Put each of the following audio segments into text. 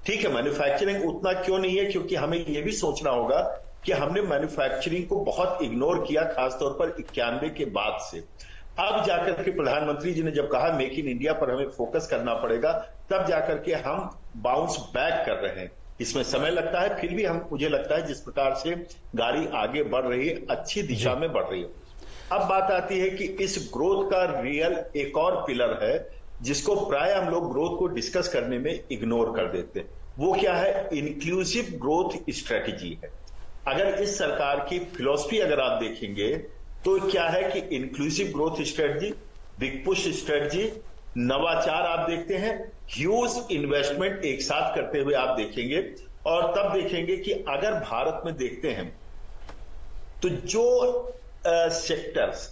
ठीक है, मैन्युफैक्चरिंग उतना क्यों नहीं है, क्योंकि हमें यह भी सोचना होगा कि हमने मैन्युफैक्चरिंग को बहुत इग्नोर किया, खासतौर पर 91 के बाद से। अब जाकर के प्रधानमंत्री जी ने जब कहा मेक इन इंडिया पर हमें फोकस करना पड़ेगा, तब जाकर के हम बाउंस बैक कर रहे हैं। इसमें समय लगता है, फिर भी मुझे लगता है जिस प्रकार से गाड़ी आगे बढ़ रही है, अच्छी दिशा में बढ़ रही है। अब बात आती है कि इस ग्रोथ का रियल एक और पिलर है जिसको प्राय हम लोग ग्रोथ को डिस्कस करने में इग्नोर कर देते हैं। वो क्या है? इंक्लूसिव ग्रोथ स्ट्रेटेजी है। अगर इस सरकार की फिलॉसफी अगर आप देखेंगे तो क्या है कि inclusive growth strategy, big push strategy, नवाचार आप देखते हैं, ह्यूज इन्वेस्टमेंट एक साथ करते हुए आप देखेंगे। और तब देखेंगे कि अगर भारत में देखते हैं तो जो सेक्टर्स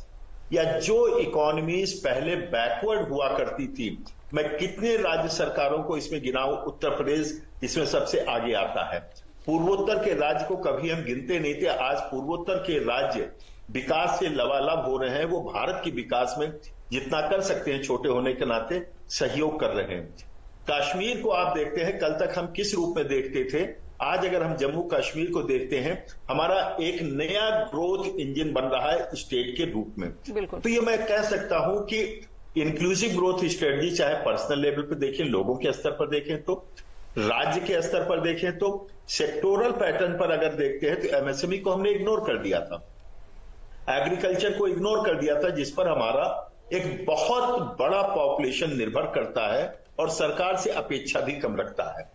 या जो इकोनॉमीज पहले बैकवर्ड हुआ करती थी, मैं कितने राज्य सरकारों को इसमें गिनाऊं, उत्तर प्रदेश इसमें सबसे आगे आता है। पूर्वोत्तर के राज्य को कभी हम गिनते नहीं थे, आज पूर्वोत्तर के राज्य विकास से लबालब हो रहे हैं। वो भारत के विकास में जितना कर सकते हैं छोटे होने के नाते सहयोग कर रहे हैं। कश्मीर को आप देखते हैं, कल तक हम किस रूप में देखते थे, आज अगर हम जम्मू कश्मीर को देखते हैं, हमारा एक नया ग्रोथ इंजन बन रहा है स्टेट के रूप में। तो ये मैं कह सकता हूं कि इंक्लूसिव ग्रोथ स्ट्रेटजी चाहे पर्सनल लेवल पर देखें, लोगों के स्तर पर देखें, तो राज्य के स्तर पर देखें, तो सेक्टोरल पैटर्न पर अगर देखते हैं तो एमएसएमई को हमने इग्नोर कर दिया था, एग्रीकल्चर को इग्नोर कर दिया था, जिस पर हमारा एक बहुत बड़ा पॉपुलेशन निर्भर करता है और सरकार से अपेक्षा भी कम रखता है।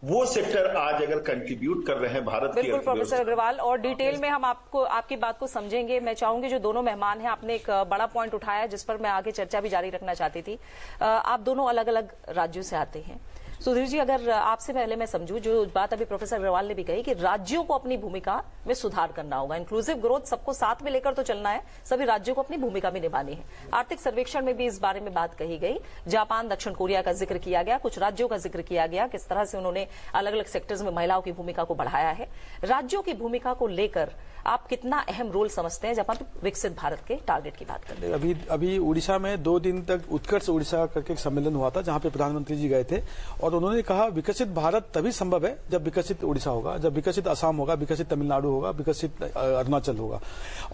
वो सेक्टर आज अगर कंट्रीब्यूट कर रहे हैं भारत के। बिल्कुल प्रोफेसर अग्रवाल, और डिटेल में हम आपकी बात को समझेंगे। मैं चाहूंगी जो दोनों मेहमान हैं, आपने एक बड़ा पॉइंट उठाया जिस पर मैं आगे चर्चा भी जारी रखना चाहती थी। आप दोनों अलग अलग राज्यों से आते हैं। सुधीर जी, अगर आपसे पहले मैं समझूं, जो बात अभी प्रोफेसर अग्रवाल ने भी कही कि राज्यों को अपनी भूमिका में सुधार करना होगा, इंक्लूसिव ग्रोथ सबको साथ में लेकर तो चलना है, सभी राज्यों को अपनी भूमिका भी निभानी है। आर्थिक सर्वेक्षण में भी इस बारे में बात कही गई। जापान, दक्षिण कोरिया का जिक्र किया गया, कुछ राज्यों का जिक्र किया गया, किस तरह से उन्होंने अलग अलग सेक्टर्स में महिलाओं की भूमिका को बढ़ाया है। राज्यों की भूमिका को लेकर आप कितना अहम रोल समझते हैं जब आप विकसित भारत के टारगेट की बात करते हैं? अभी उड़ीसा में 2 दिन तक उत्कर्ष उड़ीसा करके एक सम्मेलन हुआ था, जहां पे प्रधानमंत्री जी गए थे और उन्होंने कहा विकसित भारत तभी संभव है जब विकसित उड़ीसा होगा, जब विकसित असम होगा, विकसित तमिलनाडु होगा, विकसित अरुणाचल होगा।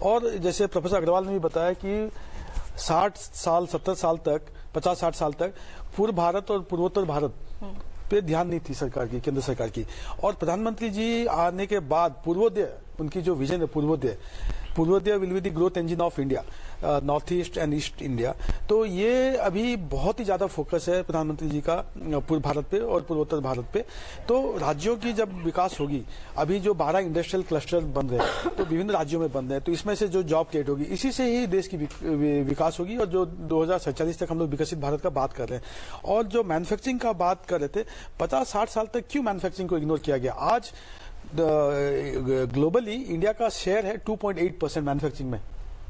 और जैसे प्रोफेसर अग्रवाल ने भी बताया कि 60 साल 70 साल तक 50-60 साल तक पूर्व भारत और पूर्वोत्तर भारत पे ध्यान नहीं थी सरकार की, केंद्र सरकार की। और प्रधानमंत्री जी आने के बाद पूर्वोदय, उनकी जो विजन है Purvodaya will be the growth engine of India, North East and East India. तो ये अभी बहुत ही ज्यादा फोकस है प्रधानमंत्री जी का पूर्व भारत पे और पूर्वोत्तर भारत पे। तो राज्यों की जब विकास होगी, अभी जो 12 इंडस्ट्रियल क्लस्टर बन रहे हैं तो विभिन्न राज्यों में बन रहे हैं, तो इसमें से जो जॉब क्रिएट होगी, इसी से ही देश की विकास होगी। और जो 2047 तक हम लोग विकसित भारत का बात कर रहे हैं, और जो मैन्युफैक्चरिंग का बात कर रहे थे, 50-60 साल तक क्यों मैन्युफैक्चरिंग को इग्नोर किया गया? आज ग्लोबली इंडिया का शेयर है 2.8% मैन्युफैक्चरिंग में,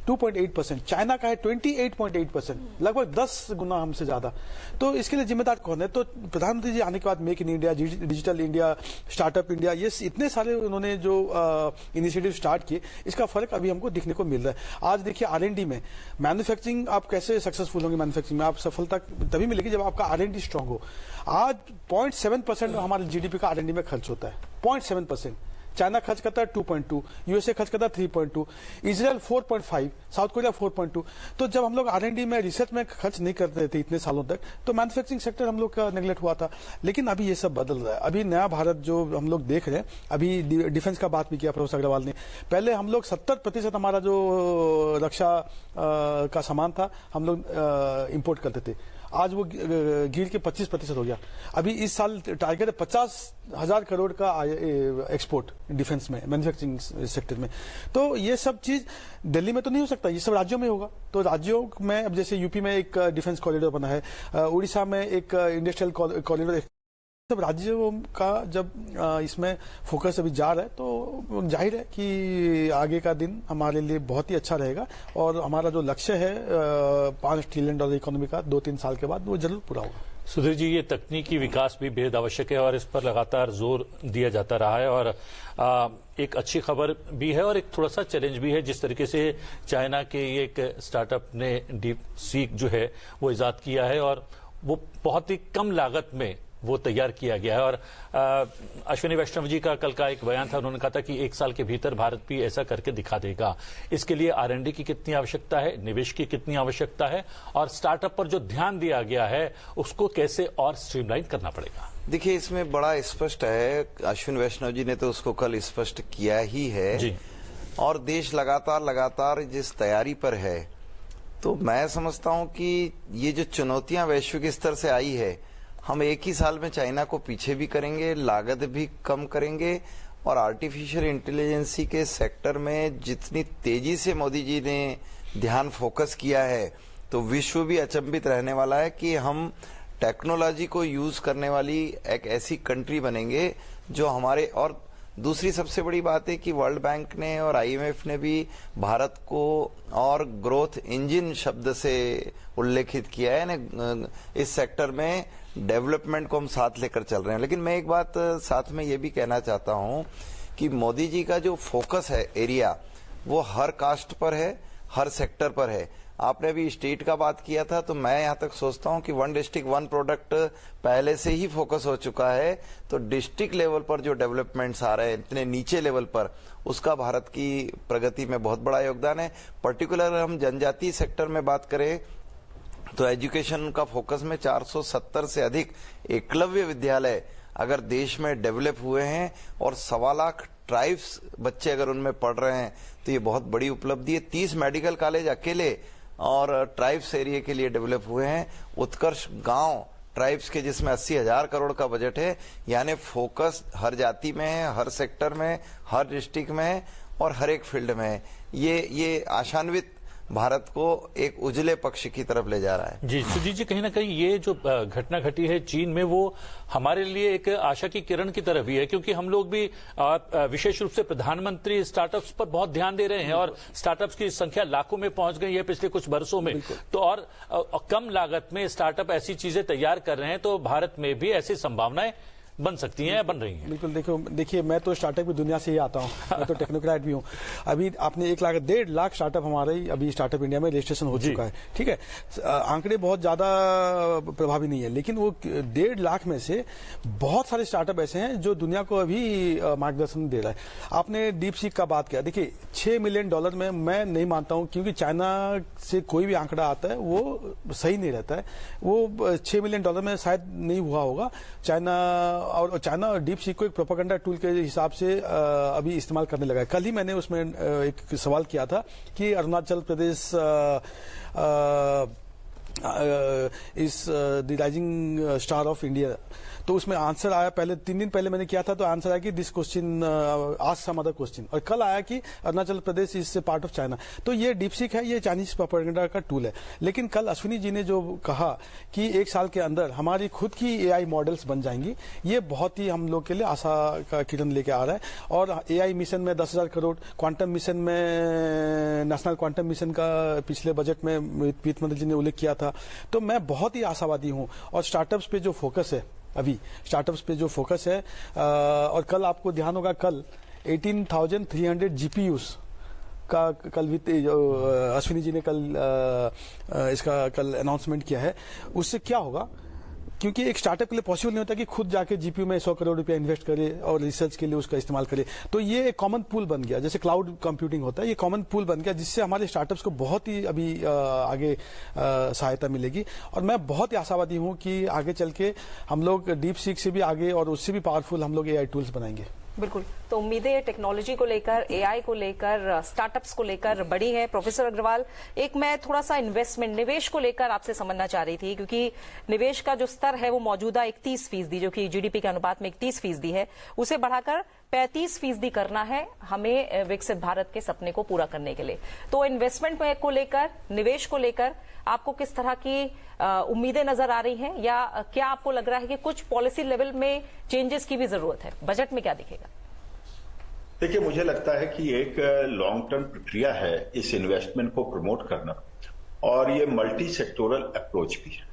2.8%। चाइना का है 28.8%, लगभग 10 गुना हमसे ज्यादा। तो इसके लिए जिम्मेदार कौन है? तो प्रधानमंत्री जी आने के बाद make in India, digital India, startup India, ये इतने सारे उन्होंने जो इनिशिएटिव स्टार्ट किए, इसका फर्क अभी हमको दिखने को मिल रहा है। आज देखिए R&D में मैन्युफैक्चरिंग, आप कैसे सक्सेसफुल होंगे मैन्युफैक्चरिंग में? आप सफलता तभी मिलेगी जब आपका R&D स्ट्रांग हो। आज 0.7% हमारे GDP का R&D में खर्च होता है, 0.7%। चाइना खर्च करता है 2.2, यूएसए खर्च करता है 3.2, इजराइल 4.5, साउथ कोरिया 4.2। तो जब हम लोग R&D में, रिसर्च में खर्च नहीं करते थे इतने सालों तक, तो मैन्युफैक्चरिंग सेक्टर हम लोग का नेग्लेक्ट हुआ था। लेकिन अभी ये सब बदल रहा है। अभी नया भारत जो हम लोग देख रहे हैं, अभी डिफेंस का बात भी किया प्रोफेसर अग्रवाल ने। पहले हम लोग 70% हमारा जो रक्षा का सामान था हम लोग इम्पोर्ट करते थे, आज वो गिर के 25% हो गया। अभी इस साल टारगेट है 50,000 करोड़ का एक्सपोर्ट डिफेंस में, मैन्युफैक्चरिंग सेक्टर में। तो ये सब चीज दिल्ली में तो नहीं हो सकता, ये सब राज्यों में होगा। तो राज्यों में अब जैसे यूपी में एक डिफेंस कॉरिडोर बना है, उड़ीसा में एक इंडस्ट्रियल कॉरिडोर, सब राज्यों का जब इसमें फोकस अभी जा रहा है, तो जाहिर है कि आगे का दिन हमारे लिए बहुत ही अच्छा रहेगा। और हमारा जो लक्ष्य है $5 ट्रिलियन इकोनॉमी का 2-3 साल के बाद, वो जरूर पूरा होगा। सुधीर जी, ये तकनीकी विकास भी बेहद आवश्यक है और इस पर लगातार जोर दिया जाता रहा है। और एक अच्छी खबर भी है और एक थोड़ा सा चैलेंज भी है। जिस तरीके से चाइना के ये एक स्टार्टअप ने डीप सीक जो है वो इजाद किया है, और वो बहुत ही कम लागत में वो तैयार किया गया है। और अश्विनी वैष्णव जी का कल का एक बयान था, उन्होंने कहा था कि 1 साल के भीतर भारत भी ऐसा करके दिखा देगा। इसके लिए R&D की कितनी आवश्यकता है, निवेश की कितनी आवश्यकता है, और स्टार्टअप पर जो ध्यान दिया गया है उसको कैसे और स्ट्रीमलाइन करना पड़ेगा? देखिए, इसमें बड़ा स्पष्ट है, अश्विन वैष्णव जी ने तो उसको कल स्पष्ट किया ही है जी। और देश लगातार जिस तैयारी पर है, तो मैं समझता हूं कि ये जो चुनौतियां वैश्विक स्तर से आई है, हम एक ही साल में चाइना को पीछे भी करेंगे, लागत भी कम करेंगे, और आर्टिफिशियल इंटेलिजेंसी के सेक्टर में जितनी तेजी से मोदी जी ने ध्यान फोकस किया है, तो विश्व भी अचंभित रहने वाला है कि हम टेक्नोलॉजी को यूज करने वाली एक ऐसी कंट्री बनेंगे जो हमारे। और दूसरी सबसे बड़ी बात है कि वर्ल्ड बैंक ने और IMF ने भी भारत को और ग्रोथ इंजन शब्द से उल्लेखित किया है। इस सेक्टर में डेवलपमेंट को हम साथ लेकर चल रहे हैं। लेकिन मैं एक बात साथ में ये भी कहना चाहता हूं कि मोदी जी का जो फोकस है एरिया, वो हर कास्ट पर है, हर सेक्टर पर है। आपने अभी स्टेट का बात किया था, तो मैं यहां तक सोचता हूं कि 1 डिस्ट्रिक्ट 1 प्रोडक्ट पहले से ही फोकस हो चुका है। तो डिस्ट्रिक्ट लेवल पर जो डेवलपमेंट्स आ रहे हैं इतने नीचे लेवल पर, उसका भारत की प्रगति में बहुत बड़ा योगदान है। पर्टिकुलर हम जनजातीय सेक्टर में बात करें तो एजुकेशन का फोकस में 470 से अधिक एकलव्य विद्यालय अगर देश में डेवलप हुए हैं और 1.25 लाख ट्राइब्स बच्चे अगर उनमें पढ़ रहे हैं, तो ये बहुत बड़ी उपलब्धि है। 30 मेडिकल कॉलेज अकेले और ट्राइब्स एरिया के लिए डेवलप हुए हैं। उत्कर्ष गांव ट्राइब्स के जिसमें 80,000 करोड़ का बजट है, यानी फोकस हर जाति में है, हर सेक्टर में, हर डिस्ट्रिक्ट में है और हर एक फील्ड में है। ये आशान्वित भारत को एक उजले पक्ष की तरफ ले जा रहा है। जी सुजीत जी, कहीं ना कहीं ये जो घटना घटी है चीन में, वो हमारे लिए एक आशा की किरण की तरह भी है, क्योंकि हम लोग भी विशेष रूप से प्रधानमंत्री स्टार्टअप्स पर बहुत ध्यान दे रहे हैं और स्टार्टअप्स की संख्या लाखों में पहुंच गई है पिछले कुछ वर्षों में। तो और कम लागत में स्टार्टअप ऐसी चीजें तैयार कर रहे हैं, तो भारत में भी ऐसी संभावनाएं बन सकती हैं, बन रही हैं। बिल्कुल। देखिए, मैं तो स्टार्टअप की दुनिया से ही आता हूं, मैं तो टेक्नोक्रेट भी हूं। अभी आपने 1.5 लाख स्टार्टअप हमारे अभी स्टार्टअप इंडिया में रजिस्ट्रेशन हो चुका है। ठीक है, आंकड़े बहुत ज्यादा प्रभावी नहीं है, लेकिन वो 1.5 लाख में से बहुत सारे स्टार्टअप ऐसे हैं जो दुनिया को अभी मार्गदर्शन दे रहा है। आपने डीप सीक का बात किया, देखिए $6 मिलियन में मैं नहीं मानता हूं, क्योंकि चाइना से कोई भी आंकड़ा आता है वो सही नहीं रहता है। वो $6 मिलियन में शायद नहीं हुआ होगा। चाइना और डीप सीक को एक प्रोपेगेंडा टूल के हिसाब से अभी इस्तेमाल करने लगा है। कल ही मैंने उसमें एक सवाल किया था कि अरुणाचल प्रदेश इस the rising star of India, तो उसमें आंसर आया, पहले 3 दिन पहले मैंने किया था तो आंसर आया कि this question ask some other question, और कल आया कि Arunachal Pradesh is part of China. तो ये डीपसीक है, ये चाइनीज प्रोपेगेंडा का टूल है। लेकिन कल अश्विनी जी ने जो कहा कि 1 साल के अंदर हमारी खुद की AI मॉडल्स बन जाएंगी, ये बहुत ही हम लोग के लिए आशा का किरण लेके आ रहा है। और AI मिशन में 10,000 करोड़, क्वांटम मिशन में, नेशनल क्वांटम मिशन का पिछले बजट में वित्त मंत्री जी ने उल्लेख किया था। तो मैं बहुत ही आशावादी हूं। और स्टार्टअप्स पे जो फोकस है, अभी स्टार्टअप्स पे जो फोकस है, और कल आपको ध्यान होगा, कल 18,300 GPUs का कल अश्विनी जी ने कल इसका कल अनाउंसमेंट किया है। उससे क्या होगा, क्योंकि एक स्टार्टअप के लिए पॉसिबल नहीं होता कि खुद जाके जीपीयू में 100 करोड़ रुपया इन्वेस्ट करे और रिसर्च के लिए उसका इस्तेमाल करे। तो ये एक कॉमन पूल बन गया, जैसे क्लाउड कंप्यूटिंग होता है, ये कॉमन पूल बन गया, जिससे हमारे स्टार्टअप्स को बहुत ही अभी आगे सहायता मिलेगी। और मैं बहुत ही आशावादी हूं कि आगे चल के हम लोग डीप सीक से भी आगे और उससे भी पावरफुल हम लोग AI टूल्स बनाएंगे। बिल्कुल, तो उम्मीदें टेक्नोलॉजी को लेकर, AI को लेकर, स्टार्टअप्स को लेकर बड़ी है। प्रोफेसर अग्रवाल, एक मैं थोड़ा सा इन्वेस्टमेंट, निवेश को लेकर आपसे समझना चाह रही थी, क्योंकि निवेश का जो स्तर है वो मौजूदा 31%, जो कि GDP के अनुपात में 31% है, उसे बढ़ाकर 35% करना है हमें विकसित भारत के सपने को पूरा करने के लिए। तो इन्वेस्टमेंट को लेकर, निवेश को लेकर आपको किस तरह की उम्मीदें नजर आ रही हैं, या क्या आपको लग रहा है कि कुछ पॉलिसी लेवल में चेंजेस की भी जरूरत है? बजट में क्या दिखेगा? देखिए, मुझे लगता है कि एक लॉन्ग टर्म प्रक्रिया है इस इन्वेस्टमेंट को प्रमोट करना, और ये मल्टी सेक्टोरल अप्रोच भी है।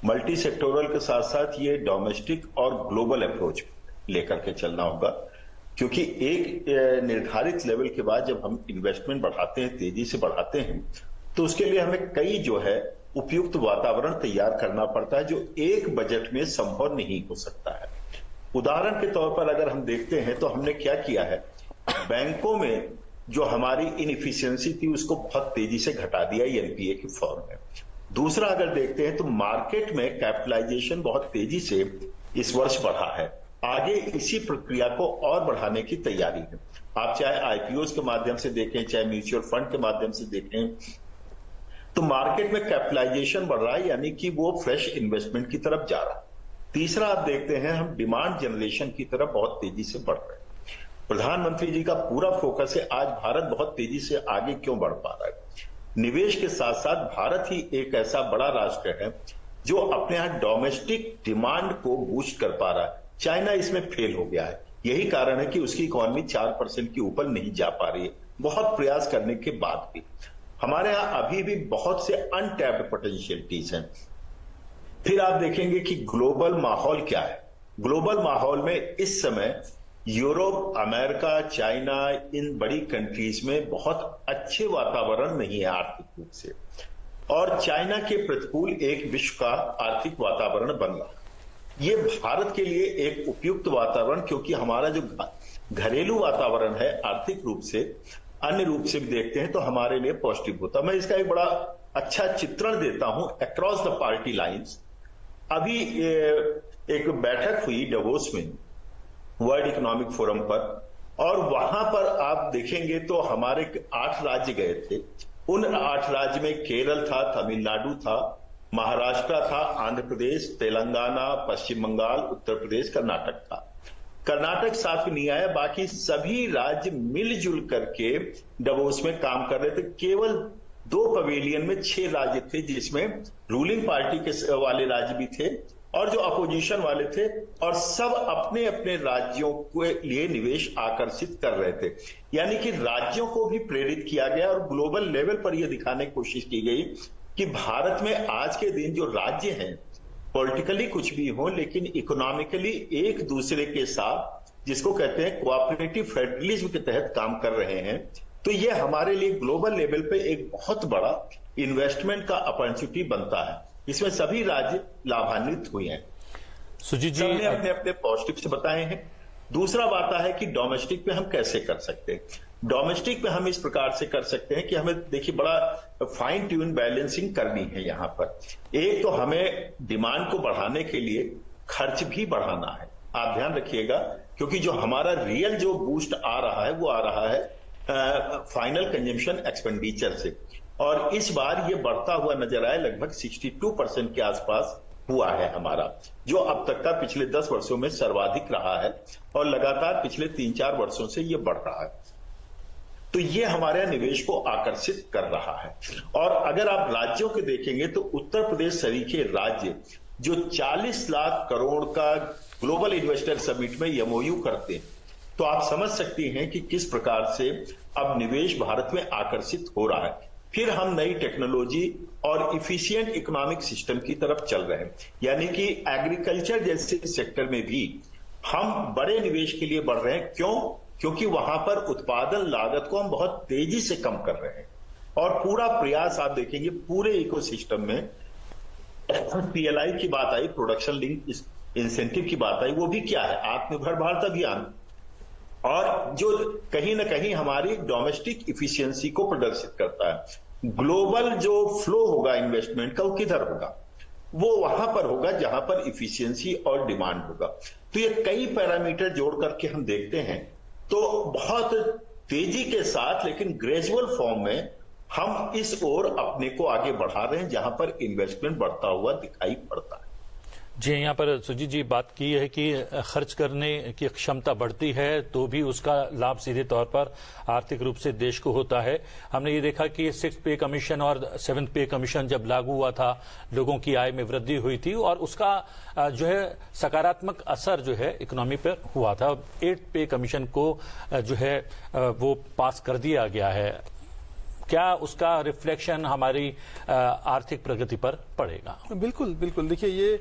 मल्टी सेक्टोरल के साथ साथ ये डोमेस्टिक और ग्लोबल अप्रोच लेकर के चलना होगा, क्योंकि एक निर्धारित लेवल के बाद जब हम इन्वेस्टमेंट बढ़ाते हैं, तेजी से बढ़ाते हैं, तो उसके लिए हमें कई जो है उपयुक्त वातावरण तैयार करना पड़ता है, जो एक बजट में संभव नहीं हो सकता है। उदाहरण के तौर पर अगर हम देखते हैं तो हमने क्या किया है, बैंकों में जो हमारी इनएफिशिएंसी थी उसको बहुत तेजी से घटा दिया एनपीए की फॉर्म में। दूसरा अगर देखते हैं तो मार्केट में कैपिटलाइजेशन बहुत तेजी से इस वर्ष बढ़ा है, आगे इसी प्रक्रिया को और बढ़ाने की तैयारी है। आप चाहे आईपीओ के माध्यम से देखें, चाहे म्यूचुअल फंड के माध्यम से देखें, तो मार्केट में कैपिटलाइजेशन बढ़ रहा है, यानी कि वो फ्रेश इन्वेस्टमेंट की तरफ जा रहा है। तीसरा आप देखते हैं हम डिमांड जनरेशन की तरफ बहुत तेजी से बढ़ रहे हैं। प्रधानमंत्री जी का पूरा फोकस है आज भारत बहुत तेजी से आगे क्यों बढ़ पा रहा है। निवेश के साथ साथ भारत ही एक ऐसा बड़ा राष्ट्र है जो अपने यहां डोमेस्टिक डिमांड को बूस्ट कर पा रहा है। चाइना इसमें फेल हो गया है, यही कारण है कि उसकी इकोनॉमी 4% के ऊपर नहीं जा पा रही है, बहुत प्रयास करने के बाद भी। हमारे यहां अभी भी बहुत से अनटैप्ड पोटेंशियलिटीज हैं। फिर आप देखेंगे कि ग्लोबल माहौल क्या है। ग्लोबल माहौल में इस समय यूरोप, अमेरिका, चाइना, इन बड़ी कंट्रीज में बहुत अच्छे वातावरण नहीं है आर्थिक रूप से, और चाइना के प्रतिकूल एक विश्व का आर्थिक वातावरण बन रहा है। ये भारत के लिए एक उपयुक्त वातावरण, क्योंकि हमारा जो घरेलू वातावरण है आर्थिक रूप से, अन्य रूप से भी देखते हैं तो हमारे लिए पॉजिटिव होता। मैं इसका एक बड़ा अच्छा चित्रण देता हूं अक्रॉस द पार्टी लाइंस। अभी एक बैठक हुई davos में वर्ल्ड इकोनॉमिक फोरम पर, और वहां पर आप देखेंगे तो हमारे 8 राज्य गए थे। उन 8 राज्य में केरल था, तमिलनाडु था, महाराष्ट्र था, आंध्र प्रदेश, तेलंगाना, पश्चिम बंगाल, उत्तर प्रदेश, कर्नाटक था। कर्नाटक साथ में नहीं आया, बाकी सभी राज्य मिलजुल करके davos में काम कर रहे थे। केवल 2 पवेलियन में 6 राज्य थे, जिसमें रूलिंग पार्टी के वाले राज्य भी थे और जो अपोजिशन वाले थे, और सब अपने अपने राज्यों के लिए निवेश आकर्षित कर रहे थे। यानी कि राज्यों को भी प्रेरित किया गया और ग्लोबल लेवल पर यह दिखाने की कोशिश की गई कि भारत में आज के दिन जो राज्य हैं पॉलिटिकली कुछ भी हो, लेकिन इकोनॉमिकली एक दूसरे के साथ, जिसको कहते हैं कोऑपरेटिव फेडरलिज्म के तहत काम कर रहे हैं। तो ये हमारे लिए ग्लोबल लेवल पे एक बहुत बड़ा इन्वेस्टमेंट का अपॉर्चुनिटी बनता है। इसमें सभी राज्य लाभान्वित हुए हैं। सुजीत जी सबने अपने अपने पॉजिटिव से बताए हैं। दूसरा बात है कि डोमेस्टिक पे हम कैसे कर सकते हैं। डोमेस्टिक पे हम इस प्रकार से कर सकते हैं कि हमें देखिए बड़ा फाइन ट्यून बैलेंसिंग करनी है। यहां पर एक तो हमें डिमांड को बढ़ाने के लिए खर्च भी बढ़ाना है। आप ध्यान रखिएगा, क्योंकि जो हमारा रियल जो बूस्ट आ रहा है वो आ रहा है फाइनल कंजम्पशन एक्सपेंडिचर से, और इस बार ये बढ़ता हुआ नजर आया, लगभग 62% के आसपास हुआ है हमारा, जो अब तक का पिछले 10 वर्षों में सर्वाधिक रहा है और लगातार पिछले 3-4 वर्षों से ये बढ़ रहा है। तो ये हमारे निवेश को आकर्षित कर रहा है। और अगर आप राज्यों के देखेंगे तो उत्तर प्रदेश सरीखे राज्य जो 40 लाख करोड़ का ग्लोबल इन्वेस्टर समिट में एमओयू करते हैं, तो आप समझ सकती हैं कि किस प्रकार से अब निवेश भारत में आकर्षित हो रहा है। फिर हम नई टेक्नोलॉजी और इफिशिएंट इकोनॉमिक सिस्टम की तरफ चल रहे हैं, यानी कि एग्रीकल्चर जैसे सेक्टर में भी हम बड़े निवेश के लिए बढ़ रहे हैं। क्यों? क्योंकि वहां पर उत्पादन लागत को हम बहुत तेजी से कम कर रहे हैं, और पूरा प्रयास आप देखेंगे पूरे इकोसिस्टम में पीएलआई की बात आई, प्रोडक्शन लिंक इंसेंटिव की बात आई, वो भी क्या है, आत्मनिर्भर भारत अभियान, और जो कहीं ना कहीं हमारी डोमेस्टिक इफिशियंसी को प्रदर्शित करता है। ग्लोबल जो फ्लो होगा इन्वेस्टमेंट का वो किधर होगा? वो वहां पर होगा जहां पर इफिशियंसी और डिमांड होगा। तो ये कई पैरामीटर जोड़ करके हम देखते हैं तो बहुत तेजी के साथ लेकिन ग्रेजुअल फॉर्म में हम इस ओर अपने को आगे बढ़ा रहे हैं, जहां पर इन्वेस्टमेंट बढ़ता हुआ दिखाई पड़ता है। जी, यहाँ पर सुजीत जी बात की है कि खर्च करने की क्षमता बढ़ती है तो भी उसका लाभ सीधे तौर पर आर्थिक रूप से देश को होता है। हमने ये देखा कि 6th पे कमीशन और 7th पे कमीशन जब लागू हुआ था, लोगों की आय में वृद्धि हुई थी और उसका जो है सकारात्मक असर जो है इकोनॉमी पर हुआ था। 8th पे कमीशन को जो है वो पास कर दिया गया है। क्या उसका रिफ्लेक्शन हमारी आर्थिक प्रगति पर पड़ेगा? बिल्कुल बिल्कुल। देखिए ये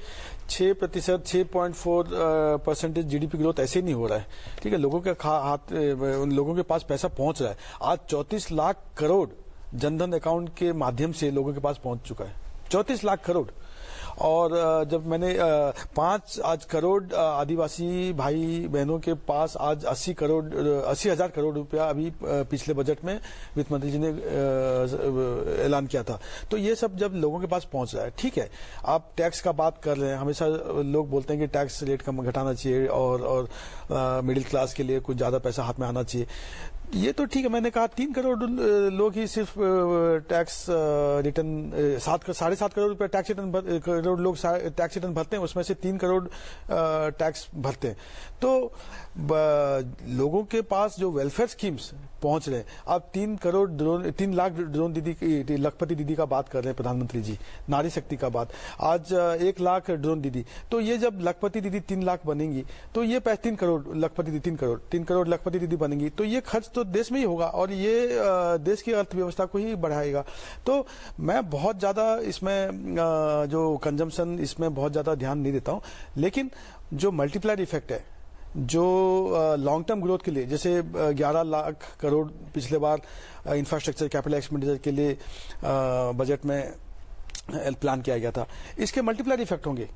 6%, 6.4% जीडीपी ग्रोथ ऐसे नहीं हो रहा है। ठीक है, लोगों के हाथ, उन लोगों के पास पैसा पहुंच रहा है। आज 34 लाख करोड़ जनधन अकाउंट के माध्यम से लोगों के पास पहुंच चुका है। 34 लाख करोड़। और जब मैंने 5 करोड़ आदिवासी भाई बहनों के पास आज 80,000 करोड़ रुपया अभी पिछले बजट में वित्त मंत्री जी ने ऐलान किया था। तो ये सब जब लोगों के पास पहुंच रहा है, ठीक है। आप टैक्स का बात कर रहे हैं, हमेशा लोग बोलते हैं कि टैक्स रेट कम घटाना चाहिए और मिडिल क्लास के लिए कुछ ज्यादा पैसा हाथ में आना चाहिए। ये तो ठीक है, मैंने कहा 3 करोड़ लोग ही सिर्फ टैक्स रिटर्न 7.5 करोड़ रुपए टैक्स रिटर्न करोड़ लोग टैक्स रिटर्न भरते हैं, उसमें से 3 करोड़ टैक्स भरते हैं। तो लोगों के पास जो वेलफेयर स्कीम्स पहुंच रहे हैं, अब 3 लाख ड्रोन दीदी, लखपति दीदी का बात कर रहे हैं प्रधानमंत्री जी, नारी शक्ति का बात, आज 1 लाख ड्रोन दीदी। तो ये जब लखपति दीदी 3 लाख बनेंगी तो ये 3 करोड़ लखपति दीदी 3 करोड़ लखपति दीदी बनेंगी, तो ये खर्च तो देश में ही होगा और ये देश की अर्थव्यवस्था को ही बढ़ाएगा। तो मैं बहुत ज्यादा इसमें जो कंजम्पशन इसमें बहुत ज्यादा ध्यान नहीं देता हूं, लेकिन जो मल्टीप्लायर इफेक्ट है, जो लॉन्ग टर्म ग्रोथ के लिए, जैसे 11 लाख करोड़ पिछले बार इंफ्रास्ट्रक्चर कैपिटल एक्सपेंडिचर के लिए बजट में प्लान किया गया था, इसके मल्टीप्लायर इफेक्ट होंगे।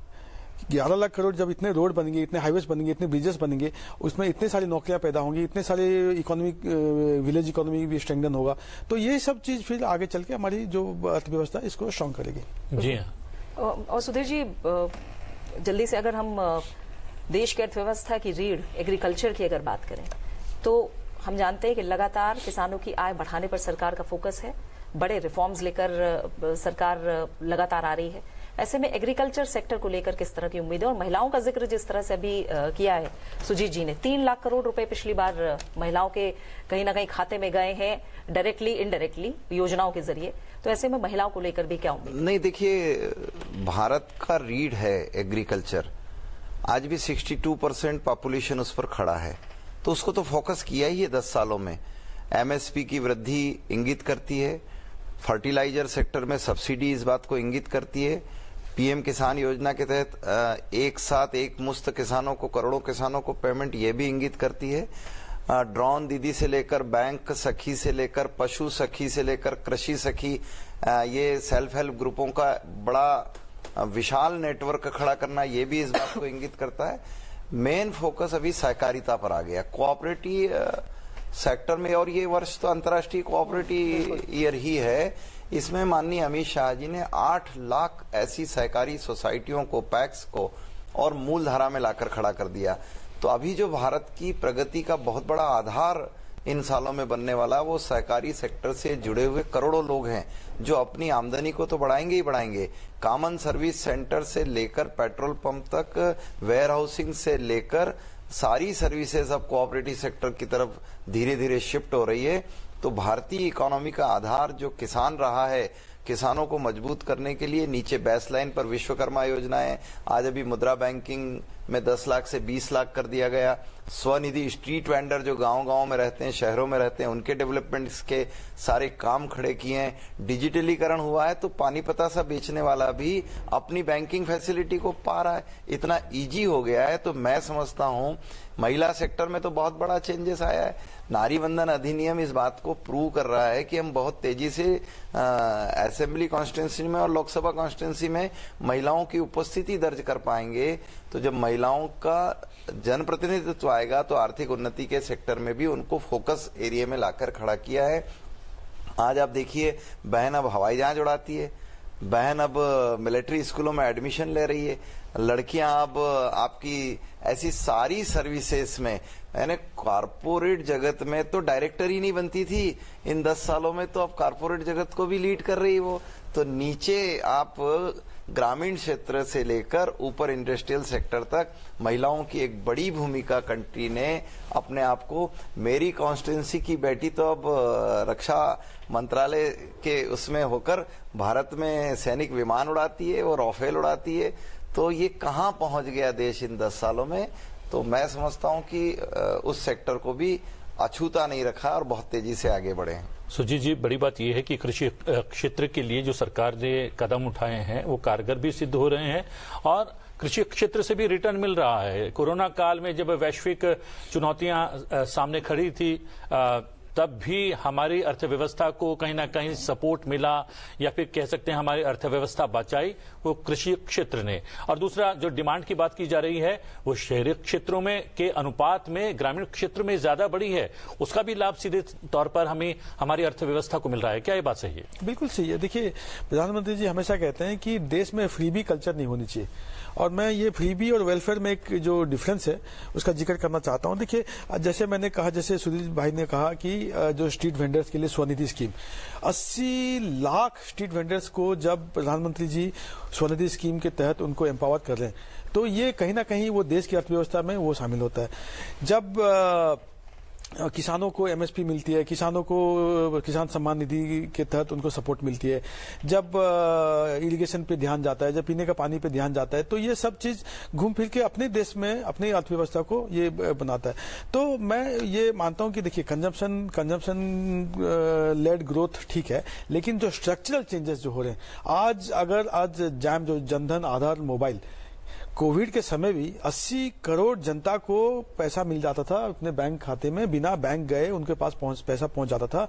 11 लाख करोड़ जब इतने रोड बनेंगे, इतने हाईवेज बनेंगे, इतने ब्रिजेस बनेंगे, उसमें इतने सारी नौकरियां पैदा होंगी, इतने सारे इकोनॉमिक विलेज इकोनॉमी भी स्ट्रेंथन होगा। तो ये सब चीज फिर आगे चल के हमारी जो अर्थव्यवस्था इसको स्ट्रांग करेगी। जी हाँ। और सुधीर जी, जल्दी से अगर हम देश की अर्थव्यवस्था की रीढ़ एग्रीकल्चर की अगर बात करें, तो हम जानते हैं कि लगातार किसानों की आय बढ़ाने पर सरकार का फोकस है, बड़े रिफॉर्म्स लेकर सरकार लगातार आ रही है। ऐसे में एग्रीकल्चर सेक्टर को लेकर किस तरह की उम्मीद है? और महिलाओं का जिक्र जिस तरह से अभी किया है सुजीत जी ने, 3 लाख करोड़ रुपए पिछली बार महिलाओं के कहीं ना कहीं खाते में गए हैं, डायरेक्टली इनडायरेक्टली योजनाओं के जरिए। तो ऐसे में महिलाओं को लेकर भी क्या उम्मीद? नहीं, देखिए, भारत का रीढ़ है एग्रीकल्चर। आज भी 62% पॉपुलेशन उस पर खड़ा है, तो उसको तो फोकस किया ही है 10 सालों में। एमएसपी की वृद्धि इंगित करती है, फर्टिलाइजर सेक्टर में सब्सिडी इस बात को इंगित करती है, पीएम किसान योजना के तहत एक साथ एक मुश्त किसानों को, करोड़ों किसानों को पेमेंट, ये भी इंगित करती है। ड्रोन दीदी से लेकर बैंक सखी से लेकर पशु सखी से लेकर कृषि सखी, ये सेल्फ हेल्प ग्रुपों का बड़ा विशाल नेटवर्क खड़ा करना, ये भी इस बात को इंगित करता है। मेन फोकस अभी सहकारिता पर आ गया, कोऑपरेटिव सेक्टर में। और ये वर्ष तो अंतर्राष्ट्रीय कोऑपरेटिव ईयर ही है। इसमें माननीय अमित शाह जी ने 8 लाख ऐसी सहकारी सोसाइटियों को, पैक्स को और मूल धारा में लाकर खड़ा कर दिया। तो अभी जो भारत की प्रगति का बहुत बड़ा आधार इन सालों में बनने वाला, वो सहकारी सेक्टर से जुड़े हुए करोड़ों लोग हैं, जो अपनी आमदनी को तो बढ़ाएंगे ही बढ़ाएंगे। कॉमन सर्विस सेंटर से लेकर पेट्रोल पंप तक, वेयर हाउसिंग से लेकर सारी सर्विसेज अब कोऑपरेटिव सेक्टर की तरफ धीरे धीरे शिफ्ट हो रही है। तो भारतीय इकोनॉमी का आधार जो किसान रहा है, किसानों को मजबूत करने के लिए नीचे बेस लाइन पर विश्वकर्मा योजनाएं, आज अभी मुद्रा बैंकिंग में 10 लाख से 20 लाख कर दिया गया। स्वनिधि स्ट्रीट वेंडर जो गांव-गांव में रहते हैं, शहरों में रहते हैं, उनके डेवलपमेंट के सारे काम खड़े किए हैं। डिजिटलीकरण हुआ है, तो पानीपता सा बेचने वाला भी अपनी बैंकिंग फैसिलिटी को पा रहा है। इतना इजी हो गया है। तो मैं समझता हूं महिला सेक्टर में तो बहुत बड़ा चेंजेस आया है। नारी वंदन अधिनियम इस बात को प्रूव कर रहा है कि हम बहुत तेजी से असेंबली कॉन्स्टिट्यूंसी में और लोकसभा कॉन्स्टिट्यूंसी में महिलाओं की उपस्थिति दर्ज कर पाएंगे। तो जब महिलाओं का जनप्रतिनिधित्व आएगा, तो आर्थिक उन्नति के सेक्टर में भी उनको फोकस एरिया में लाकर खड़ा किया है। आज आप देखिए, बहन अब हवाई जहाज उड़ाती है, बहन अब मिलिट्री स्कूलों में एडमिशन ले रही है, लड़कियां अब आपकी ऐसी सारी सर्विसेज में, यानी कॉर्पोरेट जगत में तो डायरेक्टर ही नहीं बनती थी इन 10 सालों में, तो अब कॉर्पोरेट जगत को भी लीड कर रही वो। तो नीचे आप ग्रामीण क्षेत्र से लेकर ऊपर इंडस्ट्रियल सेक्टर तक महिलाओं की एक बड़ी भूमिका कंट्री ने अपने आप को। मेरी कॉन्स्टिट्यूंसी की बेटी तो अब रक्षा मंत्रालय के उसमें होकर भारत में सैनिक विमान उड़ाती है और राफेल उड़ाती है। तो ये कहां पहुंच गया देश इन 10 सालों में। तो मैं समझता हूं कि उस सेक्टर को भी अछूता नहीं रखा और बहुत तेजी से आगे बढ़े हैं। सुजीत जी, बड़ी बात यह है कि कृषि क्षेत्र के लिए जो सरकार ने कदम उठाए हैं वो कारगर भी सिद्ध हो रहे हैं और कृषि क्षेत्र से भी रिटर्न मिल रहा है। कोरोना काल में जब वैश्विक चुनौतियां सामने खड़ी थी, तब भी हमारी अर्थव्यवस्था को कहीं ना कहीं सपोर्ट मिला, या फिर कह सकते हैं हमारी अर्थव्यवस्था बचाई वो कृषि क्षेत्र ने। और दूसरा जो डिमांड की बात की जा रही है वो शहरी क्षेत्रों में के अनुपात में ग्रामीण क्षेत्र में ज्यादा बड़ी है, उसका भी लाभ सीधे तौर पर हमें हमारी अर्थव्यवस्था को मिल रहा है। क्या ये बात सही है? बिल्कुल सही है। देखिए, प्रधानमंत्री जी हमेशा कहते हैं कि देश में फ्रीबी कल्चर नहीं होनी चाहिए, और मैं ये फ्रीबी और वेलफेयर में एक जो डिफरेंस है उसका जिक्र करना चाहता हूं। देखिए, जैसे मैंने कहा, जैसे सुधीर भाई ने कहा कि जो स्ट्रीट वेंडर्स के लिए Svanidhi scheme, 80 lakh street vendors को जब प्रधानमंत्री जी स्वनिधि स्कीम के तहत उनको एम्पावर कर रहे हैं, तो ये कहीं ना कहीं वो देश की अर्थव्यवस्था में वो शामिल होता है। जब किसानों को एमएसपी मिलती है, किसानों को किसान सम्मान निधि के तहत उनको सपोर्ट मिलती है, जब इरिगेशन पे ध्यान जाता है, जब पीने का पानी पे ध्यान जाता है, तो ये सब चीज घूम फिर के अपने देश में अपनी अर्थव्यवस्था को ये बनाता है। तो मैं ये मानता हूं कि देखिए, कंजम्पशन लेड ग्रोथ ठीक है, लेकिन जो स्ट्रक्चरल चेंजेस जो हो रहे हैं, आज जैम जो जनधन आधार मोबाइल, कोविड के समय भी 80 करोड़ जनता को पैसा मिल जाता था अपने बैंक खाते में, बिना बैंक गए उनके पास पैसा पहुंच जाता था,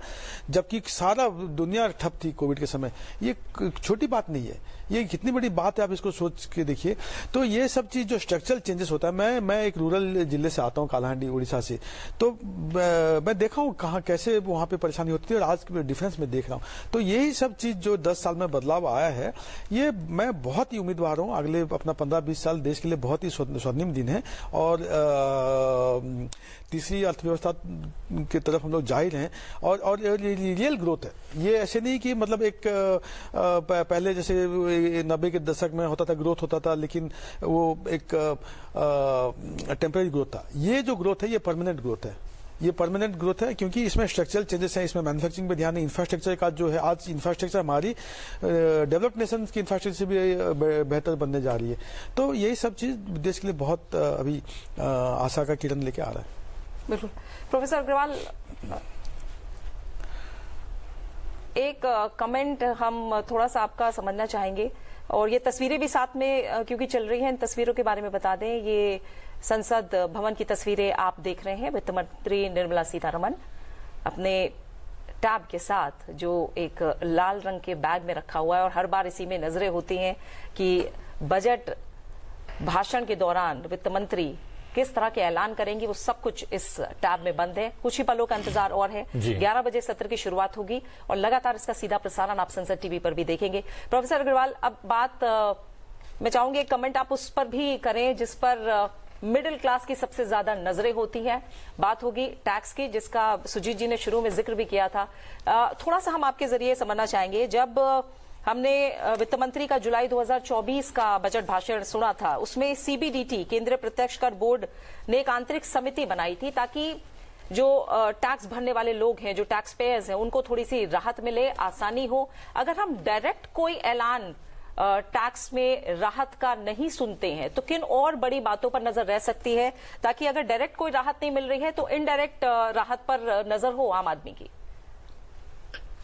जबकि सारा दुनिया ठप थी कोविड के समय। ये छोटी बात नहीं है, ये कितनी बड़ी बात है, आप इसको सोच के देखिए। तो ये सब चीज जो स्ट्रक्चरल चेंजेस होता है, मैं एक रूरल जिले से आता हूं, कालाहांडी उड़ीसा से, तो मैं देखा हूं कहां कैसे वहां पे परेशानी होती थी और आज के डिफरेंस में देख रहा हूं। तो यही सब चीज जो 10 साल में बदलाव आया है, ये मैं बहुत ही उम्मीदवार हूं। अगले अपना 15-20 साल देश के लिए बहुत ही स्वर्णिम दिन है, और तीसरी अर्थव्यवस्था की तरफ हम लोग जा ही रहे हैं, और रियल ग्रोथ है। ये ऐसे नहीं कि मतलब एक पहले जैसे 90 के दशक में होता था, ग्रोथ होता था, लेकिन वो एक टेम्परेरी ग्रोथ था। ये जो ग्रोथ है ये परमानेंट ग्रोथ है, ये परमानेंट ग्रोथ है, क्योंकि इसमें स्ट्रक्चरल चेंजेस हैं, इसमें मैन्युफैक्चरिंग पे ध्यान है, इंफ्रास्ट्रक्चर का जो है, आज इंफ्रास्ट्रक्चर हमारी डेवलप्ड नेशन की इंफ्रास्ट्रक्चर से भी बेहतर बनने जा रही है। तो यही सब चीज देश के लिए बहुत अभी आशा का किरण लेके आ रहा है। बिल्कुल। प्रोफेसर अग्रवाल, एक कमेंट हम थोड़ा सा आपका समझना चाहेंगे, और ये तस्वीरें भी साथ में क्योंकि चल रही हैं, इन तस्वीरों के बारे में बता दें। ये संसद भवन की तस्वीरें आप देख रहे हैं। वित्त मंत्री निर्मला सीतारमण अपने टैब के साथ, जो एक लाल रंग के बैग में रखा हुआ है, और हर बार इसी में नजरें होती हैं कि बजट भाषण के दौरान वित्त मंत्री किस तरह के ऐलान करेंगी, वो सब कुछ इस टैब में बंद है। कुछ ही पलों का इंतजार और है। 11 बजे सत्र की शुरुआत होगी और लगातार इसका सीधा प्रसारण आप संसद टीवी पर भी देखेंगे। प्रोफेसर अग्रवाल, अब बात मैं चाहूंगी एक कमेंट आप उस पर भी करें जिस पर मिडिल क्लास की सबसे ज्यादा नजरें होती हैं। बात होगी टैक्स की, जिसका सुजीत जी ने शुरू में जिक्र भी किया था। थोड़ा सा हम आपके जरिए समझना चाहेंगे, जब हमने वित्त मंत्री का जुलाई 2024 का बजट भाषण सुना था, उसमें सीबीडीटी केंद्रीय प्रत्यक्ष कर बोर्ड ने एक आंतरिक समिति बनाई थी ताकि जो टैक्स भरने वाले लोग हैं, जो टैक्स पेयर्स हैं, उनको थोड़ी सी राहत मिले, आसानी हो। अगर हम डायरेक्ट कोई ऐलान टैक्स में राहत का नहीं सुनते हैं, तो किन और बड़ी बातों पर नजर रह सकती है, ताकि अगर डायरेक्ट कोई राहत नहीं मिल रही है तो इनडायरेक्ट राहत पर नजर हो आम आदमी की?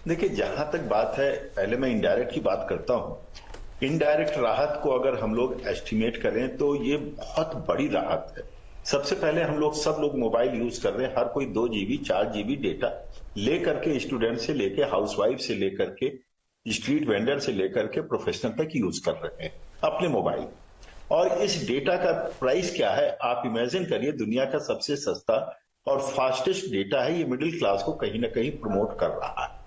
देखिए, जहां तक बात है, पहले मैं इनडायरेक्ट की बात करता हूं। इनडायरेक्ट राहत को अगर हम लोग एस्टिमेट करें तो ये बहुत बड़ी राहत है। सबसे पहले सब लोग मोबाइल यूज कर रहे हैं, हर कोई 2 GB 4 GB डेटा लेकर के, स्टूडेंट से लेकर हाउसवाइफ से लेकर के स्ट्रीट वेंडर से लेकर के प्रोफेशनल तक यूज कर रहे हैं अपने मोबाइल। और इस डेटा का प्राइस क्या है आप इमेजिन करिए, दुनिया का सबसे सस्ता और फास्टेस्ट डेटा है। ये मिडिल क्लास को कहीं ना कहीं प्रमोट कर रहा है।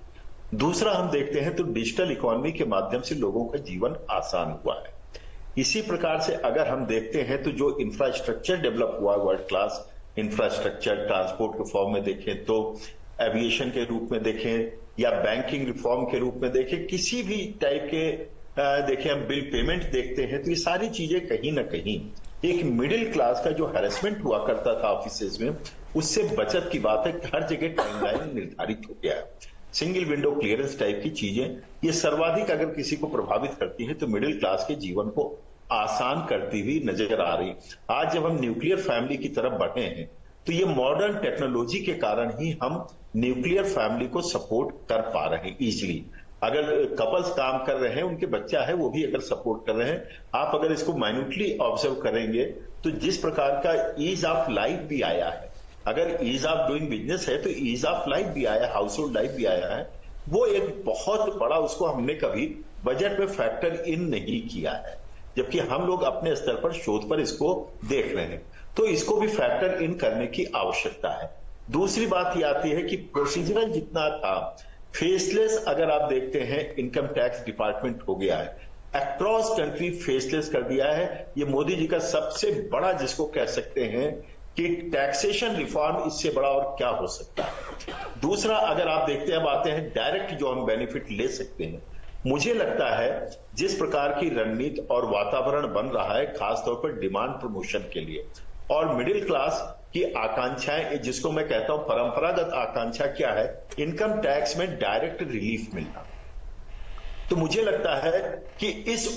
दूसरा हम देखते हैं तो डिजिटल इकोनॉमी के माध्यम से लोगों का जीवन आसान हुआ है। इसी प्रकार से अगर हम देखते हैं तो जो इंफ्रास्ट्रक्चर डेवलप हुआ, वर्ल्ड क्लास इंफ्रास्ट्रक्चर, ट्रांसपोर्ट के फॉर्म में देखें तो एविएशन के रूप में देखें या बैंकिंग रिफॉर्म के रूप में देखें, किसी भी टाइप के देखें, हम बिल पेमेंट देखते हैं, तो ये सारी चीजें कहीं ना कहीं एक मिडिल क्लास का जो हैरेसमेंट हुआ करता था ऑफिसेज में, उससे बचत की बात है। हर जगह टाइमलाइन निर्धारित हो गया है। सिंगल विंडो क्लियरेंस टाइप की चीजें ये सर्वाधिक अगर किसी को प्रभावित करती है तो मिडिल क्लास के जीवन को आसान करती हुई नजर आ रही। आज जब हम न्यूक्लियर फैमिली की तरफ बढ़े हैं तो ये मॉडर्न टेक्नोलॉजी के कारण ही हम न्यूक्लियर फैमिली को सपोर्ट कर पा रहे हैं इजीली। अगर कपल्स काम कर रहे हैं, उनके बच्चा है, वो भी अगर सपोर्ट कर रहे हैं, आप अगर इसको माइन्यूटली ऑब्जर्व करेंगे तो जिस प्रकार का ईज ऑफ लाइफ भी आया है, अगर ईज ऑफ डूइंग बिजनेस है तो ईज ऑफ लाइफ भी आया, हाउस होल्ड लाइफ भी आया है। वो एक बहुत बड़ा, उसको हमने कभी बजट में फैक्टर इन नहीं किया है, जबकि हम लोग अपने स्तर पर शोध पर इसको देख रहे हैं। तो इसको भी फैक्टर इन करने की आवश्यकता है। दूसरी बात यह आती है कि प्रोसीजरल जितना था, फेसलेस अगर आप देखते हैं इनकम टैक्स डिपार्टमेंट हो गया है, अक्रॉस कंट्री फेसलेस कर दिया है। ये मोदी जी का सबसे बड़ा, जिसको कह सकते हैं कि टैक्सेशन रिफॉर्म, इससे बड़ा और क्या हो सकता है। दूसरा अगर आप देखते हैं, अब आते हैं डायरेक्ट जो हम बेनिफिट ले सकते हैं। मुझे लगता है जिस प्रकार की रणनीति और वातावरण बन रहा है, खासतौर पर डिमांड प्रमोशन के लिए, और मिडिल क्लास की आकांक्षाएं, जिसको मैं कहता हूं परंपरागत आकांक्षा क्या है, इनकम टैक्स में डायरेक्ट रिलीफ मिलना। तो मुझे लगता है कि इस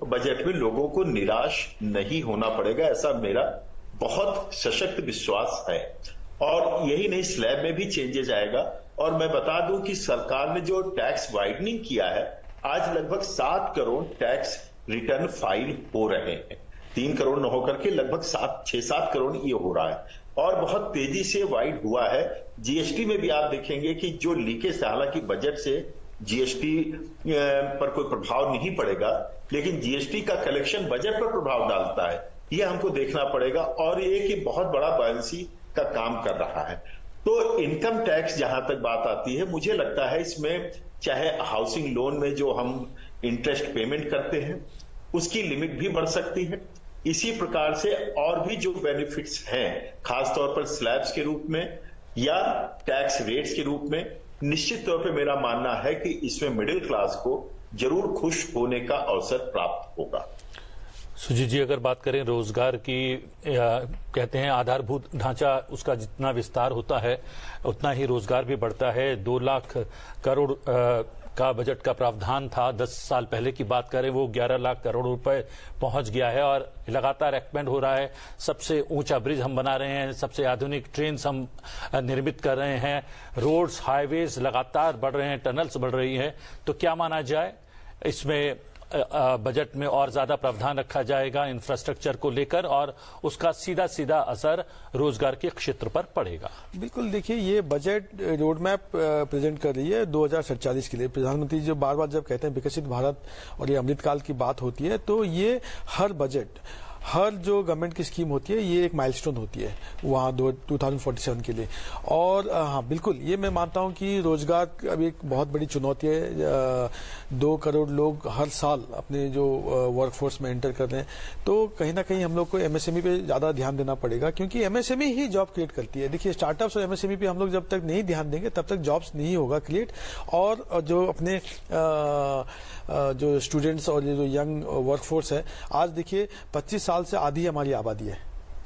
बजट में लोगों को निराश नहीं होना पड़ेगा, ऐसा मेरा बहुत सशक्त विश्वास है। और यही नहीं, स्लैब में भी चेंजेस आएगा। और मैं बता दूं कि सरकार ने जो टैक्स वाइडनिंग किया है, आज लगभग 7 करोड़ टैक्स रिटर्न फाइल हो रहे हैं। 3 करोड़ न होकर के लगभग 6-7 करोड़ ये हो रहा है, और बहुत तेजी से वाइड हुआ है। जीएसटी में भी आप देखेंगे कि जो लीकेज, हालांकि बजट से जीएसटी पर कोई प्रभाव नहीं पड़ेगा, लेकिन जीएसटी का कलेक्शन बजट पर प्रभाव डालता है, ये हमको देखना पड़ेगा। और ये कि बहुत बड़ा बैलेंसी का काम कर रहा है। तो इनकम टैक्स जहां तक बात आती है, मुझे लगता है इसमें चाहे हाउसिंग लोन में जो हम इंटरेस्ट पेमेंट करते हैं, उसकी लिमिट भी बढ़ सकती है। इसी प्रकार से और भी जो बेनिफिट्स हैं, खासतौर पर स्लैब्स के रूप में या टैक्स रेट्स के रूप में, निश्चित तौर पे मेरा मानना है कि इसमें मिडिल क्लास को जरूर खुश होने का अवसर प्राप्त होगा। सुजीत जी, अगर बात करें रोजगार की, कहते हैं आधारभूत ढांचा उसका जितना विस्तार होता है उतना ही रोजगार भी बढ़ता है। 2 लाख करोड़ का बजट का प्रावधान था, 10 साल पहले की बात करें वो 11 लाख करोड़ रुपए पहुंच गया है और लगातार एक्सपेंड हो रहा है। सबसे ऊंचा ब्रिज हम बना रहे हैं, सबसे आधुनिक ट्रेन हम निर्मित कर रहे हैं, रोड्स हाईवेज लगातार बढ़ रहे हैं, टनल्स बढ़ रही हैं। तो क्या माना जाए, इसमें बजट में और ज्यादा प्रावधान रखा जाएगा इंफ्रास्ट्रक्चर को लेकर और उसका सीधा सीधा असर रोजगार के क्षेत्र पर पड़ेगा? बिल्कुल, देखिए ये बजट रोड मैप प्रेजेंट कर रही है 2047 के लिए। प्रधानमंत्री जो बार बार जब कहते हैं विकसित भारत और ये अमृतकाल की बात होती है, तो ये हर बजट, हर जो गवर्नमेंट की स्कीम होती है, ये एक माइलस्टोन होती है वहाँ 2047 के लिए। और हाँ बिल्कुल, ये मैं मानता हूँ कि रोजगार अभी एक बहुत बड़ी चुनौती है। 2 करोड़ लोग हर साल अपने जो वर्कफोर्स में एंटर कर रहे हैं, तो कहीं ना कहीं हम लोग को एमएसएमई पे ज्यादा ध्यान देना पड़ेगा, क्योंकि एमएसएमई ही जॉब क्रिएट करती है। देखिए, स्टार्टअप्स और एमएसएमई पे हम लोग जब तक नहीं ध्यान देंगे तब तक जॉब्स नहीं होगा क्रिएट। और जो अपने जो स्टूडेंट्स और जो यंग वर्कफोर्स है, आज देखिए 25 साल से आधी हमारी आबादी है,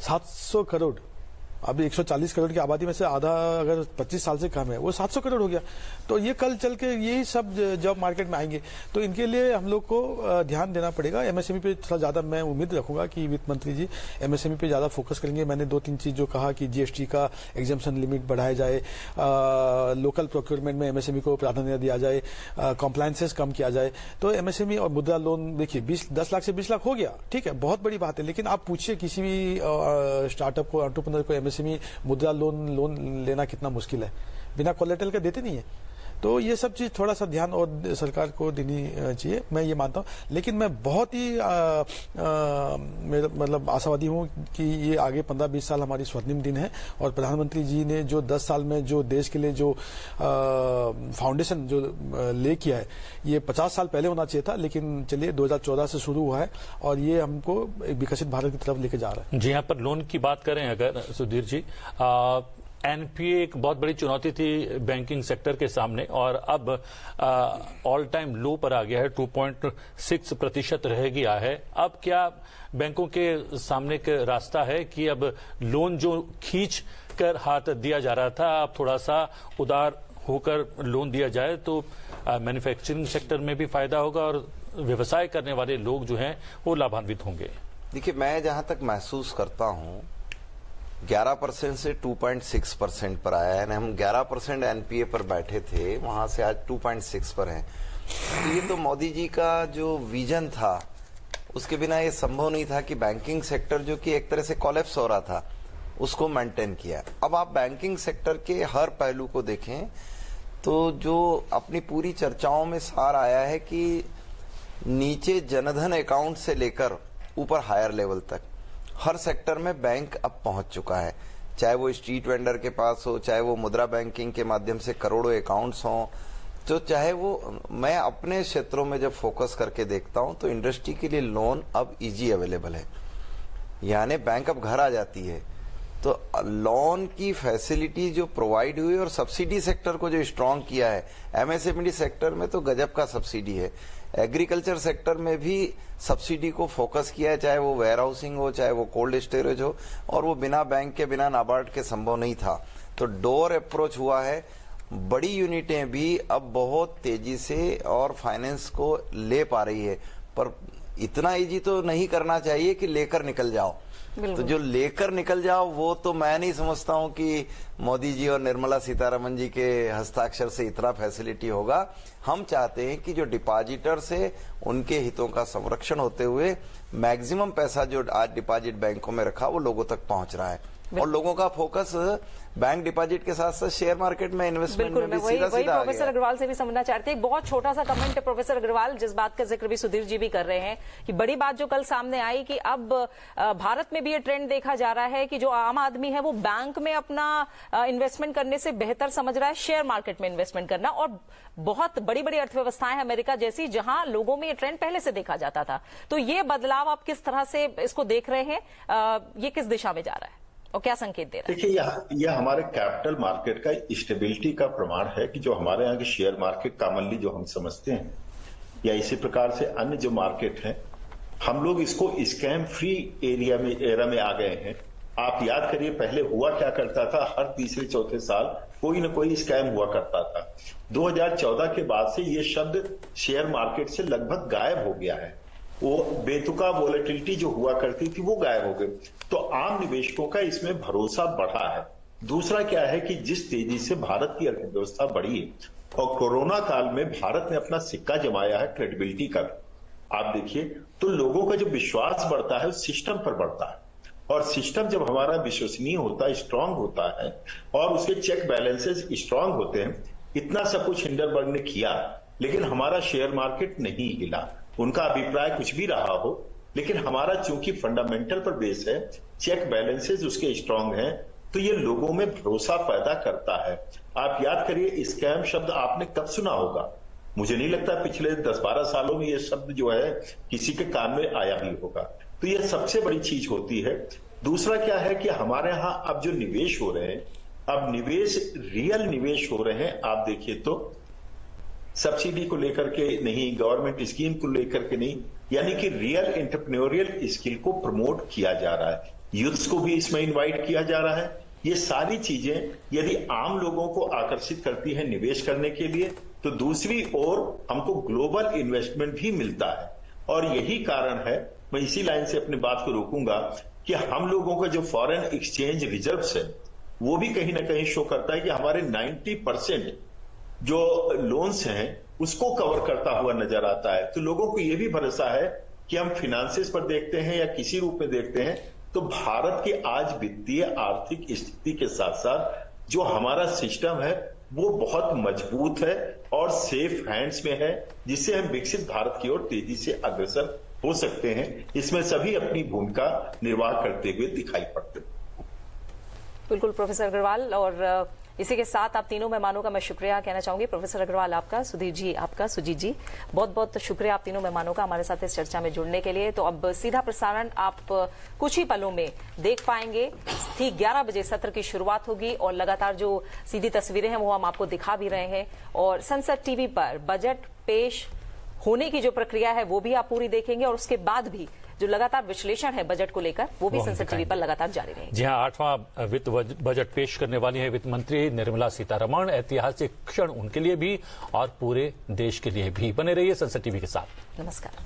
700 करोड़। अभी 140 करोड़ की आबादी में से आधा अगर 25 साल से कम है, वो 700 करोड़ हो गया। तो ये कल चल के यही सब जॉब मार्केट में आएंगे, तो इनके लिए हम लोग को ध्यान देना पड़ेगा। एमएसएमई पे थोड़ा ज्यादा मैं उम्मीद रखूंगा कि वित्त मंत्री जी एमएसएमई पे ज्यादा फोकस करेंगे। मैंने 2-3 चीज जो कहा कि जीएसटी का एग्जेम्पशन लिमिट बढ़ाया जाए, लोकल प्रोक्योरमेंट में एमएसएमई को प्राधान्य दिया जाए, कॉम्प्लायंसेस कम किया जाए। तो एमएसएमई और मुद्रा लोन, देखिए 10 लाख से 20 लाख हो गया, ठीक है, बहुत बड़ी बात है। लेकिन आप पूछिए किसी भी स्टार्टअप को, एंटरप्रेन्योर को एमएसएमई मुद्रा लोन लेना कितना मुश्किल है, बिना कोलेटरल का देते नहीं है। तो ये सब चीज थोड़ा सा ध्यान और सरकार को देनी चाहिए, मैं ये मानता हूं। लेकिन मैं बहुत ही मतलब आशावादी हूं कि ये आगे 15-20 साल हमारी स्वर्णिम दिन है, और प्रधानमंत्री जी ने जो 10 साल में जो देश के लिए जो फाउंडेशन जो ले किया है, ये 50 साल पहले होना चाहिए था। लेकिन चलिए 2014 से शुरू हुआ है और ये हमको एक विकसित भारत की तरफ लेके जा रहा है। जी, यहाँ पर लोन की बात करें अगर सुधीर जी, एनपीए एक बहुत बड़ी चुनौती थी बैंकिंग सेक्टर के सामने, और अब ऑल टाइम लो पर आ गया है, 2.6% रह गया है। अब क्या बैंकों के सामने एक रास्ता है कि अब लोन जो खींच कर हाथ दिया जा रहा था, अब थोड़ा सा उदार होकर लोन दिया जाए तो मैन्युफैक्चरिंग सेक्टर में भी फायदा होगा और व्यवसाय करने वाले लोग जो हैं वो लाभान्वित होंगे? देखिए, मैं जहां तक महसूस करता हूं, 11% से 2.6% पर आया है। हम 11% एनपीए पर बैठे थे, वहां से आज 2.6 पर हैं। तो ये तो मोदी जी का जो विजन था, उसके बिना ये संभव नहीं था कि बैंकिंग सेक्टर जो कि एक तरह से कोलैप्स हो रहा था, उसको मेंटेन किया। अब आप बैंकिंग सेक्टर के हर पहलू को देखें तो जो अपनी पूरी चर्चाओं में सार आया है कि नीचे जनधन अकाउंट से लेकर ऊपर हायर लेवल तक हर सेक्टर में बैंक अब पहुंच चुका है, चाहे वो स्ट्रीट वेंडर के पास हो, चाहे वो मुद्रा बैंकिंग के माध्यम से करोड़ों अकाउंट्स हों, तो चाहे वो मैं अपने क्षेत्रों में जब फोकस करके देखता हूं तो इंडस्ट्री के लिए लोन अब इजी अवेलेबल है, यानी बैंक अब घर आ जाती है। तो लोन की फैसिलिटी जो प्रोवाइड हुई और सब्सिडी सेक्टर को जो स्ट्रांग किया है, एमएसएमई सेक्टर में तो गजब का सब्सिडी है, एग्रीकल्चर सेक्टर में भी सब्सिडी को फोकस किया है, चाहे वो वेयर हाउसिंग हो, चाहे वो कोल्ड स्टोरेज हो, और वो बिना बैंक के बिना नाबार्ड के संभव नहीं था। तो डोर अप्रोच हुआ है, बड़ी यूनिटें भी अब बहुत तेजी से और फाइनेंस को ले पा रही है, पर इतना इजी तो नहीं करना चाहिए कि लेकर निकल जाओ। तो जो लेकर निकल जाओ वो तो मैं नहीं समझता हूं कि मोदी जी और निर्मला सीतारमन जी के हस्ताक्षर से इतना फैसिलिटी होगा। हम चाहते हैं कि जो डिपॉजिटर से उनके हितों का संरक्षण होते हुए मैक्सिमम पैसा जो आज डिपॉजिट बैंकों में रखा वो लोगों तक पहुंच रहा है, और लोगों का फोकस बैंक डिपॉजिट के साथ साथ शेयर मार्केट में इन्वेस्टमेंट में भी सीधा सीधा आ गया। प्रोफेसर अग्रवाल से भी समझना चाहते हैं, एक बहुत छोटा सा कमेंट है प्रोफेसर अग्रवाल, जिस बात का जिक्र भी सुधीर जी भी कर रहे हैं कि बड़ी बात जो कल सामने आई कि अब भारत में भी ये ट्रेंड देखा जा रहा है कि जो आम आदमी है वो बैंक में अपना इन्वेस्टमेंट करने से बेहतर समझ रहा है शेयर मार्केट में इन्वेस्टमेंट करना, और बहुत बड़ी बड़ी अर्थव्यवस्थाएं अमेरिका जैसी जहां लोगों में ये ट्रेंड पहले से देखा जाता था। तो ये बदलाव आप किस तरह से इसको देख रहे हैं, ये किस दिशा में जा रहा है और क्या संकेत दे रहा है? देखिए, यह हमारे कैपिटल मार्केट का स्टेबिलिटी का प्रमाण है कि जो हमारे यहाँ के शेयर मार्केट कॉमनली जो हम समझते हैं या इसी प्रकार से अन्य जो मार्केट हैं, हम लोग इसको स्कैम फ्री एरा में आ गए हैं। आप याद करिए पहले हुआ क्या करता था, हर तीसरे चौथे साल कोई न कोई स्कैम हुआ करता था। 2014 के बाद से ये शब्द शेयर मार्केट से लगभग गायब हो गया है, वो बेतुका वोलेटिलिटी जो हुआ करती थी वो गायब हो गई। तो आम निवेशकों का इसमें भरोसा बढ़ा है। दूसरा क्या है कि जिस तेजी से भारत की अर्थव्यवस्था बढ़ी है और कोरोना काल में भारत ने अपना सिक्का जमाया है क्रेडिबिलिटी का, आप देखिए तो लोगों का जो विश्वास बढ़ता है उस सिस्टम पर बढ़ता है, और सिस्टम जब हमारा विश्वसनीय होता है, स्ट्रांग होता है और उसके चेक बैलेंसेस स्ट्रांग होते हैं। इतना सब कुछ हिंडनबर्ग ने किया लेकिन हमारा शेयर मार्केट नहीं हिला। उनका अभिप्राय कुछ भी रहा हो, लेकिन हमारा चूंकि फंडामेंटल पर बेस है, चेक बैलेंसेस उसके स्ट्रांग हैं, तो ये लोगों में भरोसा पैदा करता है। आप याद करिए स्कैम शब्द आपने कब सुना होगा, मुझे नहीं लगता पिछले 10-12 सालों में ये शब्द जो है किसी के कान में आया भी होगा। तो ये सबसे बड़ी चीज होती है। दूसरा क्या है कि हमारे यहां अब जो निवेश हो रहे हैं, अब निवेश रियल निवेश हो रहे हैं। आप देखिए तो सब्सिडी को लेकर के नहीं, गवर्नमेंट स्कीम को लेकर के नहीं, यानी कि रियल एंटरप्रेन्योरियल स्किल को प्रमोट किया जा रहा है। यूथ्स को भी इसमें इनवाइट किया जा रहा है। ये सारी चीजें यदि आम लोगों को आकर्षित करती है निवेश करने के लिए, तो दूसरी ओर हमको ग्लोबल इन्वेस्टमेंट भी मिलता है। और यही कारण है, मैं इसी लाइन से अपनी बात को रोकूंगा, कि हम लोगों का जो फॉरेन एक्सचेंज रिजर्व्स है वो भी कहीं ना कहीं शो करता है कि हमारे 90% जो लोन्स हैं उसको कवर करता हुआ नजर आता है। तो लोगों को यह भी भरोसा है कि हम फिनेंसेस पर देखते हैं या किसी रूप में देखते हैं, तो भारत की आज वित्तीय आर्थिक स्थिति के साथ साथ जो हमारा सिस्टम है वो बहुत मजबूत है और सेफ हैंड्स में है, जिससे हम विकसित भारत की ओर तेजी से अग्रसर हो सकते हैं। इसमें सभी अपनी भूमिका निर्वाह करते हुए दिखाई पड़ते हैं। बिल्कुल प्रोफेसर अग्रवाल, और इसी के साथ आप तीनों मेहमानों का मैं शुक्रिया कहना चाहूंगी। प्रोफेसर अग्रवाल आपका, सुधीर जी आपका, सुजीत जी बहुत बहुत शुक्रिया आप तीनों मेहमानों का हमारे साथ इस चर्चा में जुड़ने के लिए। तो अब सीधा प्रसारण आप कुछ ही पलों में देख पाएंगे। ठीक 11 बजे सत्र की शुरुआत होगी और लगातार जो सीधी तस्वीरें हैं वो हम आपको दिखा भी रहे हैं, और संसद टीवी पर बजट पेश होने की जो प्रक्रिया है वो भी आप पूरी देखेंगे, और उसके बाद भी जो लगातार विश्लेषण है बजट को लेकर वो भी संसद टीवी पर लगातार जारी रहेगा। जी हां, 8वां वित्त बजट पेश करने वाली है वित्त मंत्री निर्मला सीतारमण। ऐतिहासिक क्षण उनके लिए भी और पूरे देश के लिए भी। बने रहिए संसद टीवी के साथ। नमस्कार।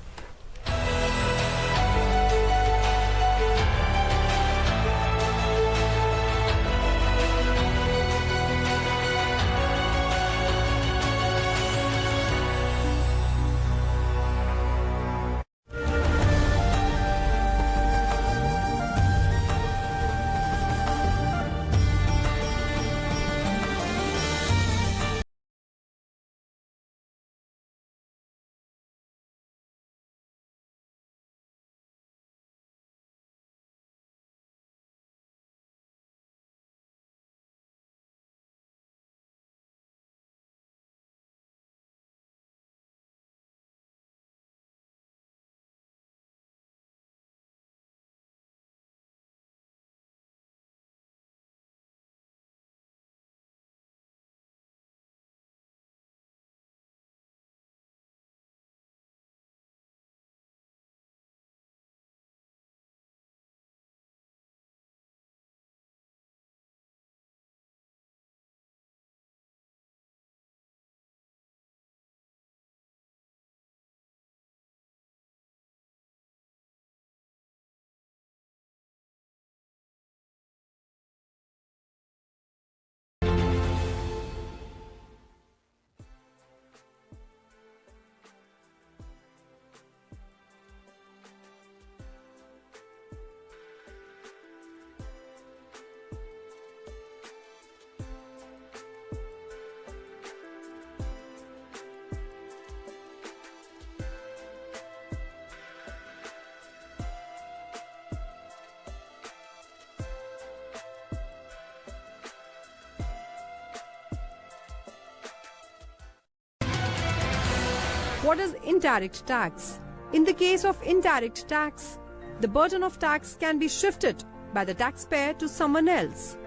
What is indirect tax? In the case of indirect tax, the burden of tax can be shifted by the taxpayer to someone else.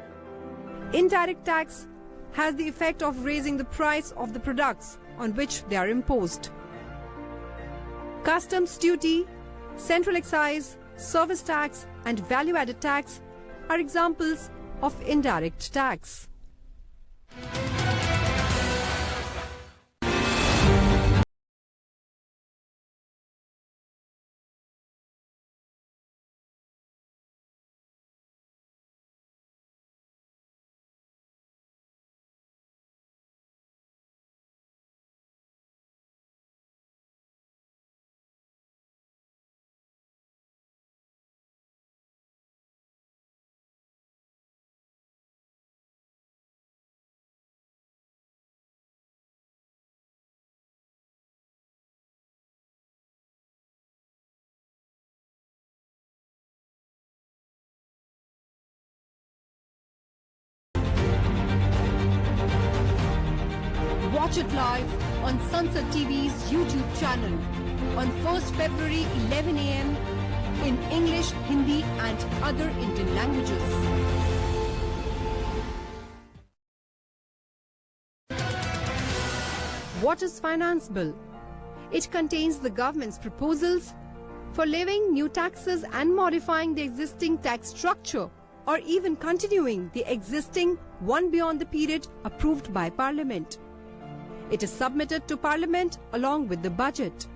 Indirect tax has the effect of raising the price of the products on which they are imposed. Customs duty, central excise, service tax and value-added tax are examples of indirect tax. Watch it live on Sansad TV's YouTube channel on 1st February 11 AM in English, Hindi and other Indian languages. What is Finance Bill? It contains the government's proposals for levying new taxes and modifying the existing tax structure or even continuing the existing one beyond the period approved by Parliament. It is submitted to Parliament along with the budget.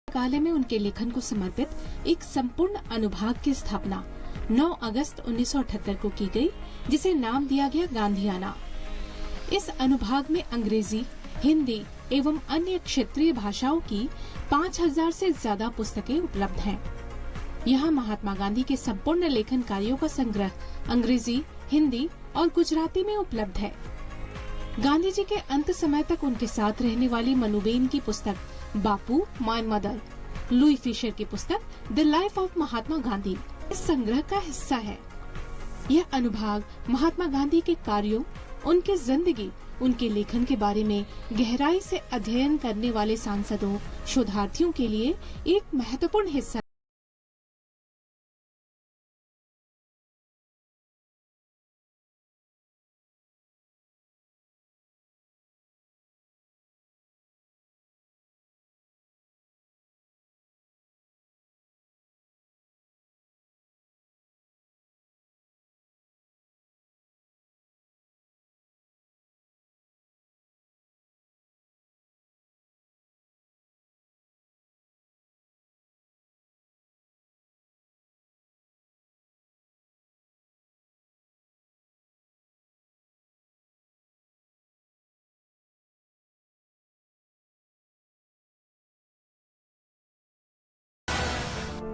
पुस्तकालय में उनके लेखन को समर्पित एक संपूर्ण अनुभाग की स्थापना 9 अगस्त 1978 को की गई, जिसे नाम दिया गया गांधीयाना। इस अनुभाग में अंग्रेजी, हिंदी एवं अन्य क्षेत्रीय भाषाओं की 5000 से ज्यादा पुस्तकें उपलब्ध हैं। यहाँ महात्मा गांधी के संपूर्ण लेखन कार्यों का संग्रह अंग्रेजी, हिंदी और गुजराती में उपलब्ध है। गांधी जी के अंत समय तक उनके साथ रहने वाली मनुबेन की पुस्तक बापू माय मदर, लुई फिशर की पुस्तक the life of Mahatma Gandhi इस संग्रह का हिस्सा है। यह अनुभाग महात्मा गांधी के कार्यों, उनकी जिंदगी, उनके लेखन के बारे में गहराई से अध्ययन करने वाले सांसदों, शोधार्थियों के लिए एक महत्वपूर्ण हिस्सा।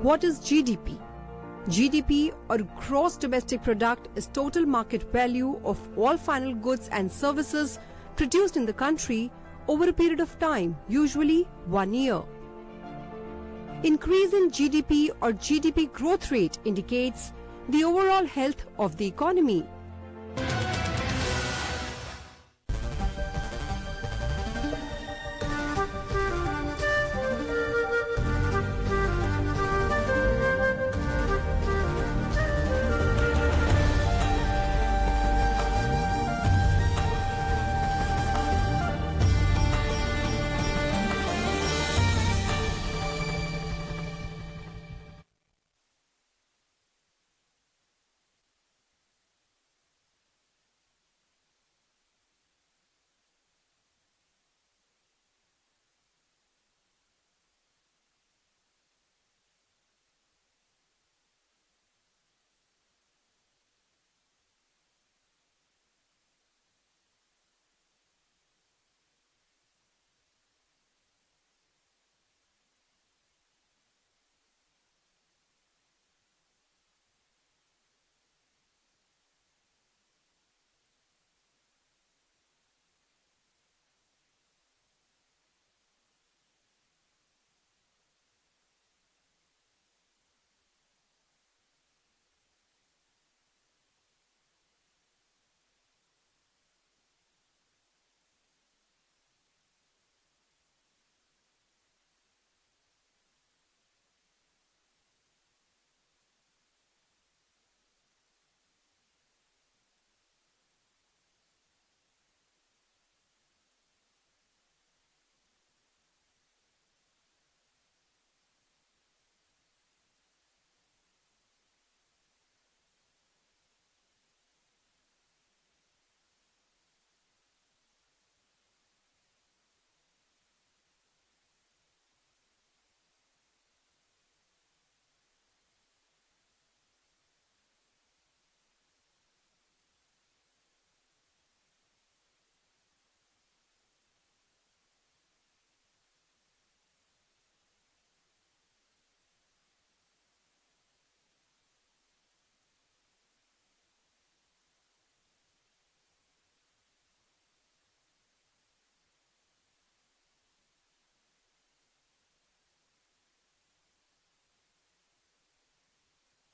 What is GDP? GDP, or Gross Domestic Product, is total market value of all final goods and services produced in the country over a period of time, usually 1 year. Increase in GDP or GDP growth rate indicates the overall health of the economy.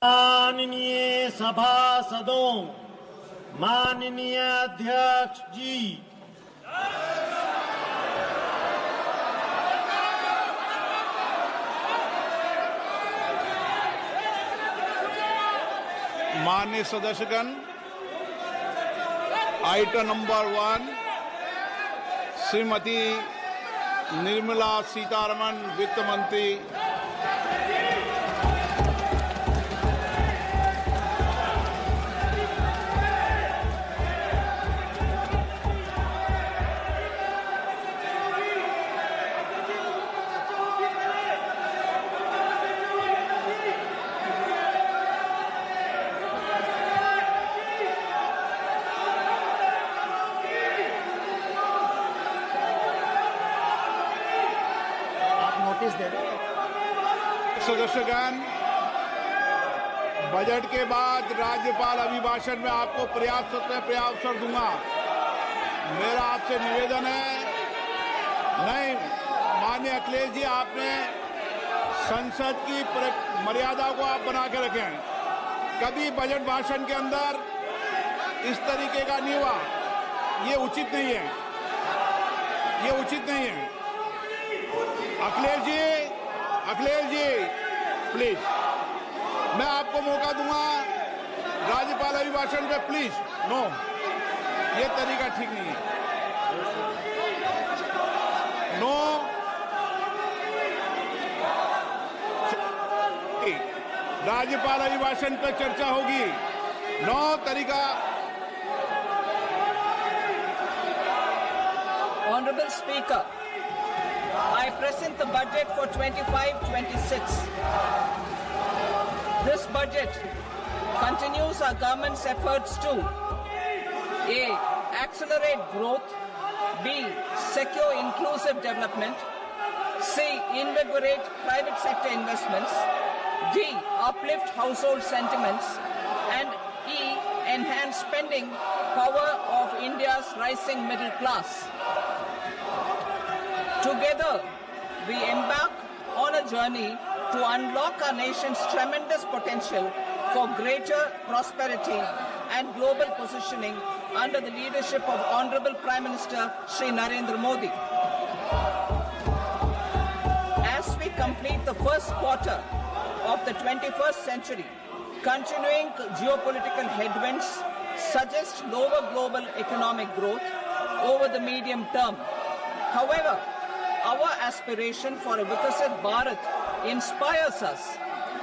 माननीय सभासदों, माननीय अध्यक्ष जी, माननीय सदस्यगण, item number 1 Shrimati Nirmala Sitharaman वित्त मंत्री सदस्यगण, budget के बाद राज्यपाल अभिभाषण में आपको पर्याप्त अवसर दूंगा। मेरा आपसे निवेदन है, नहीं माननीय अखिलेश जी, आपने संसद की मर्यादा को आप बना के रखें। कभी बजट भाषण के अंदर इस तरीके का नहीं हुआ, ये उचित नहीं है, ये उचित नहीं है। अखिलेश जी प्लीज, मैं आपको मौका दूंगा राज्यपाल अभिभाषण पे, प्लीज। नो, ये तरीका ठीक नहीं है। नो, राज्यपाल अभिभाषण पे चर्चा होगी। नो तरीका। Honorable Speaker, I present the budget for 25-26. This budget continues our government's efforts to A. Accelerate growth, B. Secure inclusive development, C. Invigorate private sector investments, D. Uplift household sentiments, and E. Enhance spending power of India's rising middle class. Together, we embark on a journey to unlock our nation's tremendous potential for greater prosperity and global positioning under the leadership of Honorable Prime Minister Shri Narendramodi. As we complete the first quarter of the 21st century, continuing geopolitical headwinds suggest lower global economic growth over the medium term. However, our aspiration for a Vikasit Bharat inspires us,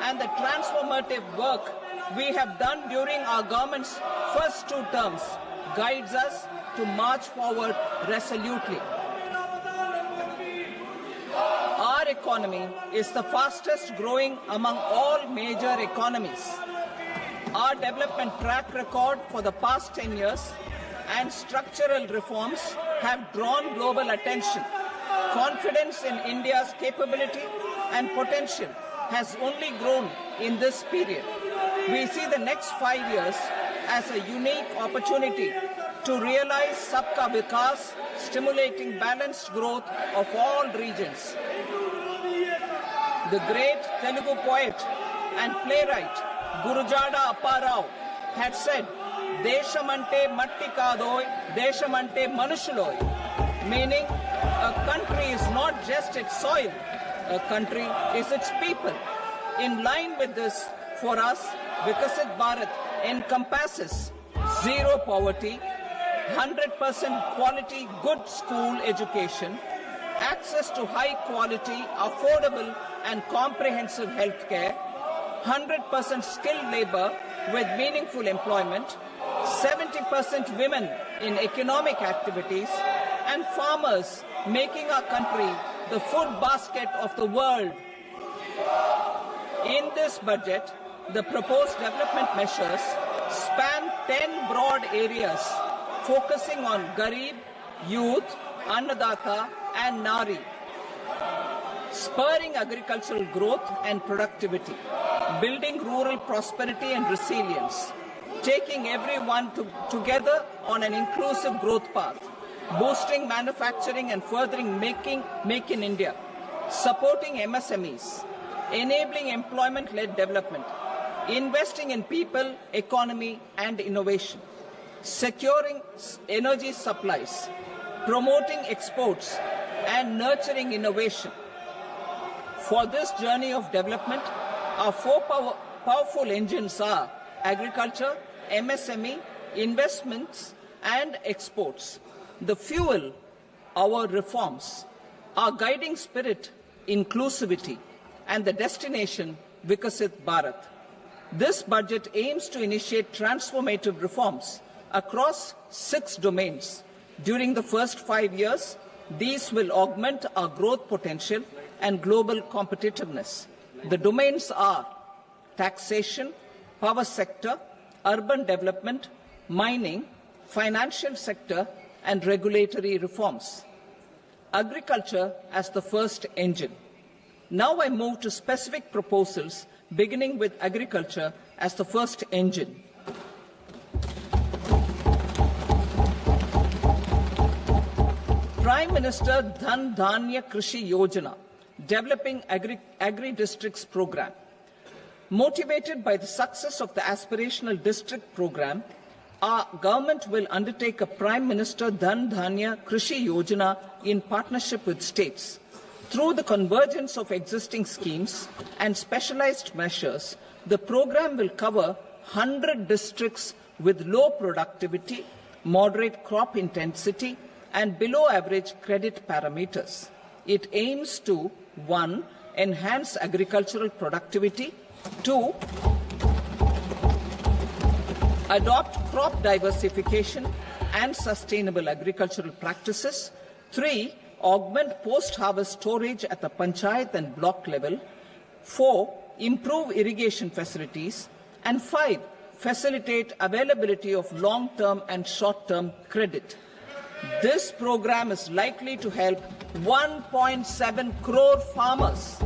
and the transformative work we have done during our government's first 2 terms guides us to march forward resolutely. Our economy is the fastest growing among all major economies. Our development track record for the past 10 years and structural reforms have drawn global attention. Confidence in India's capability and potential has only grown in this period. We see the next 5 years as a unique opportunity to realize Sabka Vikas, stimulating balanced growth of all regions. The great Telugu poet and playwright Gurujada Apparao had said, "Deshamante matti kadoy, deshamante manushuloy," meaning a country is not just its soil, a country is its people. In line with this, for us, Vikasit Bharat encompasses zero poverty, 100% quality good school education, access to high quality, affordable and comprehensive health care, 100% skilled labor with meaningful employment, 70% women in economic activities, and farmers making our country the food basket of the world. In this budget, the proposed development measures span 10 broad areas, focusing on Garib, youth, Annadata, and Nari, spurring agricultural growth and productivity, building rural prosperity and resilience, taking everyone together on an inclusive growth path, boosting manufacturing and furthering Make in India, supporting MSMEs, enabling employment-led development, investing in people, economy, and innovation, securing energy supplies, promoting exports, and nurturing innovation. For this journey of development, our four powerful engines are agriculture, MSME, investments, and exports. The fuel, our reforms, our guiding spirit, inclusivity, and the destination, Vikasit Bharat. This budget aims to initiate transformative reforms across 6 domains. During the first 5 years, these will augment our growth potential and global competitiveness. The domains are taxation, power sector, urban development, mining, financial sector, and regulatory reforms. Agriculture as the first engine. Now I move to specific proposals, beginning with agriculture as the first engine. Prime Minister Dhan Dhanya Krishi Yojana, developing agri-districts program. Motivated by the success of the aspirational district program, our government will undertake a Prime Minister Dhan Dhanya Krishi Yojana in partnership with states. Through the convergence of existing schemes and specialized measures, the program will cover 100 districts with low productivity, moderate crop intensity, and below average credit parameters. It aims to 1. Enhance agricultural productivity, 2. Adopt crop diversification and sustainable agricultural practices, 3. Augment post-harvest storage at the panchayat and block level, 4. Improve irrigation facilities, and 5. Facilitate availability of long-term and short-term credit. This program is likely to help 1.7 crore farmers.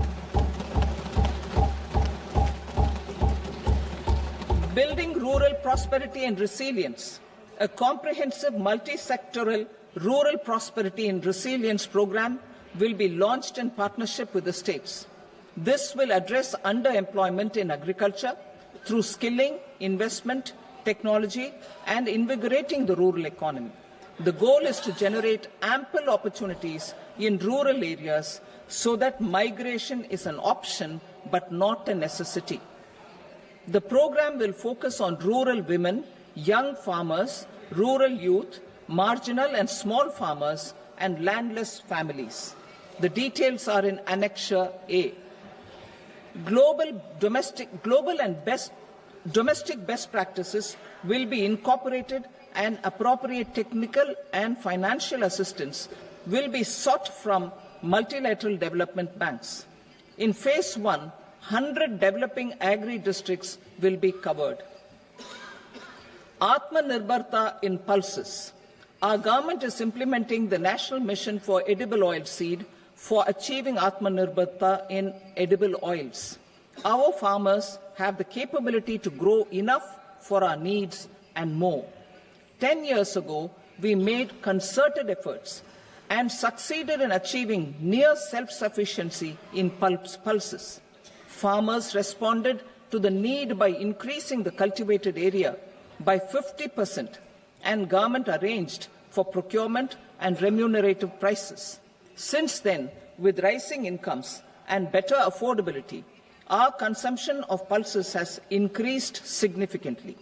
Building rural prosperity and resilience. A comprehensive multi-sectoral rural prosperity and resilience program will be launched in partnership with the states. This will address underemployment in agriculture through skilling, investment, technology, and invigorating the rural economy. The goal is to generate ample opportunities in rural areas so that migration is an option but not a necessity. The program will focus on rural women, young farmers, rural youth, marginal and small farmers, and landless families. The details are in Annexure A. Domestic best practices will be incorporated, and appropriate technical and financial assistance will be sought from multilateral development banks. In Phase 1, 100 developing agri-districts will be covered. Atmanirbharta in pulses. Our government is implementing the National Mission for Edible Oilseed for achieving Atmanirbharta in edible oils. Our farmers have the capability to grow enough for our needs and more. 10 years ago, we made concerted efforts and succeeded in achieving near self-sufficiency in pulses. Farmers responded to the need by increasing the cultivated area by 50%, and government arranged for procurement and remunerative prices. Since then, with rising incomes and better affordability, our consumption of pulses has increased significantly.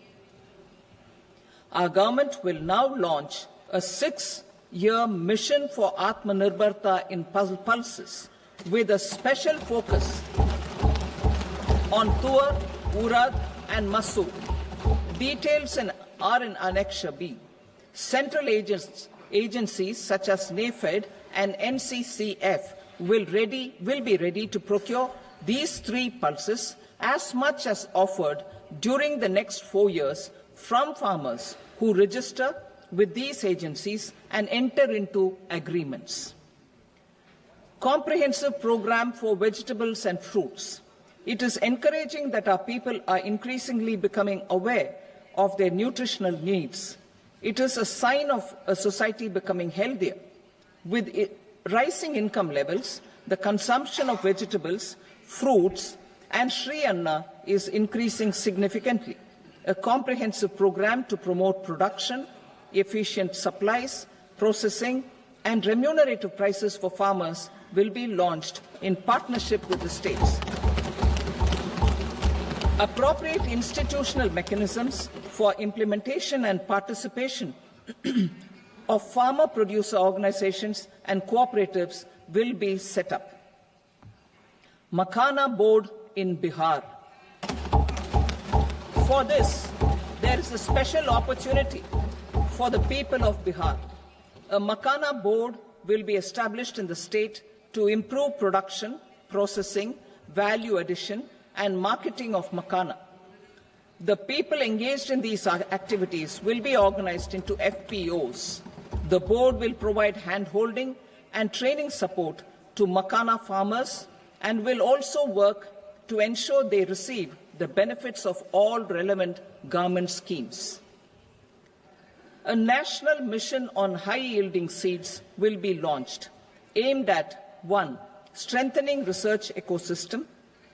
Our government will now launch a 6-year mission for Atmanirbharta in pulses with a special focus on Tuar, Urad and Masoor. Details are in Annexure B. Central agencies such as NAFED and NCCF will be ready to procure these 3 pulses as much as offered during the next 4 years from farmers who register with these agencies and enter into agreements. Comprehensive program for vegetables and fruits. It is encouraging that our people are increasingly becoming aware of their nutritional needs. It is a sign of a society becoming healthier. With rising income levels, the consumption of vegetables, fruits, and Shri Anna is increasing significantly. A comprehensive program to promote production, efficient supplies, processing, and remunerative prices for farmers will be launched in partnership with the states. Appropriate institutional mechanisms for implementation and participation of farmer producer organizations and cooperatives will be set up. Makhana Board in Bihar. For this, there is a special opportunity for the people of Bihar. A Makhana Board will be established in the state to improve production, processing, value addition, and marketing of makhana. The people engaged in these activities will be organized into FPOs. The board will provide hand-holding and training support to makhana farmers and will also work to ensure they receive the benefits of all relevant government schemes. A national mission on high-yielding seeds will be launched, aimed at 1. Strengthening research ecosystem,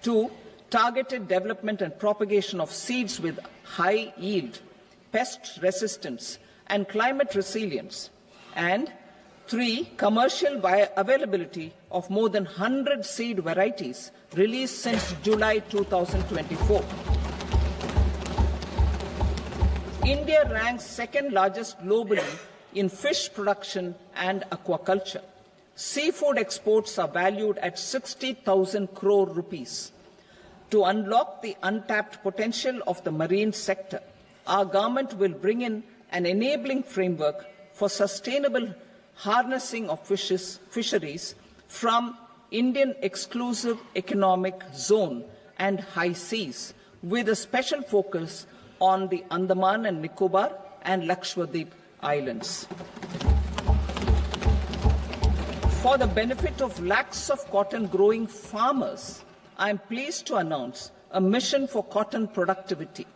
2. Targeted development and propagation of seeds with high yield, pest resistance, and climate resilience, and 3. Commercial availability of more than 100 seed varieties released since July 2024. India ranks second largest globally in fish production and aquaculture. Seafood exports are valued at 60,000 crore rupees. To unlock the untapped potential of the marine sector, our government will bring in an enabling framework for sustainable harnessing of fisheries from Indian exclusive economic zone and high seas, with a special focus on the Andaman and Nicobar and Lakshadweep Islands. For the benefit of lakhs of cotton growing farmers, I am pleased to announce a mission for cotton productivity.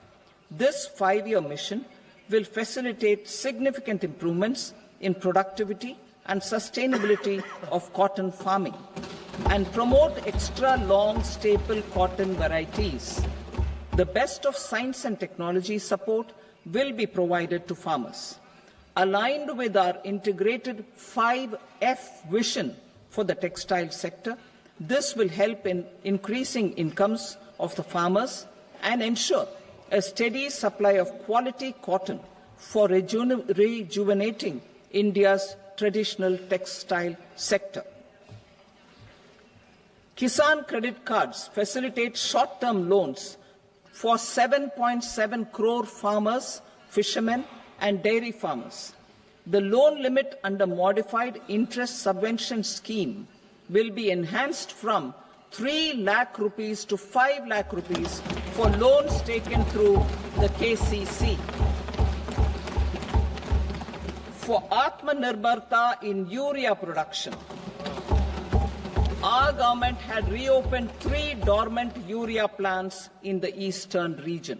This 5-year mission will facilitate significant improvements in productivity and sustainability of cotton farming and promote extra long staple cotton varieties. The best of science and technology support will be provided to farmers. Aligned with our integrated 5F vision for the textile sector, this will help in increasing incomes of the farmers and ensure a steady supply of quality cotton for rejuvenating India's traditional textile sector. Kisan credit cards facilitate short-term loans for 7.7 crore farmers, fishermen, and dairy farmers. The loan limit under modified interest subvention scheme will be enhanced from 3 lakh rupees to 5 lakh rupees for loans taken through the KCC. For Atmanirbharta in urea production, our government had reopened 3 dormant urea plants in the eastern region.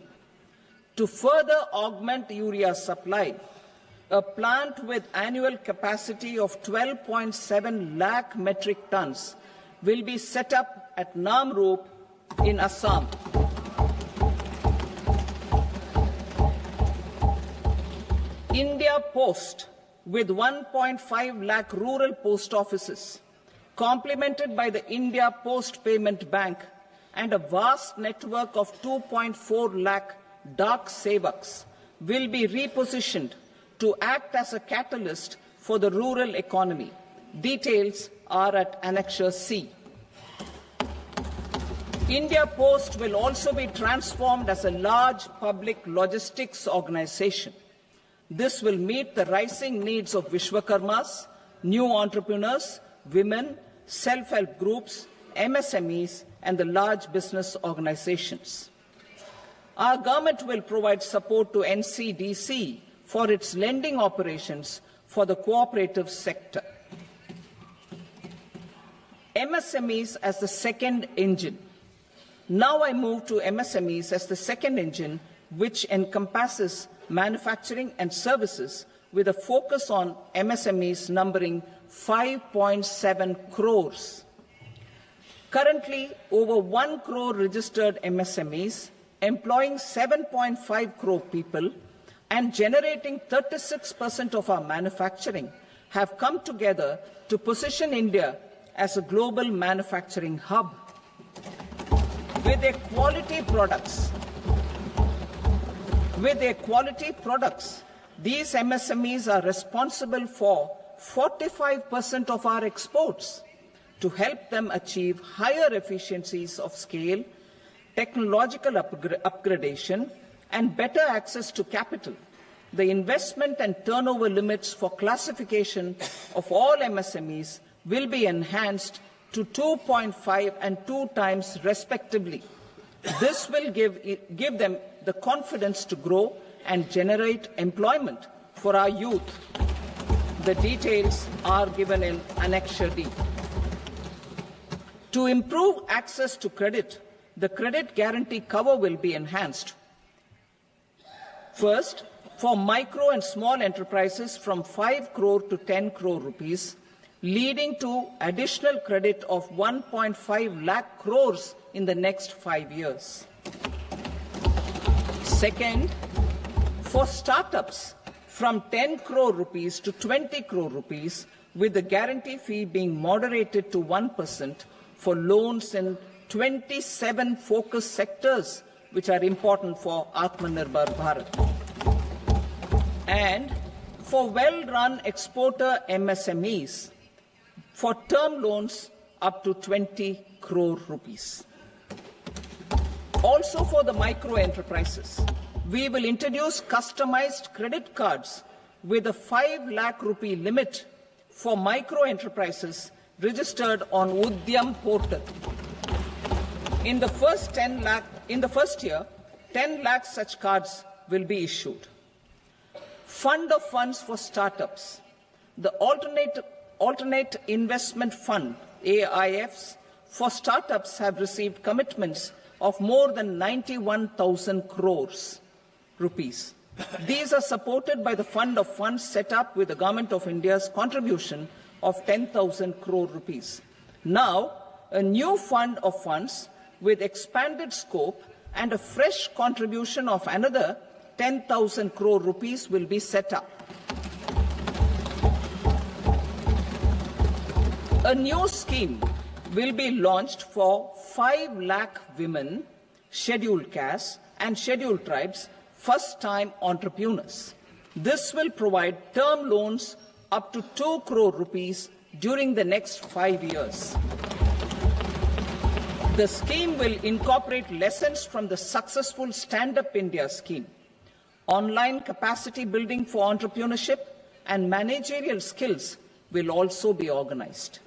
To further augment urea supply, a plant with annual capacity of 12.7 lakh metric tons will be set up at Namrup in Assam. India Post, with 1.5 lakh rural post offices, complemented by the India Post Payment Bank and a vast network of 2.4 lakh Dak Sevaks, will be repositioned to act as a catalyst for the rural economy. Details are at Annexure C. India Post will also be transformed as a large public logistics organization. This will meet the rising needs of Vishwakarmas, new entrepreneurs, women, self-help groups, MSMEs, and the large business organizations. Our government will provide support to NCDC for its lending operations for the cooperative sector. MSMEs as the second engine. Now I move to MSMEs as the second engine, which encompasses manufacturing and services with a focus on MSMEs numbering 5.7 crores. Currently, over 1 crore registered MSMEs, employing 7.5 crore people and generating 36% of our manufacturing, have come together to position India as a global manufacturing hub. With their quality products, these MSMEs are responsible for 45% of our exports. To help them achieve higher efficiencies of scale, technological upgradation, and better access to capital, the investment and turnover limits for classification of all MSMEs will be enhanced to 2.5 and 2 times respectively. This will give them the confidence to grow and generate employment for our youth. The details are given in Annexure D. To improve access to credit, the credit guarantee cover will be enhanced. First, for micro and small enterprises from 5 crore to 10 crore rupees, leading to additional credit of 1.5 lakh crores in the next 5 years. Second, for startups from 10 crore rupees to 20 crore rupees, with the guarantee fee being moderated to 1% for loans in 27 focus sectors which are important for Atmanirbhar Bharat. And for well-run exporter MSMEs, for term loans up to 20 crore rupees. Also for the micro enterprises, we will introduce customized credit cards with a 5 lakh rupee limit for micro enterprises registered on Udyam portal. In the first year, 10 lakh such cards will be issued. Fund of funds for startups. The alternate investment fund, AIFs, for startups have received commitments of more than 91,000 crores rupees. These are supported by the fund of funds set up with the Government of India's contribution of 10,000 crore rupees. Now, a new fund of funds with expanded scope and a fresh contribution of another 10,000 crore rupees will be set up. A new scheme will be launched for 5 lakh women, scheduled castes and scheduled tribes, first-time entrepreneurs. This will provide term loans up to 2 crore rupees during the next 5 years. The scheme will incorporate lessons from the successful Stand Up India scheme. Online capacity building for entrepreneurship and managerial skills will also be organized.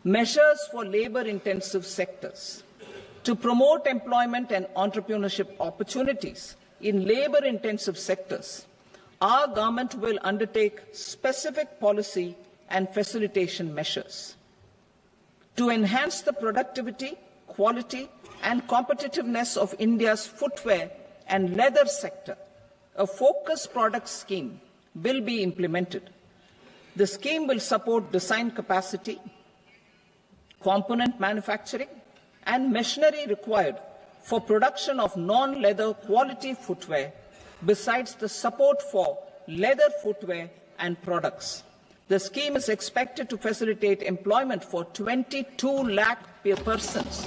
Measures for labor-intensive sectors. To promote employment and entrepreneurship opportunities in labor-intensive sectors, our government will undertake specific policy and facilitation measures. To enhance the productivity, quality, and competitiveness of India's footwear and leather sector, a focus product scheme will be implemented. The scheme will support design capacity, component manufacturing, and machinery required for production of non-leather quality footwear, besides the support for leather footwear and products. The scheme is expected to facilitate employment for 22 lakh persons,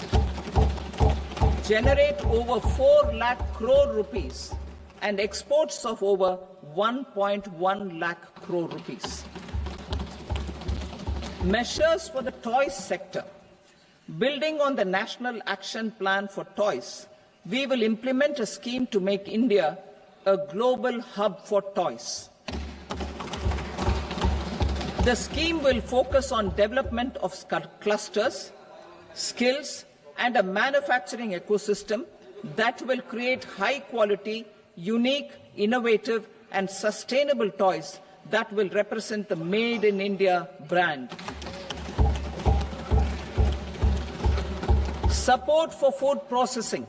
generate over 4 lakh crore rupees, and exports of over 1.1 lakh crore rupees. Measures for the toys sector. Building on the National Action Plan for Toys, we will implement a scheme to make India a global hub for toys. The scheme will focus on development of clusters, skills, and a manufacturing ecosystem that will create high-quality, unique, innovative, and sustainable toys that will represent the Made in India brand. Support for food processing.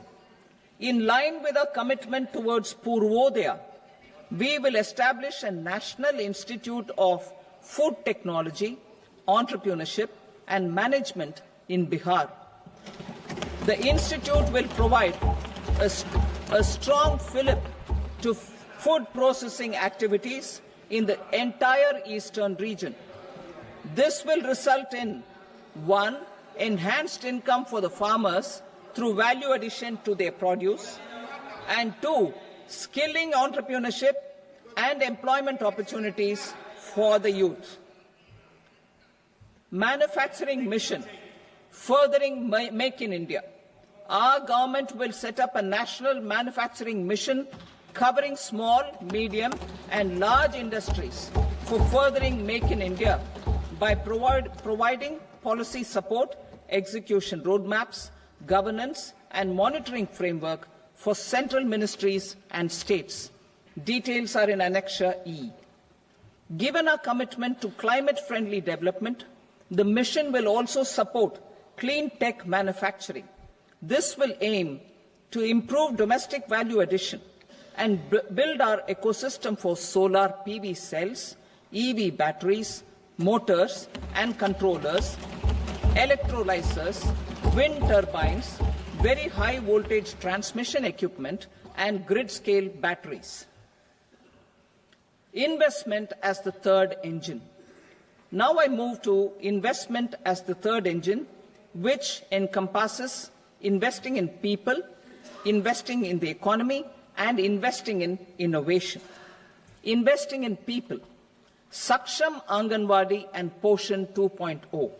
In line with our commitment towards Purvodaya, we will establish a National Institute of Food Technology, Entrepreneurship and Management in Bihar. The institute will provide a strong fillip to food processing activities in the entire eastern region. This will result in 1. Enhanced income for the farmers through value addition to their produce, and 2. Skilling entrepreneurship and employment opportunities for the youth. Manufacturing mission, furthering Make in India. Our government will set up a national manufacturing mission covering small, medium and large industries for furthering Make in India by providing policy support, execution roadmaps, governance and monitoring framework for central ministries and states. Details are in Annexure E. Given our commitment to climate-friendly development, the mission will also support clean tech manufacturing. This will aim to improve domestic value addition and build our ecosystem for solar PV cells, EV batteries, motors and controllers, electrolyzers, wind turbines, very high voltage transmission equipment and grid-scale batteries. Investment as the third engine. Now I move to investment as the third engine, which encompasses investing in people, investing in the economy, and investing in innovation. Investing in people. Saksham Anganwadi and Poshan 2.0.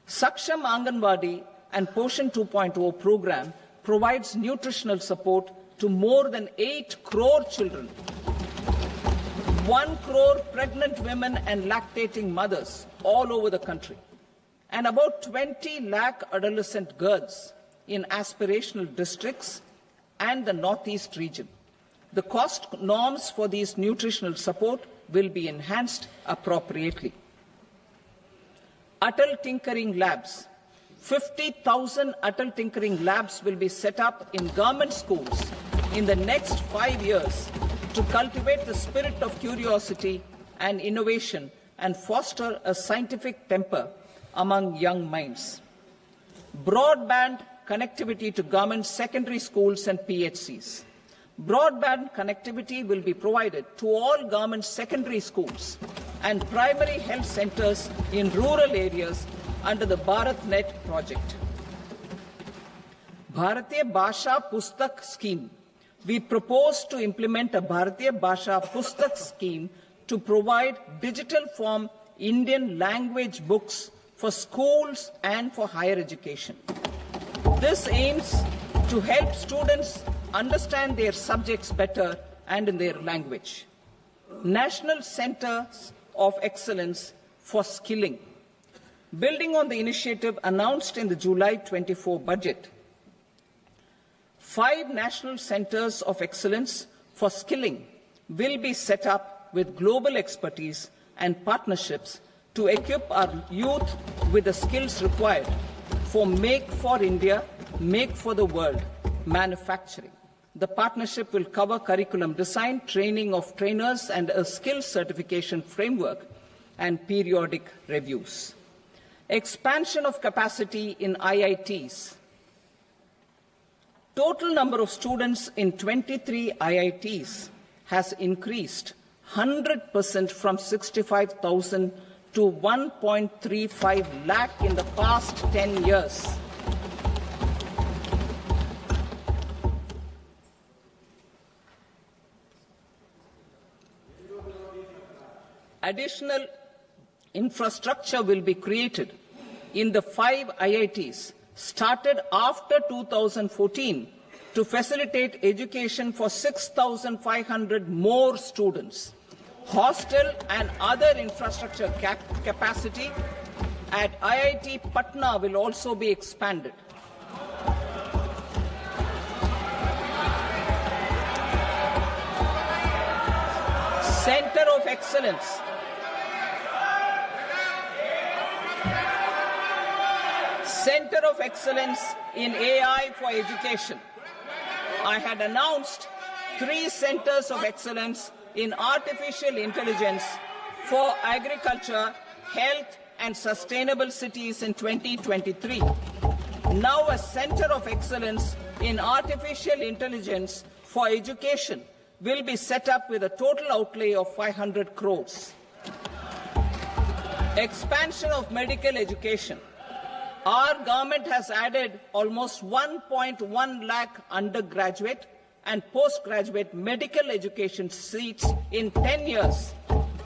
Saksham Anganwadi and Poshan 2.0 program provides nutritional support to more than 8 crore children, 1 crore pregnant women and lactating mothers all over the country, and about 20 lakh adolescent girls in aspirational districts and the Northeast region. The cost norms for these nutritional support will be enhanced appropriately. Atal Tinkering Labs. 50,000 Atal Tinkering Labs will be set up in government schools in the next 5 years to cultivate the spirit of curiosity and innovation and foster a scientific temper among young minds. Broadband connectivity to government secondary schools and PHCs. Broadband connectivity will be provided to all government secondary schools and primary health centers in rural areas under the BharatNet project. Bharatiya Bhasha Pustak Scheme. We propose to implement a Bharatiya Bhasha Pustak scheme to provide digital form Indian language books for schools and for higher education. This aims to help students understand their subjects better and in their language. National Centers of Excellence for Skilling. Building on the initiative announced in the July 24 budget, 5 national centers of excellence for skilling will be set up with global expertise and partnerships to equip our youth with the skills required for Make for India, Make for the World manufacturing. The partnership will cover curriculum design, training of trainers, and a skills certification framework and periodic reviews. Expansion of capacity in IITs. Total number of students in 23 IITs has increased 100% from 65,000 to 1.35 lakh in the past 10 years. Additional infrastructure will be created in the 5 IITs started after 2014 to facilitate education for 6,500 more students. Hostel and other infrastructure capacity at IIT Patna will also be expanded. Center of Excellence. Center of Excellence in AI for Education. I had announced 3 centers of excellence in artificial intelligence for agriculture, health and sustainable cities in 2023. Now a center of excellence in artificial intelligence for education will be set up with a total outlay of 500 crores. Expansion of medical education. Our government has added almost 1.1 lakh undergraduate and postgraduate medical education seats in 10 years,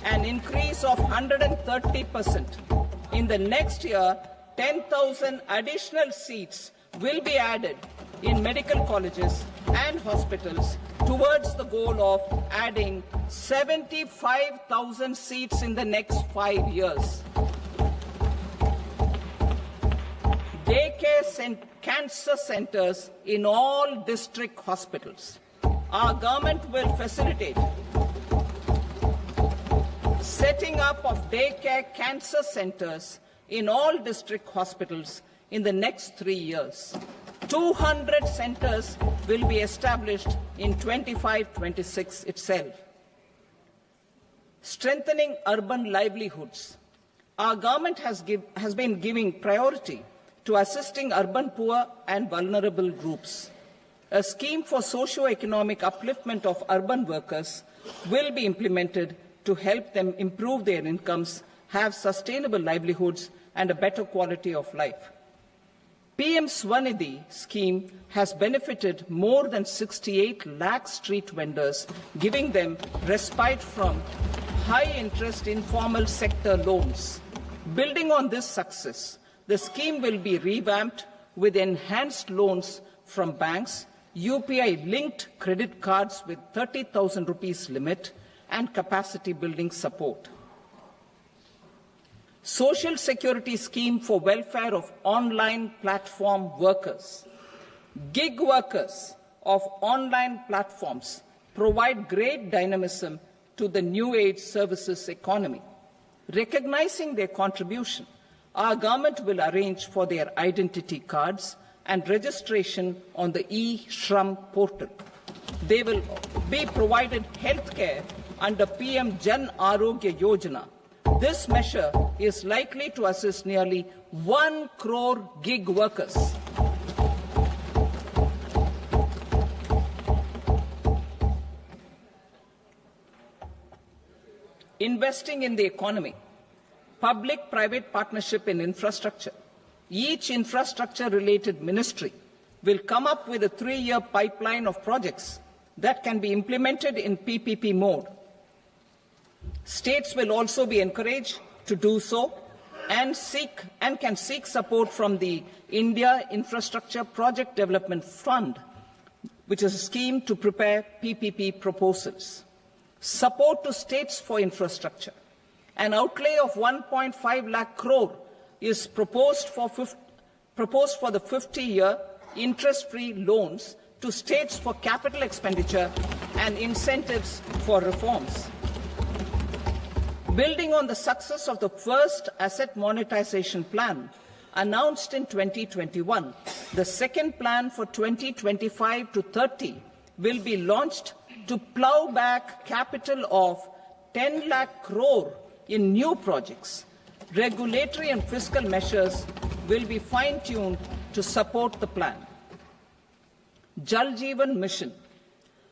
an increase of 130%. In the next year, 10,000 additional seats will be added in medical colleges and hospitals towards the goal of adding 75,000 seats in the next 5 years. Daycare cancer centers in all district hospitals. Our government will facilitate setting up of daycare cancer centers in all district hospitals in the next 3 years. 200 centers will be established in 25-26 itself. Strengthening urban livelihoods. Our government has been giving priority to assisting urban poor and vulnerable groups. A scheme for socio-economic upliftment of urban workers will be implemented to help them improve their incomes, have sustainable livelihoods, and a better quality of life. PM Swanidhi scheme has benefited more than 68 lakh street vendors, giving them respite from high-interest informal sector loans. Building on this success, the scheme will be revamped with enhanced loans from banks, UPI-linked credit cards with 30,000 rupees limit, and capacity building support. Social Security Scheme for welfare of online platform workers. Gig workers of online platforms provide great dynamism to the new age services economy. Recognizing their contribution, our government will arrange for their identity cards and registration on the e-Shram portal. They will be provided healthcare under PM Jan Arogya Yojana. This measure is likely to assist nearly 1 crore gig workers. Investing in the economy. Public-private partnership in infrastructure. Each infrastructure-related ministry will come up with a 3-year pipeline of projects that can be implemented in PPP mode. States will also be encouraged to do so and can seek support from the India Infrastructure Project Development Fund, which is a scheme to prepare PPP proposals. Support to states for infrastructure. An outlay of 1.5 lakh crore is proposed for the 50-year interest-free loans to states for capital expenditure and incentives for reforms. Building on the success of the first asset monetization plan announced in 2021, the second plan for 2025 to 30 will be launched to plow back capital of 10 lakh crore in new projects. Regulatory and fiscal measures will be fine-tuned to support the plan. Jal Jeevan Mission.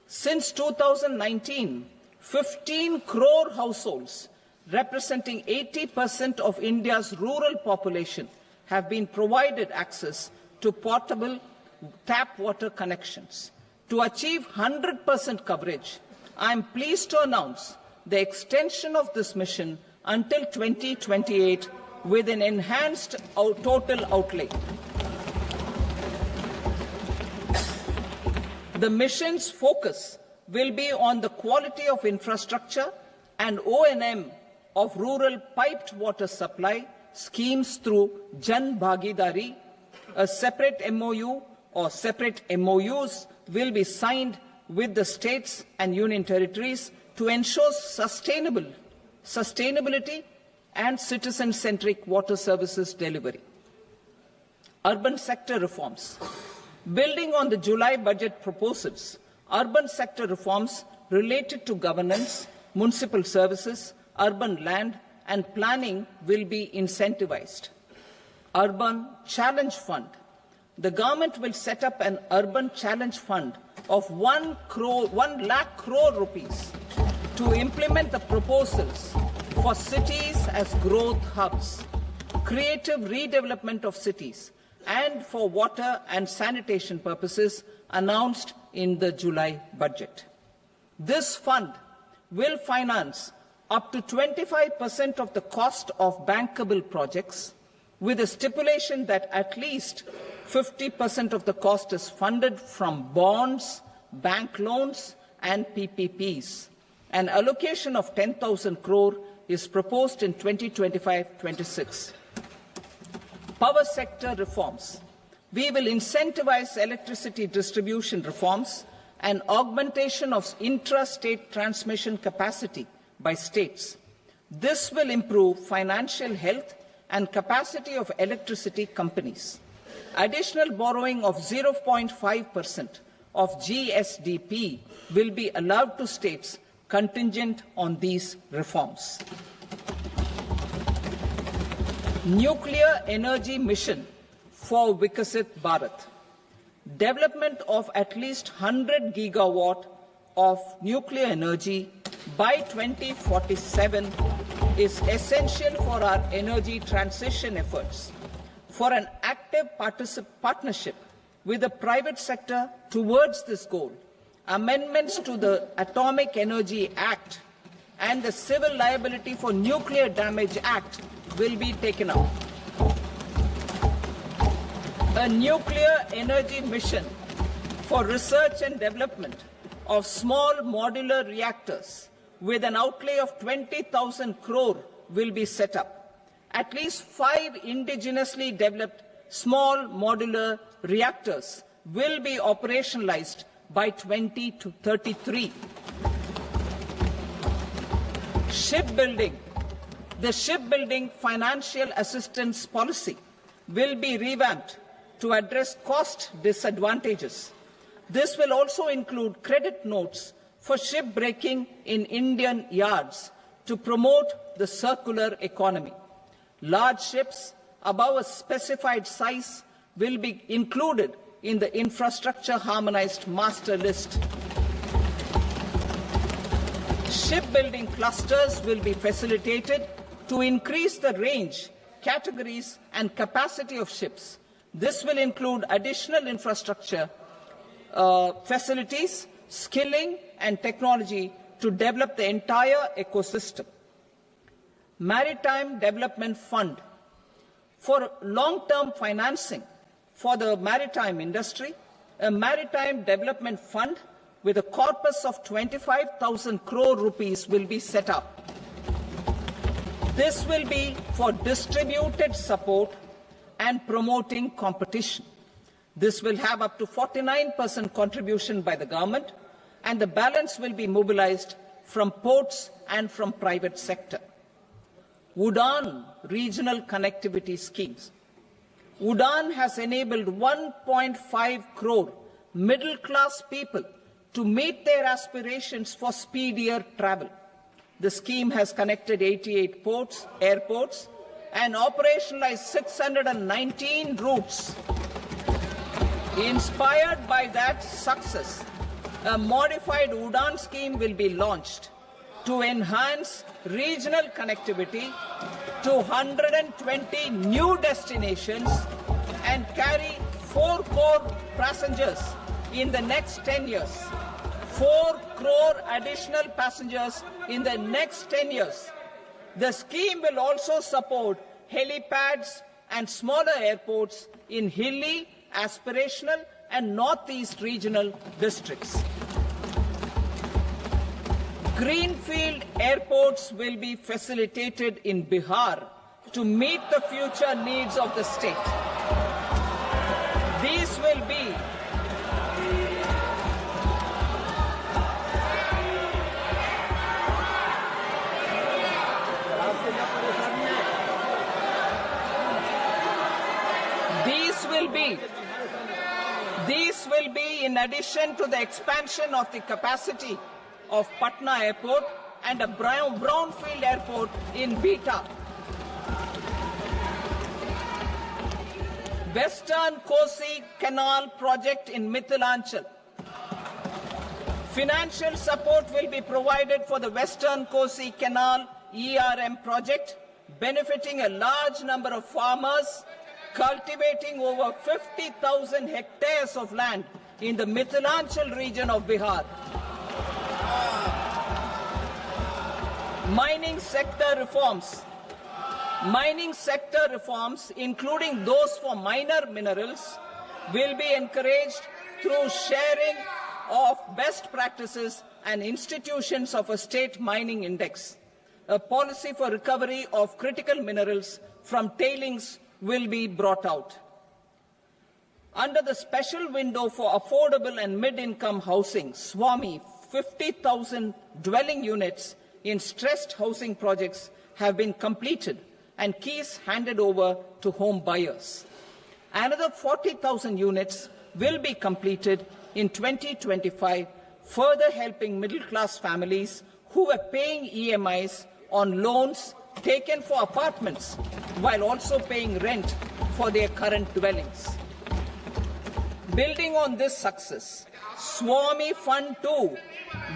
Since 2019, 15 crore households representing 80% of India's rural population have been provided access to portable tap water connections. To achieve 100% coverage, I am pleased to announce the extension of this mission until 2028 with an enhanced total outlay. The mission's focus will be on the quality of infrastructure and O&M of rural piped water supply schemes through Jan Bhagidari. A separate MOU or separate MOUs will be signed with the states and union territories to ensure sustainability and citizen-centric water services delivery. Urban sector reforms. Building on the July budget proposals, urban sector reforms related to governance, municipal services, urban land and planning will be incentivized. Urban Challenge Fund. the government will set up an urban challenge fund of 1 lakh crore rupees to implement the proposals for cities as growth hubs, creative redevelopment of cities, and for water and sanitation purposes announced in the July budget. This fund will finance up to 25% of the cost of bankable projects, with a stipulation that at least 50% of the cost is funded from bonds, bank loans, and PPPs. An allocation of 10,000 crore is proposed in 2025-26. Power sector reforms. We will incentivize electricity distribution reforms and augmentation of intra-state transmission capacity by states. This will improve financial health and capacity of electricity companies. Additional borrowing of 0.5% of GSDP will be allowed to states contingent on these reforms. Nuclear energy mission for Vikasit Bharat. Development of at least 100 gigawatt of nuclear energy by 2047 is essential for our energy transition efforts. For an active partnership with the private sector towards this goal, amendments to the Atomic Energy Act and the Civil Liability for Nuclear Damage Act will be taken up. A nuclear energy mission for research and development of small modular reactors with an outlay of 20,000 crore will be set up. At least 5 indigenously developed small modular reactors will be operationalized by 2033. Shipbuilding. The shipbuilding financial assistance policy will be revamped to address cost disadvantages. This will also include credit notes for shipbreaking in Indian yards to promote the circular economy. Large ships above a specified size will be included in the infrastructure harmonized master list. Shipbuilding clusters will be facilitated to increase the range, categories, and capacity of ships. This will include additional infrastructure, facilities, skilling, and technology to develop the entire ecosystem. Maritime Development Fund. For long-term financing for the maritime industry, a Maritime Development Fund with a corpus of 25,000 crore rupees will be set up. This will be for distributed support and promoting competition. This will have up to 49% contribution by the government, and the balance will be mobilized from ports and from private sector. UDAN regional connectivity schemes. UDAN has enabled 1.5 crore middle-class people to meet their aspirations for speedier travel. The scheme has connected 88 airports, and operationalized 619 routes. Inspired by that success, a modified UDAN scheme will be launched to enhance regional connectivity to 120 new destinations and carry 4 crore passengers in the next 10 years. 4 crore additional passengers in the next 10 years. The scheme will also support helipads and smaller airports in hilly, aspirational, and northeast regional districts. Greenfield airports will be facilitated in Bihar to meet the future needs of the state. These will be These will be in addition to the expansion of the capacity of Patna Airport and a brownfield airport in Beta. Western Kosi Canal project in Mithilanchal. Financial support will be provided for the Western Kosi Canal ERM project, benefiting a large number of farmers cultivating over 50,000 hectares of land in the Mithilanchal region of Bihar. Mining sector reforms. Mining sector reforms, including those for minor minerals, will be encouraged through sharing of best practices and institutions of a state mining index. A policy for recovery of critical minerals from tailings will be brought out. Under the special window for affordable and mid-income housing, SWAMI, 50,000 dwelling units in stressed housing projects have been completed and keys handed over to home buyers. Another 40,000 units will be completed in 2025, further helping middle-class families who were paying EMIs on loans taken for apartments while also paying rent for their current dwellings. Building on this success, SWAMI Fund 2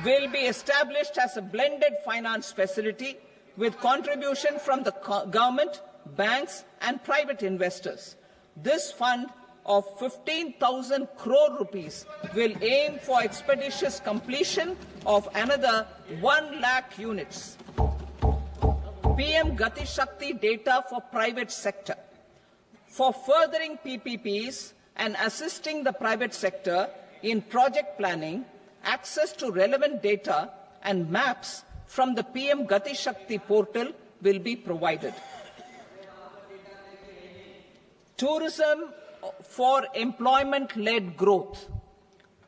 will be established as a blended finance facility with contribution from the government, banks and private investors. This fund of 15,000 crore rupees will aim for expeditious completion of another 1 lakh units. PM Gati Shakti data for private sector. For furthering PPPs and assisting the private sector in project planning, access to relevant data and maps from the PM Gati Shakti portal will be provided. Tourism for employment-led growth.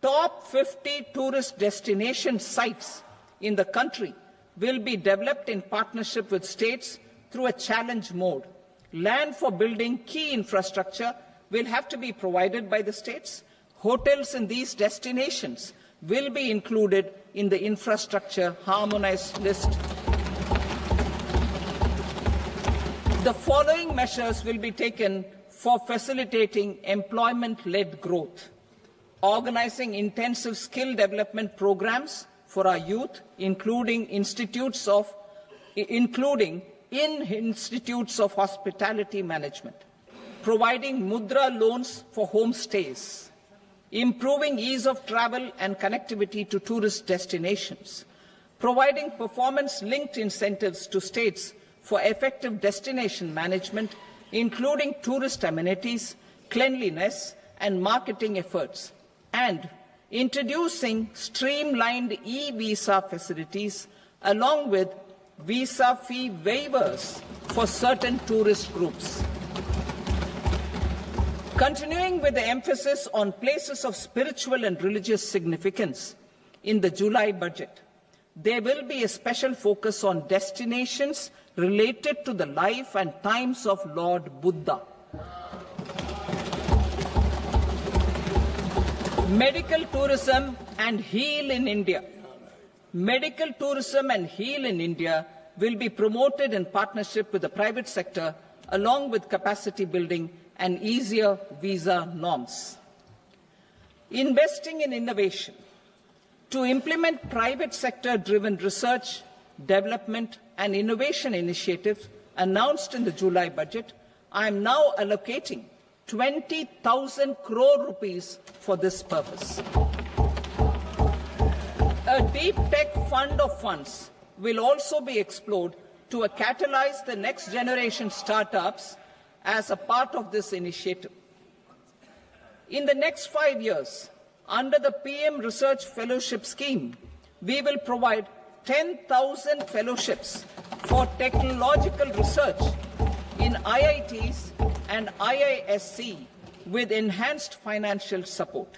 Top 50 tourist destination sites in the country will be developed in partnership with states through a challenge mode. Land for building key infrastructure will have to be provided by the states. Hotels in these destinations will be included in the infrastructure harmonized list. The following measures will be taken for facilitating employment-led growth. Organizing intensive skill development programs for our youth, including in institutes of hospitality management. Providing mudra loans for homestays. Improving ease of travel and connectivity to tourist destinations. Providing performance-linked incentives to states for effective destination management, including tourist amenities, cleanliness, and marketing efforts. And introducing streamlined e-visa facilities along with visa fee waivers for certain tourist groups. Continuing with the emphasis on places of spiritual and religious significance, in the July budget, there will be a special focus on destinations related to the life and times of Lord Buddha. Medical tourism and heal in India. Medical tourism and heal in India will be promoted in partnership with the private sector along with capacity building and easier visa norms. Investing in innovation. To implement private sector-driven research, development and innovation initiatives announced in the July budget, I am now allocating 20,000 crore rupees for this purpose. A deep tech fund of funds will also be explored to catalyze the next generation startups as a part of this initiative. In the next 5 years, under the PM Research Fellowship Scheme, we will provide 10,000 fellowships for technological research in IITs and IISc with enhanced financial support.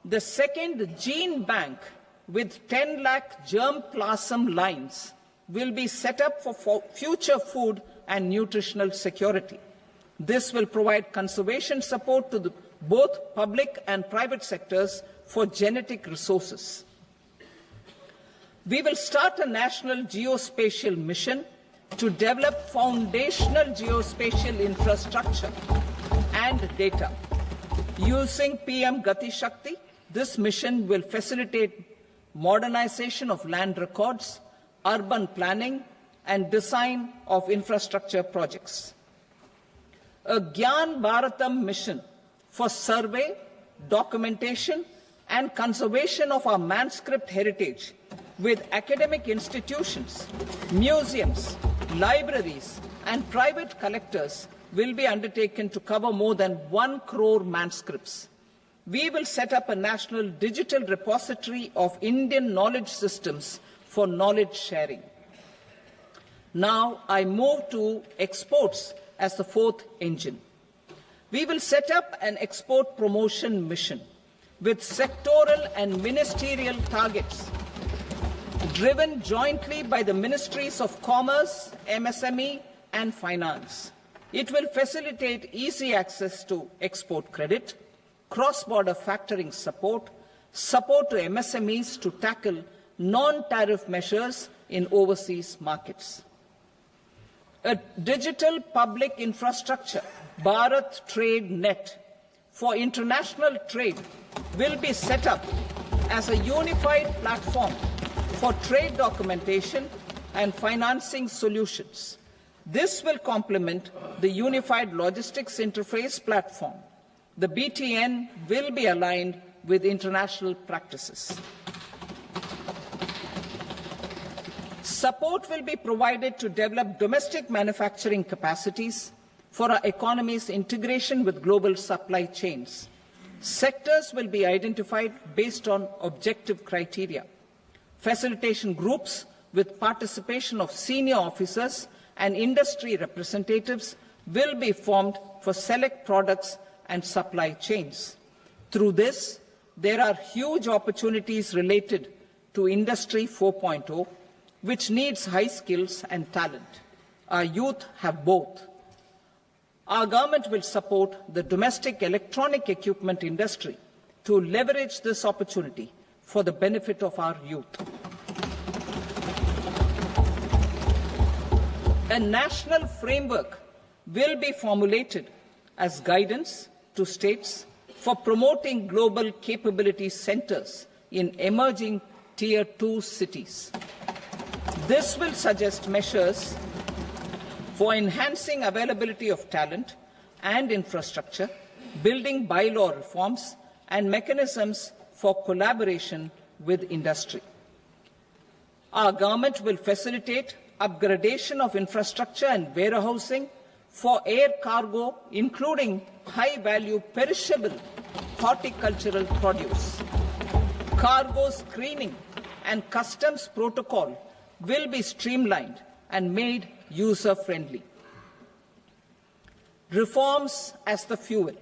The second gene bank with 10 lakh germplasm lines will be set up for future food and nutritional security. This will provide conservation support to both public and private sectors for genetic resources. We will start a national geospatial mission to develop foundational geospatial infrastructure and data. Using PM Gati Shakti, this mission will facilitate modernization of land records, urban planning, and design of infrastructure projects. A Gyan Bharatam mission for survey, documentation, and conservation of our manuscript heritage with academic institutions, museums, libraries, and private collectors will be undertaken to cover more than 1 crore manuscripts. We will set up a national digital repository of Indian knowledge systems for knowledge sharing. Now I move to exports as the fourth engine. We will set up an export promotion mission with sectoral and ministerial targets driven jointly by the Ministries of Commerce, MSME, and Finance. It will facilitate easy access to export credit, cross-border factoring support, support to MSMEs to tackle non-tariff measures in overseas markets. A digital public infrastructure, Bharat Trade Net, for international trade will be set up as a unified platform for trade documentation and financing solutions. This will complement the Unified Logistics Interface platform. The BTN will be aligned with international practices. Support will be provided to develop domestic manufacturing capacities for our economy's integration with global supply chains. Sectors will be identified based on objective criteria. Facilitation groups with participation of senior officers and industry representatives will be formed for select products and supply chains. Through this, there are huge opportunities related to Industry 4.0, which needs high skills and talent. Our youth have both. Our government will support the domestic electronic equipment industry to leverage this opportunity for the benefit of our youth. A national framework will be formulated as guidance to states for promoting global capability centers in emerging Tier 2 cities. This will suggest measures for enhancing availability of talent and infrastructure, building bylaw reforms, and mechanisms for collaboration with industry. Our government will facilitate upgradation of infrastructure and warehousing for air cargo, including high-value perishable horticultural produce. Cargo screening and customs protocol will be streamlined and made user-friendly. Reforms as the fuel.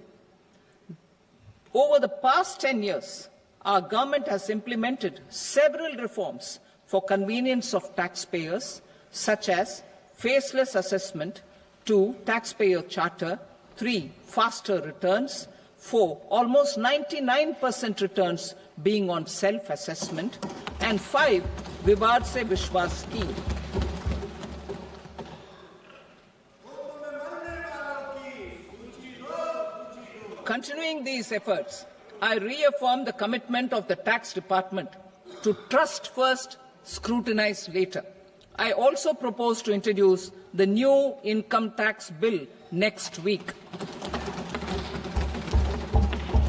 Over the past 10 years, our government has implemented several reforms for convenience of taxpayers, such as faceless assessment, 2, taxpayer charter, 3, faster returns, 4, almost 99% returns being on self-assessment, and 5, Vivad Se Vishwas scheme. Continuing these efforts, I reaffirm the commitment of the Tax Department to trust first, scrutinize later. I also propose to introduce the new income tax bill next week.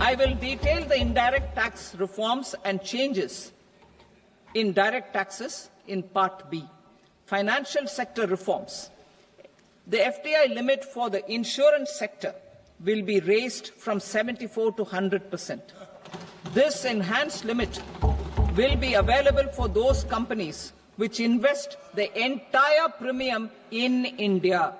I will detail the indirect tax reforms and changes in direct taxes in Part B. Financial sector reforms. The FDI limit for the insurance sector will be raised from 74 to 100%. This enhanced limit will be available for those companies which invest the entire premium in India.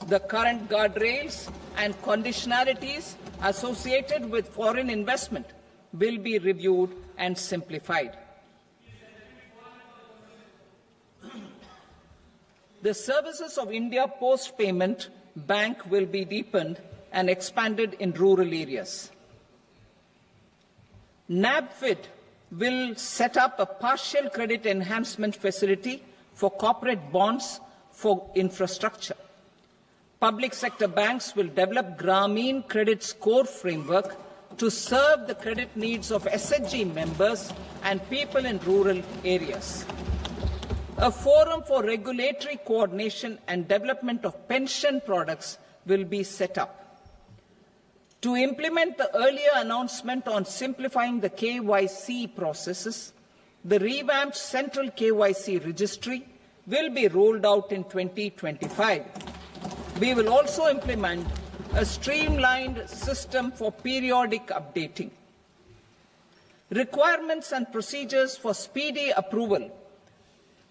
The current guardrails and conditionalities associated with foreign investment will be reviewed and simplified. The services of India Post Payment Bank will be deepened and expanded in rural areas. NABFID will set up a partial credit enhancement facility for corporate bonds for infrastructure. Public sector banks will develop Grameen Credit Score Framework to serve the credit needs of SHG members and people in rural areas. A forum for regulatory coordination and development of pension products will be set up. To implement the earlier announcement on simplifying the KYC processes, the revamped Central KYC Registry will be rolled out in 2025. We will also implement a streamlined system for periodic updating. Requirements and procedures for speedy approval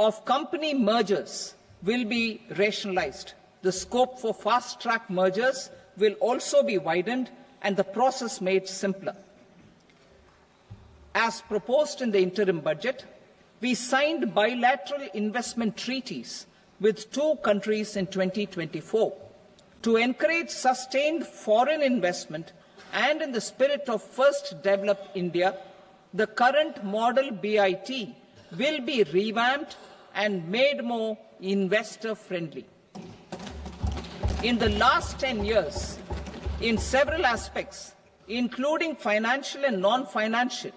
of company mergers will be rationalized. The scope for fast-track mergers will also be widened and the process made simpler. As proposed in the interim budget, we signed bilateral investment treaties with 2 countries in 2024 to encourage sustained foreign investment, and in the spirit of First Develop India, the current model BIT will be revamped and made more investor-friendly. In the last 10 years, in several aspects, including financial and non-financial,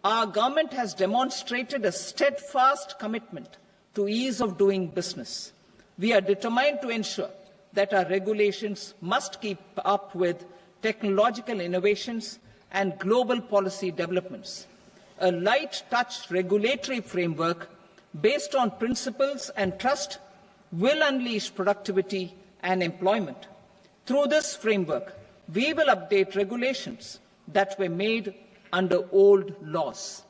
our government has demonstrated a steadfast commitment to ease of doing business. We are determined to ensure that our regulations must keep up with technological innovations and global policy developments. A light-touch regulatory framework based on principles and trust will unleash productivity and employment. Through this framework, we will update regulations that were made under old laws.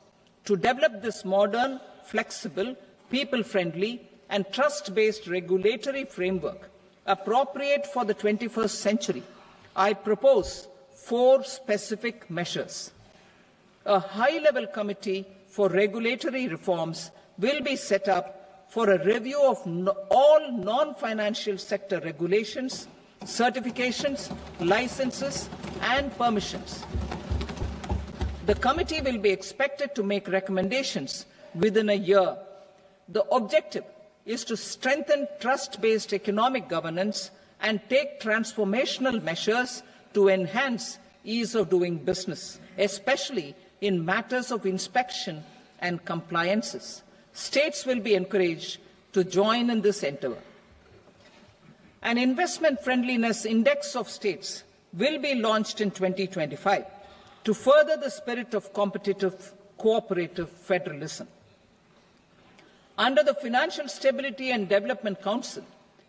To develop this modern, flexible, people-friendly and trust-based regulatory framework appropriate for the 21st century, I propose 4 specific measures. A high-level committee for regulatory reforms will be set up for a review of all non-financial sector regulations, certifications, licenses, and permissions. The committee will be expected to make recommendations within a year. The objective is to strengthen trust-based economic governance and take transformational measures to enhance ease of doing business, especially in matters of inspection and compliances. States will be encouraged to join in this endeavour. An investment friendliness index of states will be launched in 2025 to further the spirit of competitive, cooperative federalism. Under the Financial Stability and Development Council,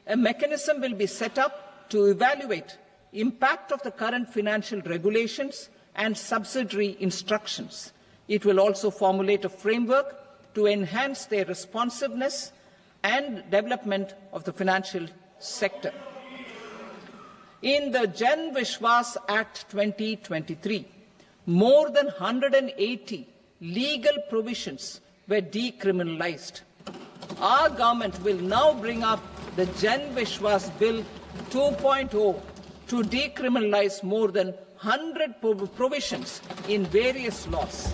a mechanism will be set up to evaluate impact of the current financial regulations and subsidiary instructions. It will also formulate a framework to enhance their responsiveness and development of the financial sector. In the Jan Vishwas Act 2023, more than 180 legal provisions were decriminalized. Our government will now bring up the Jan Vishwas Bill 2.0 to decriminalize more than 100 provisions in various laws.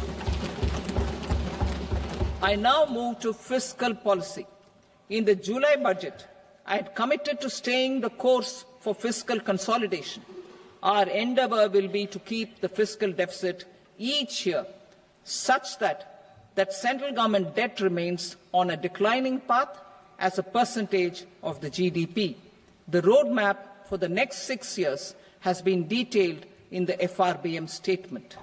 I now move to fiscal policy. In the July budget, I had committed to staying the course for fiscal consolidation. Our endeavour will be to keep the fiscal deficit each year such that central government debt remains on a declining path as a percentage of the GDP. The roadmap for the next 6 years has been detailed in the FRBM statement.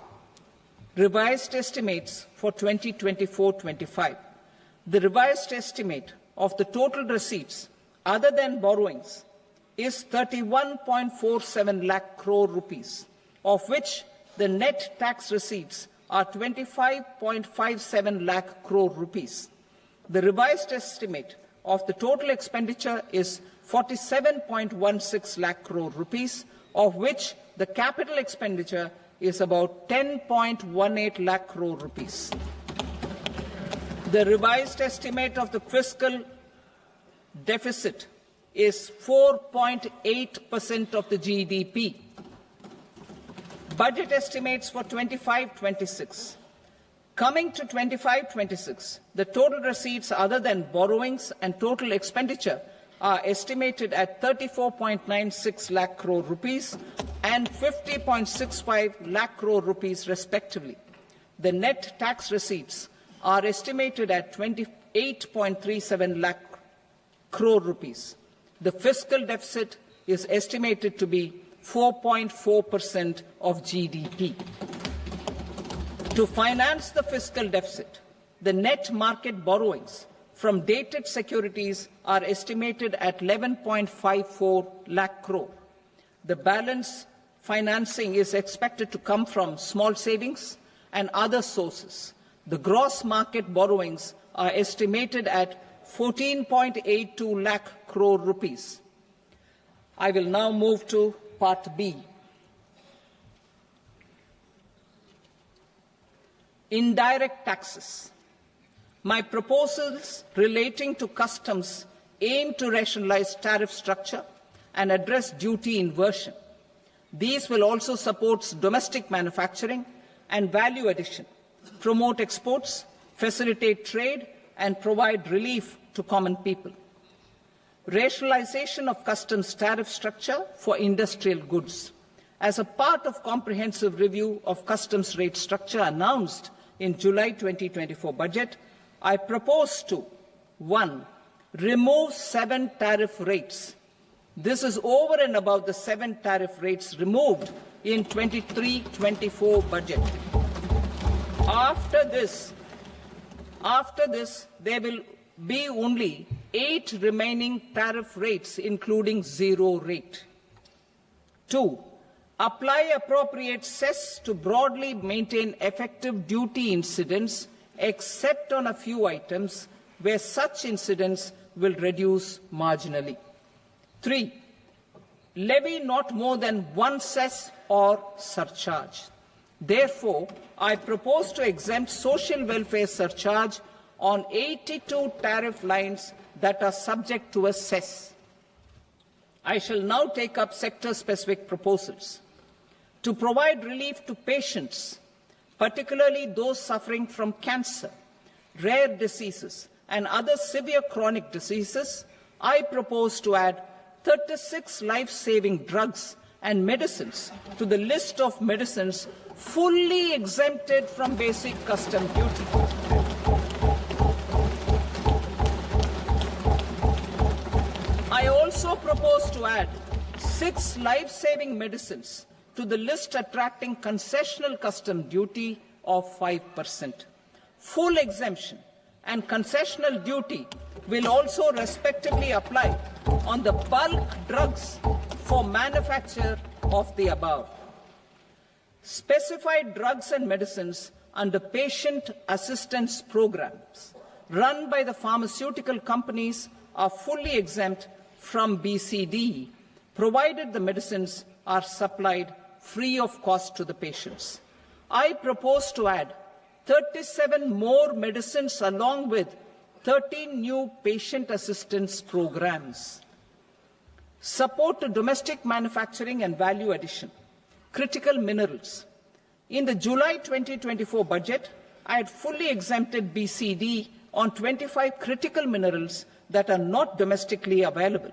Revised estimates for 2024-25. The revised estimate of the total receipts other than borrowings is 31.47 lakh crore rupees, of which the net tax receipts are 25.57 lakh crore rupees. The revised estimate of the total expenditure is 47.16 lakh crore rupees, of which the capital expenditure is about 10.18 lakh crore rupees. The revised estimate of the fiscal deficit is 4.8% of the GDP. Budget estimates for 25-26. Coming to 25-26, the total receipts other than borrowings and total expenditure are estimated at 34.96 lakh crore rupees and 50.65 lakh crore rupees respectively. The net tax receipts are estimated at 28.37 lakh crore rupees. The fiscal deficit is estimated to be 4.4% of GDP. To finance the fiscal deficit, the net market borrowings from dated securities are estimated at 11.54 lakh crore. The balance financing is expected to come from small savings and other sources. The gross market borrowings are estimated at 14.82 lakh crore rupees. I will now move to Part B. Indirect taxes. My proposals relating to customs aim to rationalize tariff structure and address duty inversion. These will also support domestic manufacturing and value addition, promote exports, facilitate trade, and provide relief to common people. Rationalization of customs tariff structure for industrial goods. As a part of comprehensive review of customs rate structure announced in July 2024 budget, I propose to 1. Remove 7 tariff rates. This is over and above the 7 tariff rates removed in 23-24 budget. After this, there will be only 8 remaining tariff rates, including 0 rate. 2. Apply appropriate cess to broadly maintain effective duty incidence, except on a few items where such incidence will reduce marginally. 3. Levy not more than 1 cess or surcharge. Therefore, I propose to exempt social welfare surcharge on 82 tariff lines that are subject to a cess. I shall now take up sector-specific proposals. To provide relief to patients, particularly those suffering from cancer, rare diseases, and other severe chronic diseases, I propose to add 36 life-saving drugs and medicines to the list of medicines fully exempted from basic custom duty. I also propose to add 6 life-saving medicines to the list attracting concessional custom duty of 5%. Full exemption and concessional duty will also respectively apply on the bulk drugs for manufacture of the above. Specified drugs and medicines under patient assistance programs run by the pharmaceutical companies are fully exempt from BCD, provided the medicines are supplied free of cost to the patients. I propose to add 37 more medicines along with 13 new patient assistance programs. Support to domestic manufacturing and value addition. Critical minerals. In the July 2024 budget, I had fully exempted BCD on 25 critical minerals that are not domestically available.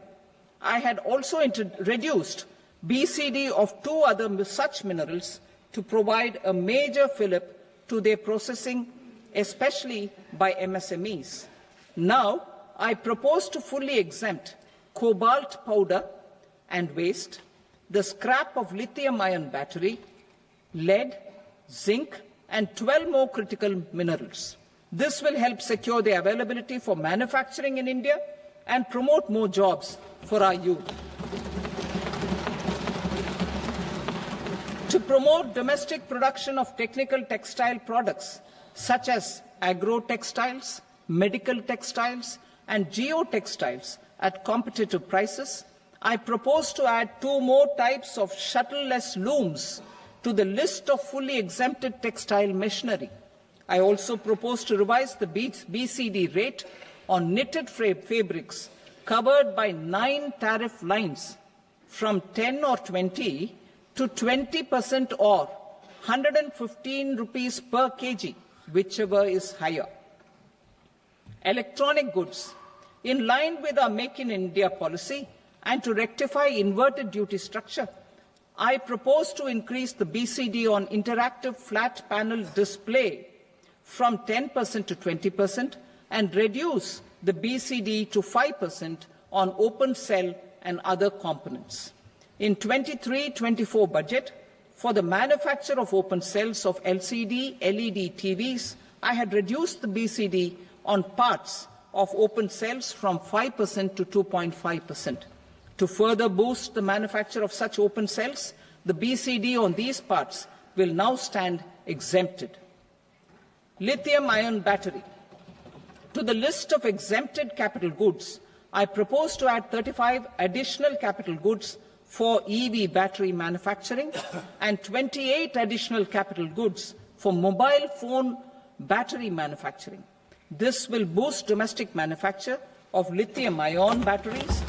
I had also reduced BCD of 2 other such minerals to provide a major fillip to their processing, especially by MSMEs. Now, I propose to fully exempt cobalt powder and waste, the scrap of lithium-ion battery, lead, zinc, and 12 more critical minerals. This will help secure the availability for manufacturing in India and promote more jobs for our youth. To promote domestic production of technical textile products such as agro-textiles, medical textiles, and geotextiles at competitive prices, I propose to add 2 more types of shuttle-less looms to the list of fully exempted textile machinery. I also propose to revise the BCD rate on knitted fabrics covered by 9 tariff lines from 10 or 20 to 20% or 115 rupees per kg, whichever is higher. Electronic goods. In line with our Make in India policy and to rectify inverted duty structure, I propose to increase the BCD on interactive flat panel display from 10% to 20% and reduce the BCD to 5% on open cell and other components. In 23-24 budget, for the manufacture of open cells of LCD, LED TVs, I had reduced the BCD on parts of open cells from 5% to 2.5%. To further boost the manufacture of such open cells, the BCD on these parts will now stand exempted. Lithium-ion battery. To the list of exempted capital goods, I propose to add 35 additional capital goods for EV battery manufacturing and 28 additional capital goods for mobile phone battery manufacturing. This will boost domestic manufacture of lithium-ion batteries,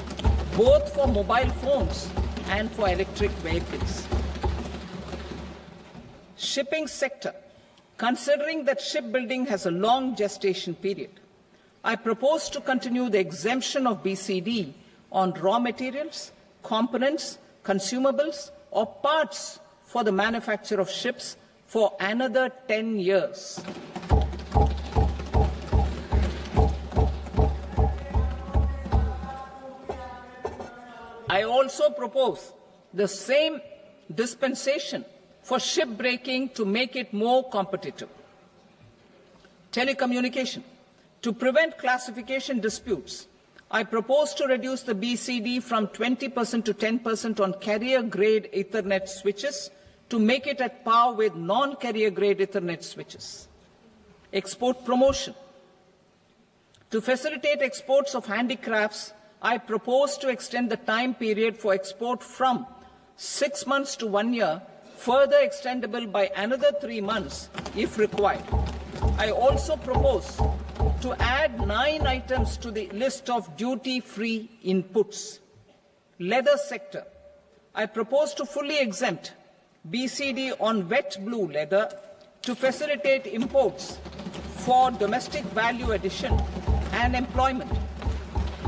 both for mobile phones and for electric vehicles. Shipping sector. Considering that shipbuilding has a long gestation period, I propose to continue the exemption of BCD on raw materials, components, consumables, or parts for the manufacture of ships for another 10 years. I also propose the same dispensation for shipbreaking to make it more competitive. Telecommunication. To prevent classification disputes, I propose to reduce the BCD from 20% to 10% on carrier-grade Ethernet switches to make it at par with non-carrier-grade Ethernet switches. Export promotion. To facilitate exports of handicrafts, I propose to extend the time period for export from 6 months to 1 year, further extendable by another 3 months if required. I also propose to add 9 items to the list of duty-free inputs. Leather sector. I propose to fully exempt BCD on wet blue leather to facilitate imports for domestic value addition and employment.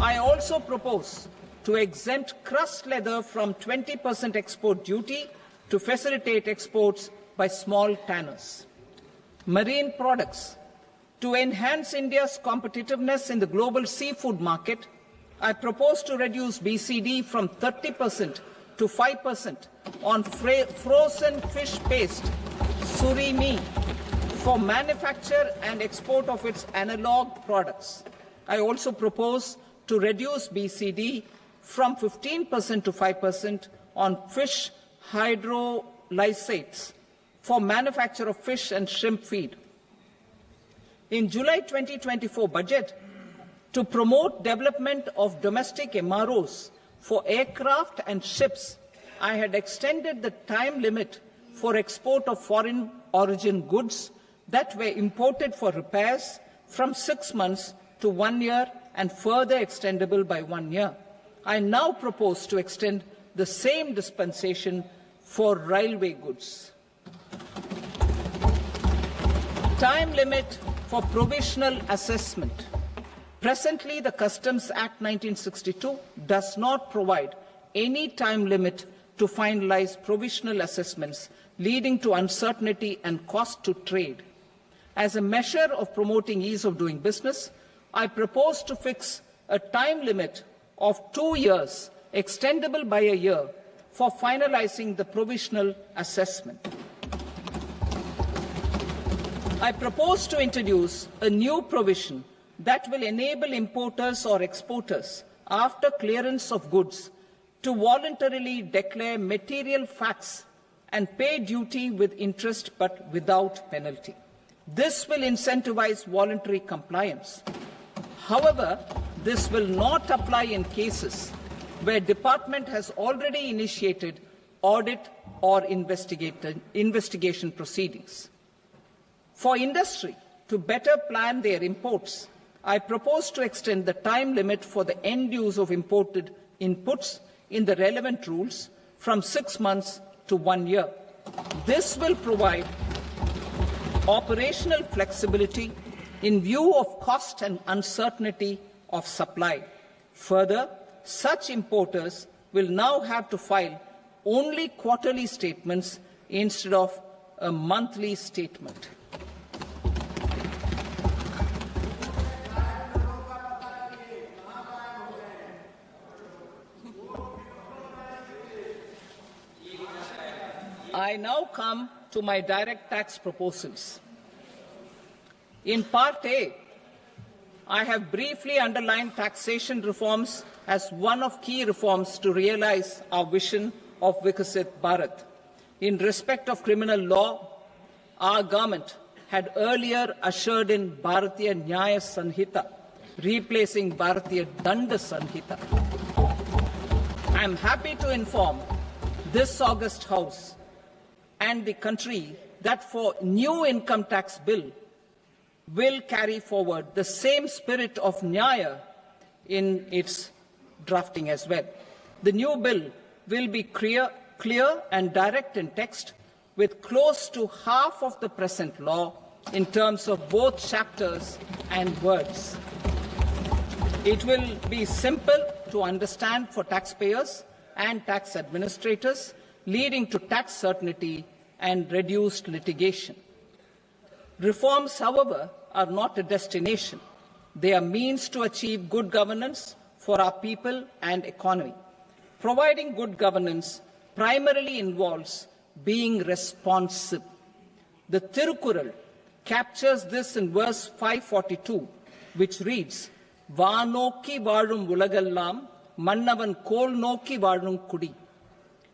I also propose to exempt crust leather from 20% export duty to facilitate exports by small tanners. Marine products. To enhance India's competitiveness in the global seafood market, I propose to reduce BCD from 30% to 5% on frozen fish paste, surimi, for manufacture and export of its analog products. I also propose to reduce BCD from 15% to 5% on fish hydrolysates for manufacture of fish and shrimp feed. In July 2024 budget, to promote development of domestic MROs for aircraft and ships, I had extended the time limit for export of foreign origin goods that were imported for repairs from 6 months to 1 year and further extendable by 1 year. I now propose to extend the same dispensation for railway goods. Time limit for provisional assessment. Presently, the Customs Act 1962 does not provide any time limit to finalize provisional assessments, leading to uncertainty and cost to trade. As a measure of promoting ease of doing business, I propose to fix a time limit of 2 years, extendable by a year, for finalizing the provisional assessment. I propose to introduce a new provision that will enable importers or exporters, after clearance of goods, to voluntarily declare material facts and pay duty with interest but without penalty. This will incentivize voluntary compliance. However, this will not apply in cases where department has already initiated audit or investigation proceedings. For industry to better plan their imports, I propose to extend the time limit for the end use of imported inputs in the relevant rules from 6 months to 1 year. This will provide operational flexibility in view of cost and uncertainty of supply. Further, such importers will now have to file only quarterly statements instead of a monthly statement. I now come to my direct tax proposals. In Part A, I have briefly underlined taxation reforms as one of key reforms to realize our vision of Vikasit Bharat. In respect of criminal law, our government had earlier ushered in Bharatiya Nyaya Sanhita, replacing Bharatiya Danda Sanhita. I am happy to inform this august House and the country that for new income tax bill will carry forward the same spirit of Nyaya in its drafting as well. The new bill will be clear and direct in text, with close to half of the present law in terms of both chapters and words. It will be simple to understand for taxpayers and tax administrators, leading to tax certainty and reduced litigation. Reforms, however, are not a destination. They are means to achieve good governance for our people and economy. Providing good governance primarily involves being responsive. The Tirukural captures this in verse 542, which reads, "Vaanokki vaazhum ulagallam, mannavan kol nokki vaazhum kudi,"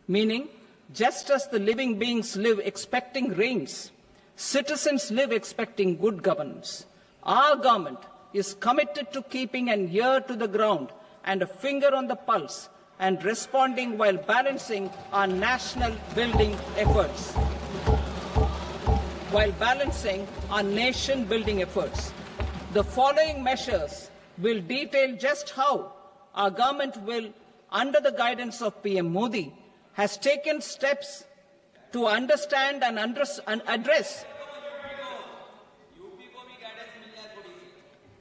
meaning, just as the living beings live expecting rains, citizens live expecting good governance. Our government is committed to keeping an ear to the ground and a finger on the pulse and responding while balancing our national building efforts. The following measures will detail just how our government will, under the guidance of PM Modi, has taken steps to understand and address.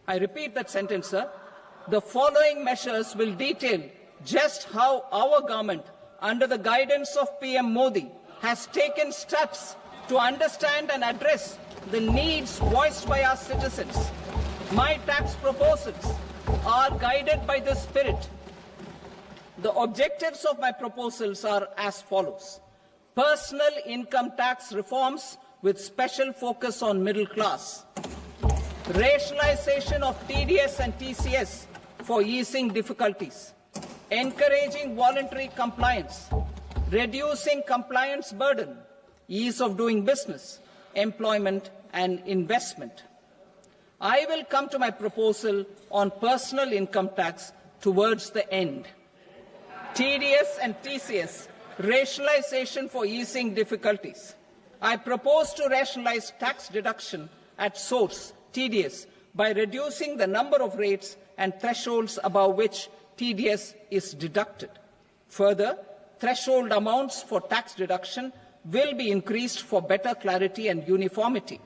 I repeat that sentence, sir. The following measures will detail just how our government, under the guidance of PM Modi, has taken steps to understand and address the needs voiced by our citizens. My tax proposals are guided by this spirit. The objectives of my proposals are as follows. Personal income tax reforms with special focus on middle class. Rationalization of TDS and TCS for easing difficulties. Encouraging voluntary compliance. Reducing compliance burden. Ease of doing business, employment and investment. I will come to my proposal on personal income tax towards the end. TDS and TCS, rationalization for easing difficulties. I propose to rationalize tax deduction at source, TDS, by reducing the number of rates and thresholds above which TDS is deducted. Further, threshold amounts for tax deduction will be increased for better clarity and uniformity.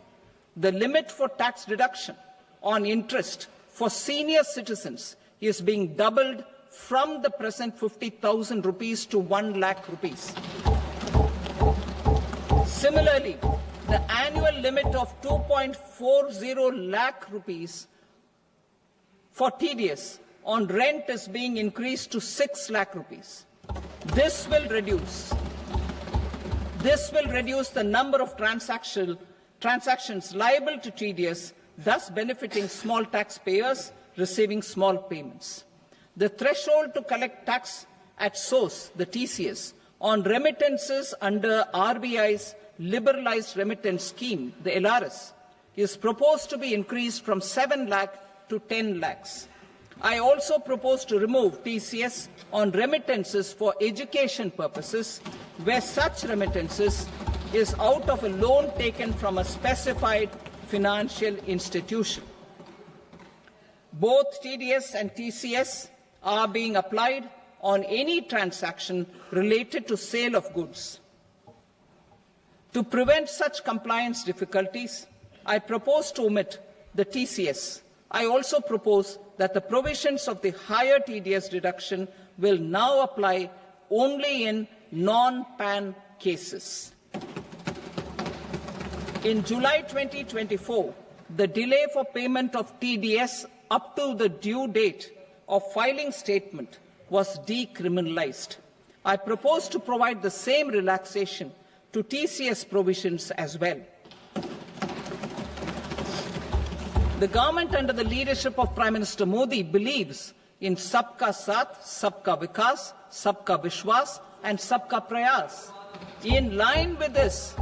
The limit for tax deduction on interest for senior citizens is being doubled from the present 50,000 rupees to 1 lakh rupees. Similarly, the annual limit of 2.40 lakh rupees for TDS on rent is being increased to 6 lakh rupees. This will reduce the number of transactions liable to TDS, thus benefiting small taxpayers receiving small payments. The threshold to collect tax at source, the TCS, on remittances under RBI's liberalized remittance scheme, the LRS, is proposed to be increased from 7 lakh to 10 lakhs. I also propose to remove TCS on remittances for education purposes, where such remittances is out of a loan taken from a specified financial institution. Both TDS and TCS are being applied on any transaction related to sale of goods. To prevent such compliance difficulties, I propose to omit the TCS I also propose that the provisions of the higher TDS deduction will now apply only in non-PAN cases. In July 2024, the delay for payment of TDS up to the due date of filing statement was decriminalized. I propose to provide the same relaxation to TCS provisions as well. The government under the leadership of Prime Minister Modi believes in Sabka Saath, Sabka Vikas, Sabka Vishwas and Sabka Prayas. In line with this,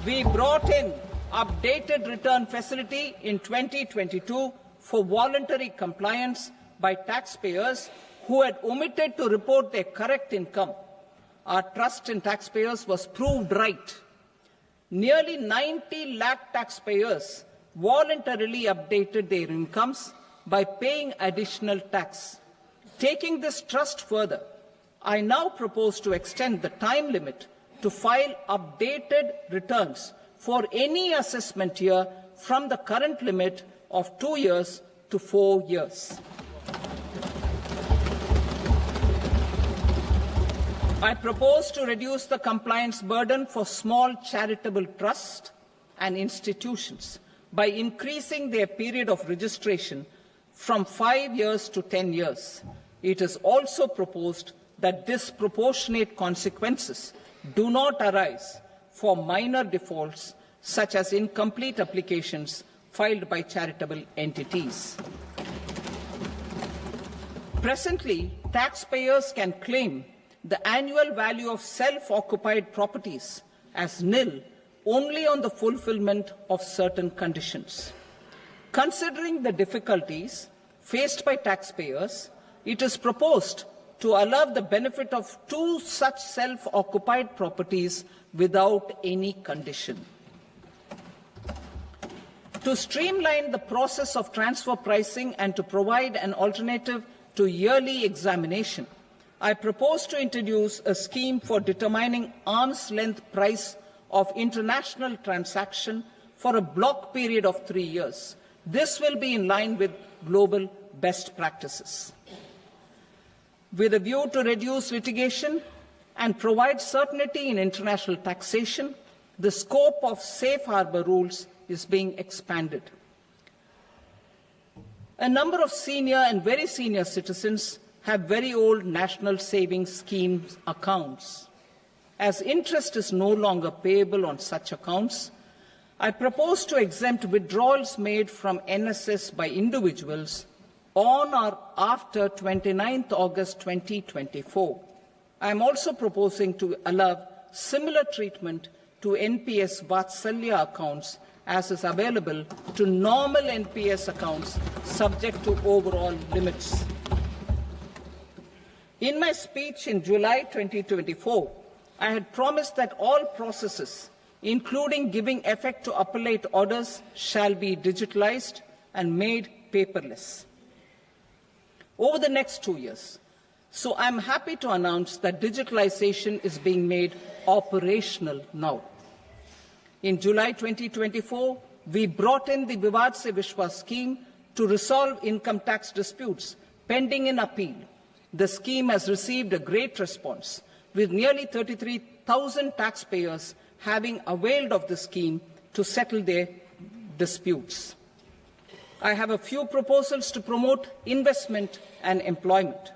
we brought in updated return facility in 2022 for voluntary compliance by taxpayers who had omitted to report their correct income. Our trust in taxpayers was proved right. Nearly 90 lakh taxpayers voluntarily updated their incomes by paying additional tax. Taking this trust further, I now propose to extend the time limit to file updated returns for any assessment year from the current limit of 2 years to 4 years. I propose to reduce the compliance burden for small charitable trusts and institutions by increasing their period of registration from 5 years to 10 years. It is also proposed that disproportionate consequences do not arise for minor defaults such as incomplete applications filed by charitable entities. Presently, taxpayers can claim the annual value of self-occupied properties as nil only on the fulfillment of certain conditions. Considering the difficulties faced by taxpayers, it is proposed to allow the benefit of 2 such self-occupied properties without any condition. To streamline the process of transfer pricing and to provide an alternative to yearly examination, I propose to introduce a scheme for determining arm's length price of international transaction for a block period of 3 years. This will be in line with global best practices. With a view to reduce litigation and provide certainty in international taxation, the scope of safe harbor rules is being expanded. A number of senior and very senior citizens have very old national savings schemes accounts. As interest is no longer payable on such accounts, I propose to exempt withdrawals made from NSS by individuals on or after 29th August 2024. I am also proposing to allow similar treatment to NPS Vatsalya accounts as is available to normal NPS accounts subject to overall limits. In my speech in July 2024, I had promised that all processes, including giving effect to appellate orders, shall be digitalized and made paperless over the next 2 years. So I'm happy to announce that digitalization is being made operational now. In July 2024, we brought in the Vivad Se Vishwas scheme to resolve income tax disputes pending in appeal. The scheme has received a great response, with nearly 33,000 taxpayers having availed of the scheme to settle their disputes. I have a few proposals to promote investment and employment.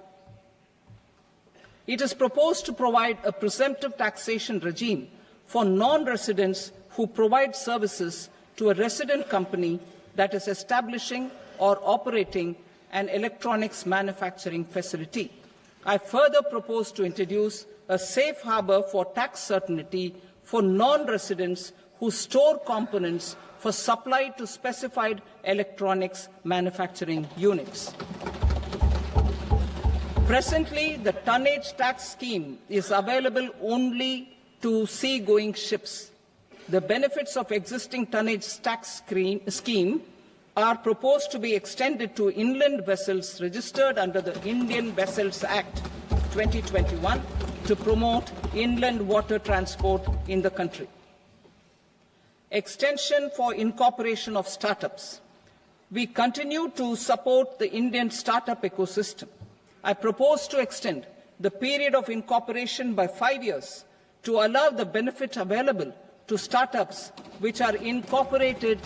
It is proposed to provide a presumptive taxation regime for non-residents who provide services to a resident company that is establishing or operating an electronics manufacturing facility. I further propose to introduce a safe harbor for tax certainty for non-residents who store components for supply to specified electronics manufacturing units. Presently, the tonnage tax scheme is available only to sea-going ships. The benefits of existing tonnage tax scheme are proposed to be extended to inland vessels registered under the Indian Vessels Act 2021 to promote inland water transport in the country. Extension for incorporation of startups. we continue to support the Indian startup ecosystem. I propose to extend the period of incorporation by 5 years to allow the benefit available to startups which are incorporated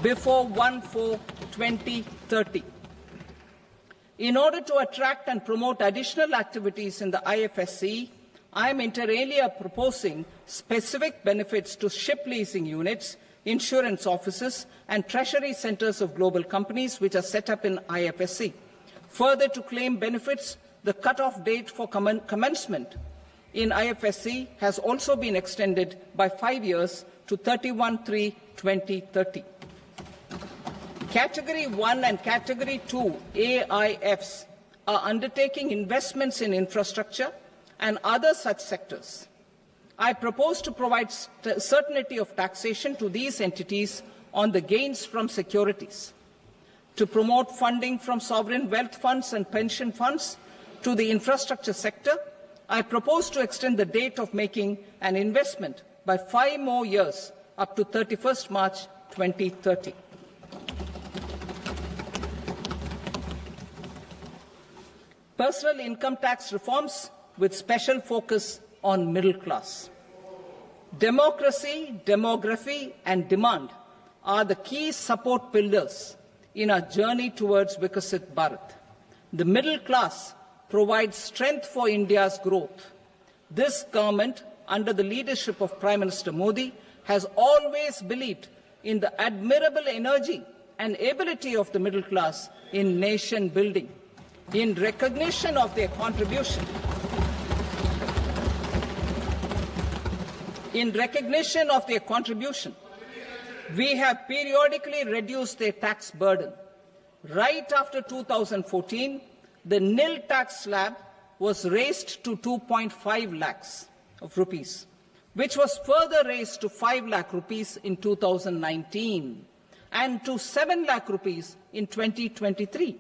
before 1/4/2030. In order to attract and promote additional activities in the IFSC, I am inter alia proposing specific benefits to ship leasing units, insurance offices, and treasury centers of global companies which are set up in IFSC. Further, to claim benefits, the cut-off date for commencement in IFSC has also been extended by 5 years to 31/3/2030. Category 1 and Category 2 AIFs are undertaking investments in infrastructure and other such sectors. I propose to provide certainty of taxation to these entities on the gains from securities, to promote funding from sovereign wealth funds and pension funds to the infrastructure sector. I propose to extend the date of making an investment by 5 more years up to 31st March 2030. Personal income tax reforms with special focus on middle class. Democracy, demography, and demand are the key support pillars in our journey towards Vikasit Bharat. The middle class provides strength for India's growth. This government, under the leadership of Prime Minister Modi, has always believed in the admirable energy and ability of the middle class in nation building. In recognition of their contribution, we have periodically reduced their tax burden. Right after 2014, the nil tax slab was raised to 2.5 lakhs of rupees, which was further raised to 5 lakh rupees in 2019 and to 7 lakh rupees in 2023.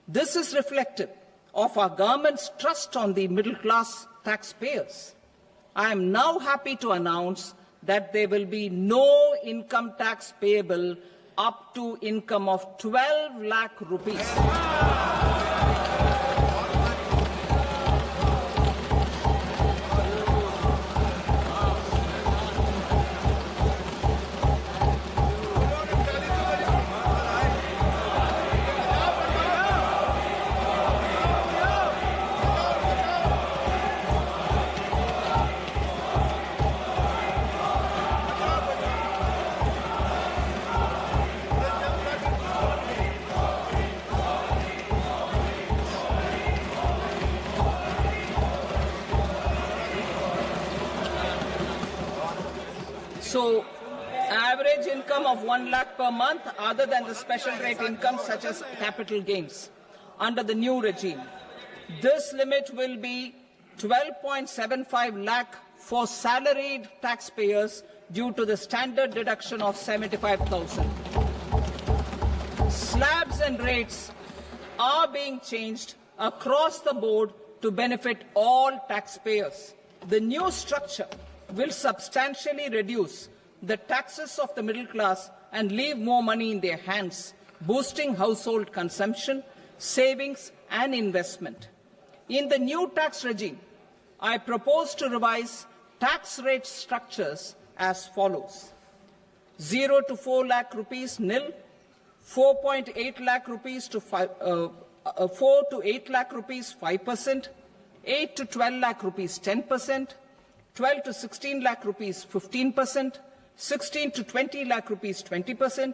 This is reflective of our government's trust on the middle class taxpayers. I am now happy to announce that there will be no income tax payable up to income of 12 lakh rupees. So, average income of 1 lakh per month, other than the special rate income such as capital gains, under the new regime. This limit will be 12.75 lakh for salaried taxpayers due to the standard deduction of 75,000. Slabs and rates are being changed across the board to benefit all taxpayers. The new structure will substantially reduce the taxes of the middle class and leave more money in their hands, boosting household consumption, savings, and investment. In the new tax regime, I propose to revise tax rate structures as follows: 0 to 4 lakh rupees nil, 4.8 lakh rupees to 4 to 8 lakh rupees 5%, 8 to 12 lakh rupees 10%, 12 to 16 lakh rupees 15%, 16 to 20 lakh rupees 20%,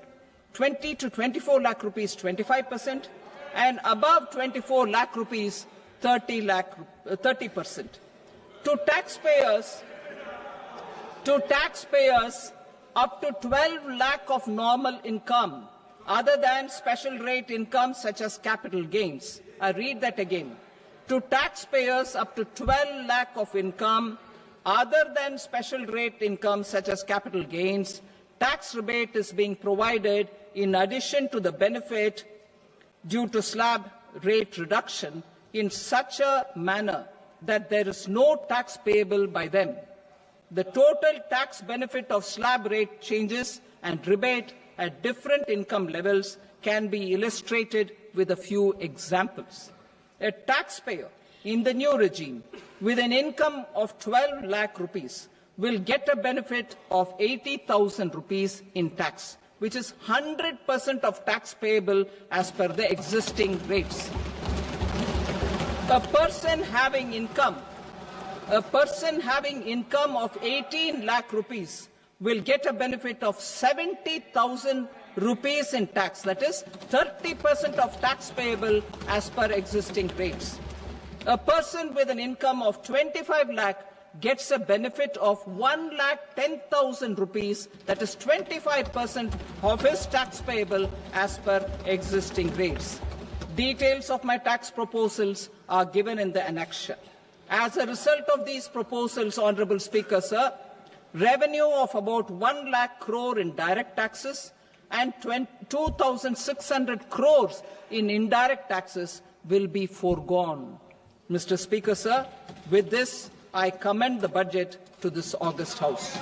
20 to 24 lakh rupees 25%, and above 24 lakh rupees 30%. To taxpayers up to 12 lakh of normal income, other than special rate income such as capital gains. I read that again. To taxpayers up to 12 lakh of income, other than special rate income such as capital gains, tax rebate is being provided in addition to the benefit due to slab rate reduction in such a manner that there is no tax payable by them. The total tax benefit of slab rate changes and rebate at different income levels can be illustrated with a few examples. A taxpayer in the new regime with an income of 12 lakh rupees will get a benefit of 80,000 rupees in tax, which is 100% of tax payable as per the existing rates. A person having income of 18 lakh rupees will get a benefit of 70,000 rupees in tax, that is 30% of tax payable as per existing rates. A person with an income of 25 lakh gets a benefit of 1,10,000 rupees, that is 25% of his tax payable as per existing rates. Details of my tax proposals are given in the annexure. As a result of these proposals, Honourable Speaker, sir, revenue of about 1 lakh crore in direct taxes and 2,600 crores in indirect taxes will be foregone. Mr. Speaker, sir, with this, I commend the budget to this august House.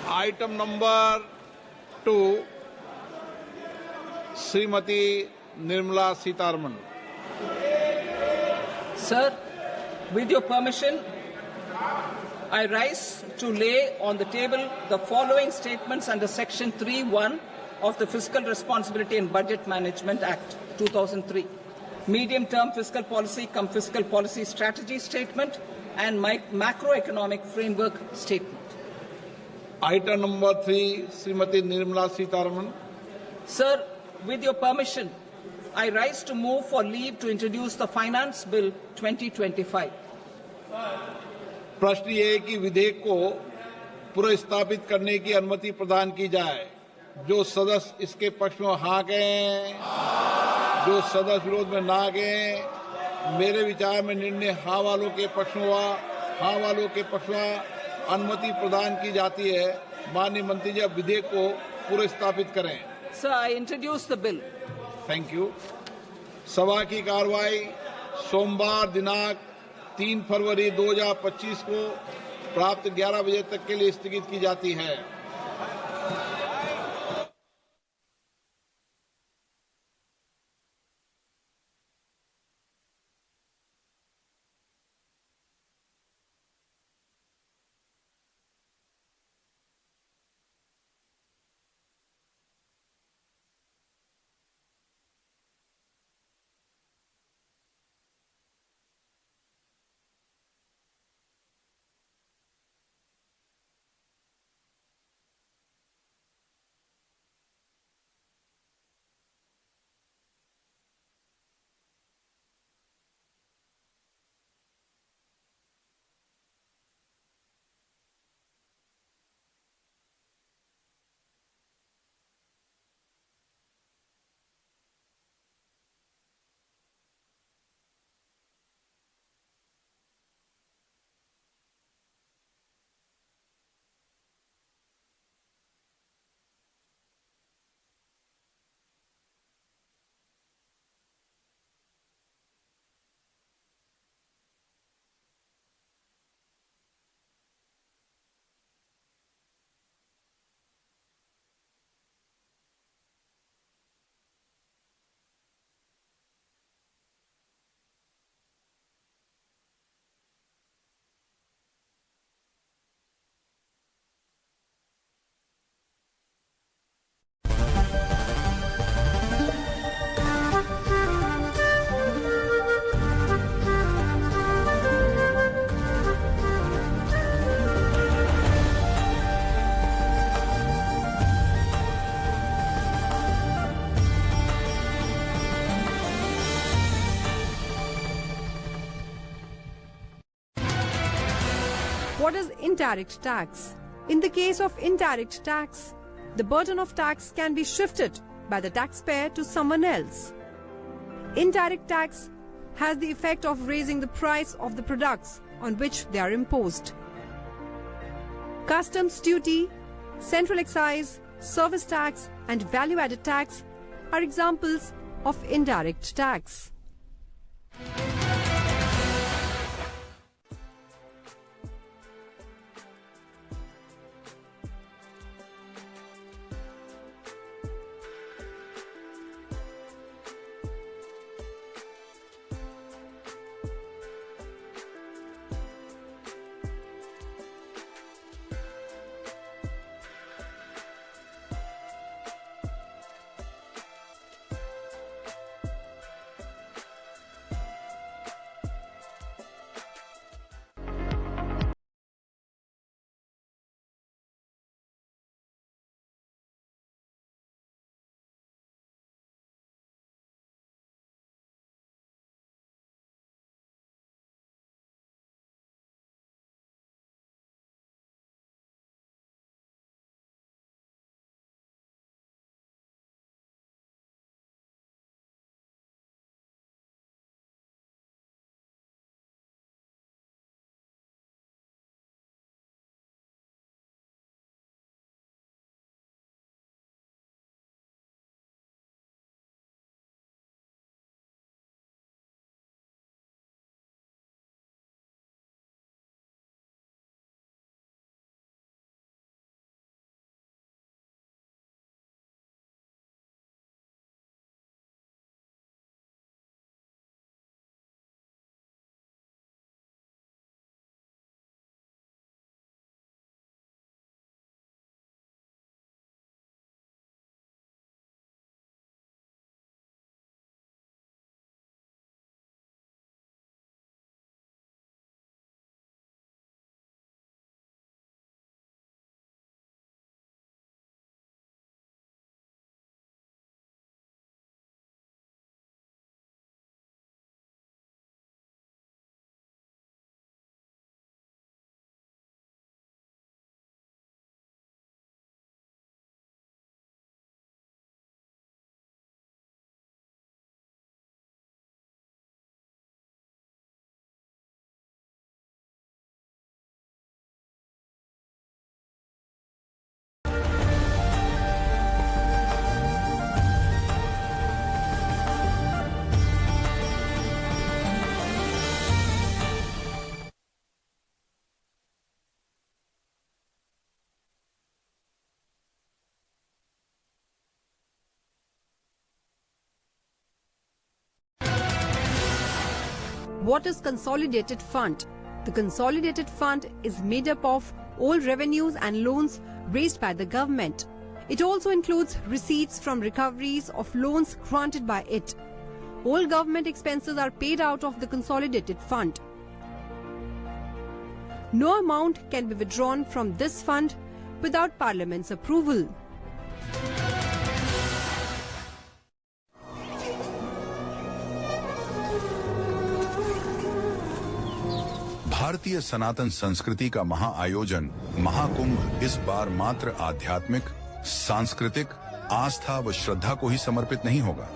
Item number 2, Srimati Nirmalasitharaman. Sir, with your permission, I rise to lay on the table the following statements under Section 3(1) of the Fiscal Responsibility and Budget Management Act 2003. Medium-term fiscal policy cum fiscal policy strategy statement and macroeconomic framework statement. Item number 3, Srimati Nirmalasitharaman. Sir, with your permission, I rise to move for leave to introduce the Finance Bill 2025. प्रश्न ये है कि विधेयक को पुनर्स्थापित करने की अनुमति प्रदान की जाए। जो सदस्य इसके पक्ष में हाँ कहें, जो सदस्य विरोध में ना कहें। मेरे विचार में निर्णय हाँ वालों के पक्ष में हुआ, हाँ वालों के पक्ष में अनुमति प्रदान की जाती है। माननीय मंत्री जी, अब विधेयक को पुनर्स्थापित करें। Sir, I introduce the bill. Thank you. सभा की कार्रवाई सोमवार दिनांक 3 फरवरी 2025 को प्राप्त 11 बजे तक के लिए स्थगित की जाती है। What is indirect tax? In the case of indirect tax, the burden of tax can be shifted by the taxpayer to someone else. Indirect tax has the effect of raising the price of the products on which they are imposed. Customs duty, central excise, service tax and value-added tax are examples of indirect tax. What is Consolidated Fund? The Consolidated Fund is made up of all revenues and loans raised by the government. It also includes receipts from recoveries of loans granted by it. All government expenses are paid out of the Consolidated Fund. No amount can be withdrawn from this fund without Parliament's approval. भारतीय सनातन संस्कृति का महाआयोजन महाकुंभ इस बार मात्र आध्यात्मिक, सांस्कृतिक, आस्था व श्रद्धा को ही समर्पित नहीं होगा।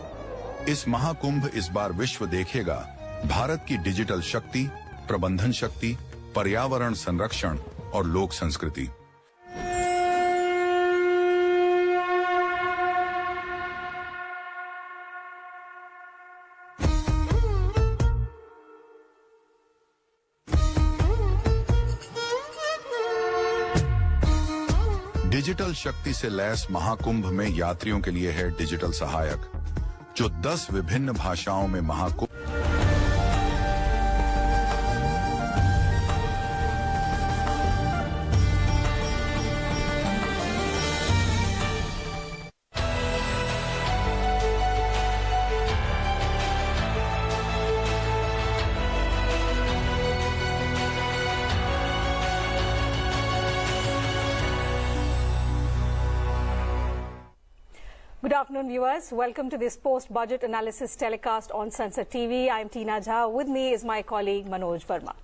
इस महाकुंभ इस बार विश्व देखेगा भारत की डिजिटल शक्ति, प्रबंधन शक्ति, पर्यावरण संरक्षण और लोक संस्कृति। डिजिटल शक्ति से लैस महाकुंभ में यात्रियों के लिए है डिजिटल सहायक, जो 10 विभिन्न भाषाओं में Mahakumbh Good afternoon, viewers. Welcome to this post-budget analysis telecast on Sansad TV. I am Tina Jha. With me is my colleague Manoj Verma.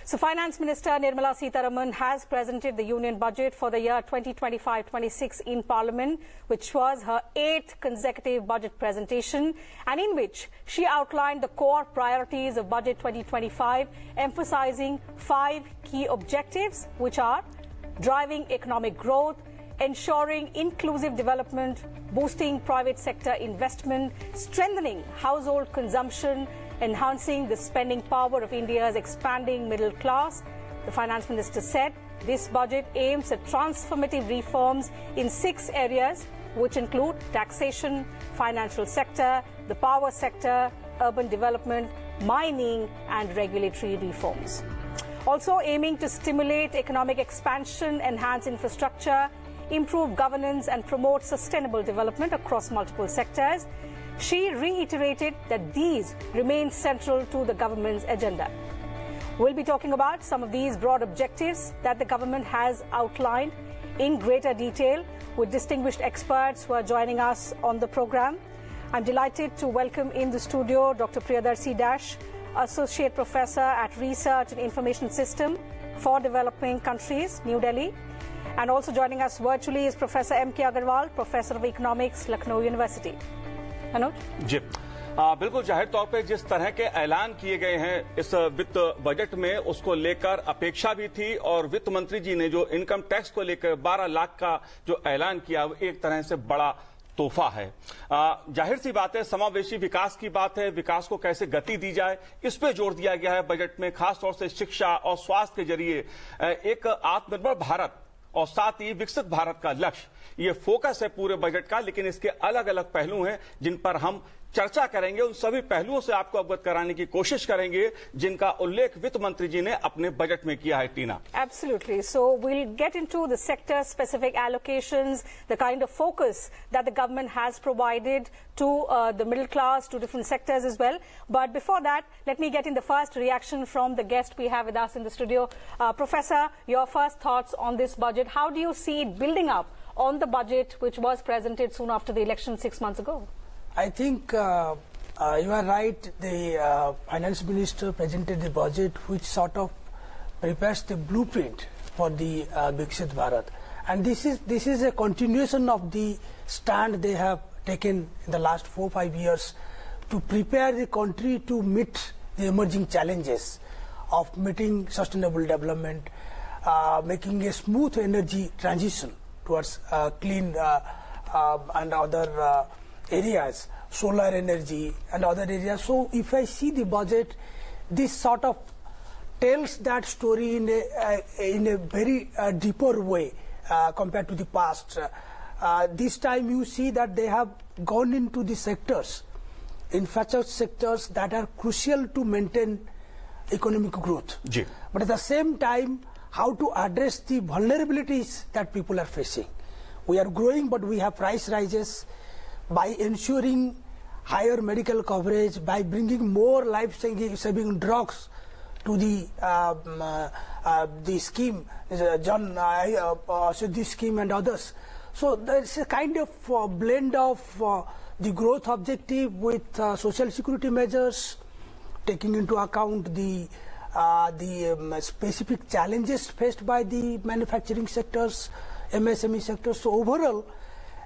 So, Finance Minister Nirmalasitharaman has presented the Union Budget for the year 2025-26 in Parliament, which was her 8th consecutive budget presentation, and in which she outlined the core priorities of Budget 2025, emphasizing 5 key objectives, which are driving economic growth, ensuring inclusive development, boosting private sector investment, strengthening household consumption, enhancing the spending power of India's expanding middle class. The finance minister said this budget aims at transformative reforms in 6 areas, which include taxation, financial sector, the power sector, urban development, mining and regulatory reforms. Also aiming to stimulate economic expansion, enhance infrastructure, improve governance and promote sustainable development across multiple sectors. She reiterated that these remain central to the government's agenda. We'll be talking about some of these broad objectives that the government has outlined in greater detail with distinguished experts who are joining us on the program. I'm delighted to welcome in the studio Dr. Priyadarshi Dash, Associate Professor at Research and Information System for Developing Countries, New Delhi. And also joining us virtually is Professor M.K. Agarwal, Professor of Economics, Lucknow University. Manoj? जी बिल्कुल जाहिर तौर पे जिस तरह के ऐलान किए गए हैं इस वित्त बजट में उसको लेकर अपेक्षा भी थी और वित्त मंत्री जी ने जो इनकम टैक्स को लेकर 12 लाख का जो ऐलान किया वो एक तरह से बड़ा तोहफा है। जाहिर सी बात है, समावेशी विकास की बात है, विकास को कैसे गति दी जाए इस पे जोर दिया गया है बजट में, खासतौर से शिक्षा और स्वास्थ्य के जरिए एक आत्मनिर्भर भारत और साथ ही विकसित भारत का लक्ष्य ये फोकस है पूरे बजट का। लेकिन इसके अलग अलग पहलू हैं जिन पर हम चर्चा करेंगे, उन सभी पहलुओं से आपको अवगत कराने की कोशिश करेंगे जिनका उल्लेख वित्त मंत्री जी ने अपने बजट में किया है। टीना, Absolutely. So we'll get into the sector specific allocations, the kind of focus that the government has provided to the middle class, to different sectors as well. But before that, let me get in the first reaction from the guest we have with us in the studio. Professor, your first thoughts on this budget. How do you see it building up on the budget which was presented soon after the election 6 months ago? I think you are right. The finance minister presented the budget which sort of prepares the blueprint for the Viksit Bharat, and this is a continuation of the stand they have taken in the last 4-5 years to prepare the country to meet the emerging challenges of meeting sustainable development, making a smooth energy transition towards clean and other areas, solar energy and other areas. So if I see the budget, this sort of tells that story in a very deeper way compared to the past. This time you see that they have gone into the sectors, infrastructure sectors that are crucial to maintain economic growth. But at the same time, how to address the vulnerabilities that people are facing. We are growing, but we have price rises. By ensuring higher medical coverage, by bringing more life-saving drugs to the scheme, Jan Siddhi scheme and others. So there's a kind of blend of the growth objective with social security measures, taking into account the specific challenges faced by the manufacturing sectors, MSME sectors. So overall,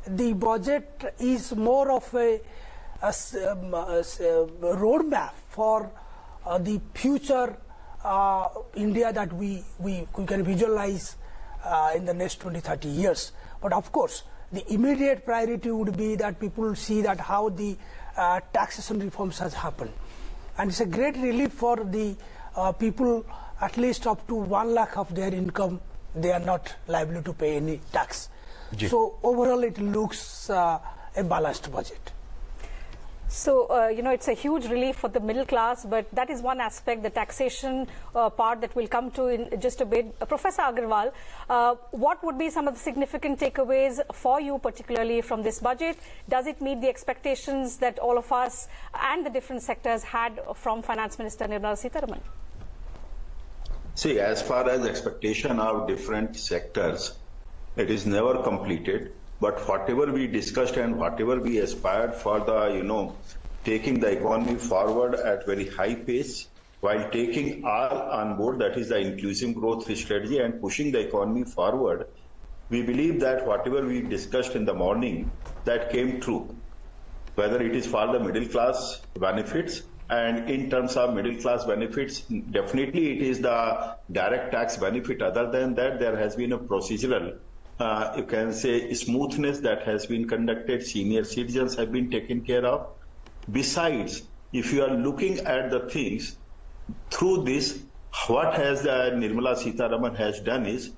the budget is more of a roadmap for the future India that we can visualize in the next 20-30 years. But of course, the immediate priority would be that people see that how the taxation reforms has happened. And it's a great relief for the people, at least up to 1 lakh of their income, they are not liable to pay any tax. So overall it looks a balanced budget. So, it's a huge relief for the middle class, but that is one aspect, the taxation part that we'll come to in just a bit. Professor Agarwal, what would be some of the significant takeaways for you, particularly from this budget? Does it meet the expectations that all of us and the different sectors had from Finance Minister Nirmalasitharaman? See, as far as expectation of different sectors, it is never completed, but whatever we discussed and whatever we aspired for the, taking the economy forward at very high pace, while taking all on board, that is the inclusive growth strategy and pushing the economy forward, we believe that whatever we discussed in the morning, that came true. Whether it is for the middle class benefits, and in terms of middle class benefits, definitely it is the direct tax benefit. Other than that, there has been a procedural you can say smoothness that has been conducted. Senior citizens have been taken care of. Besides, if you are looking at the things through this, what has Nirmalasitharaman has done is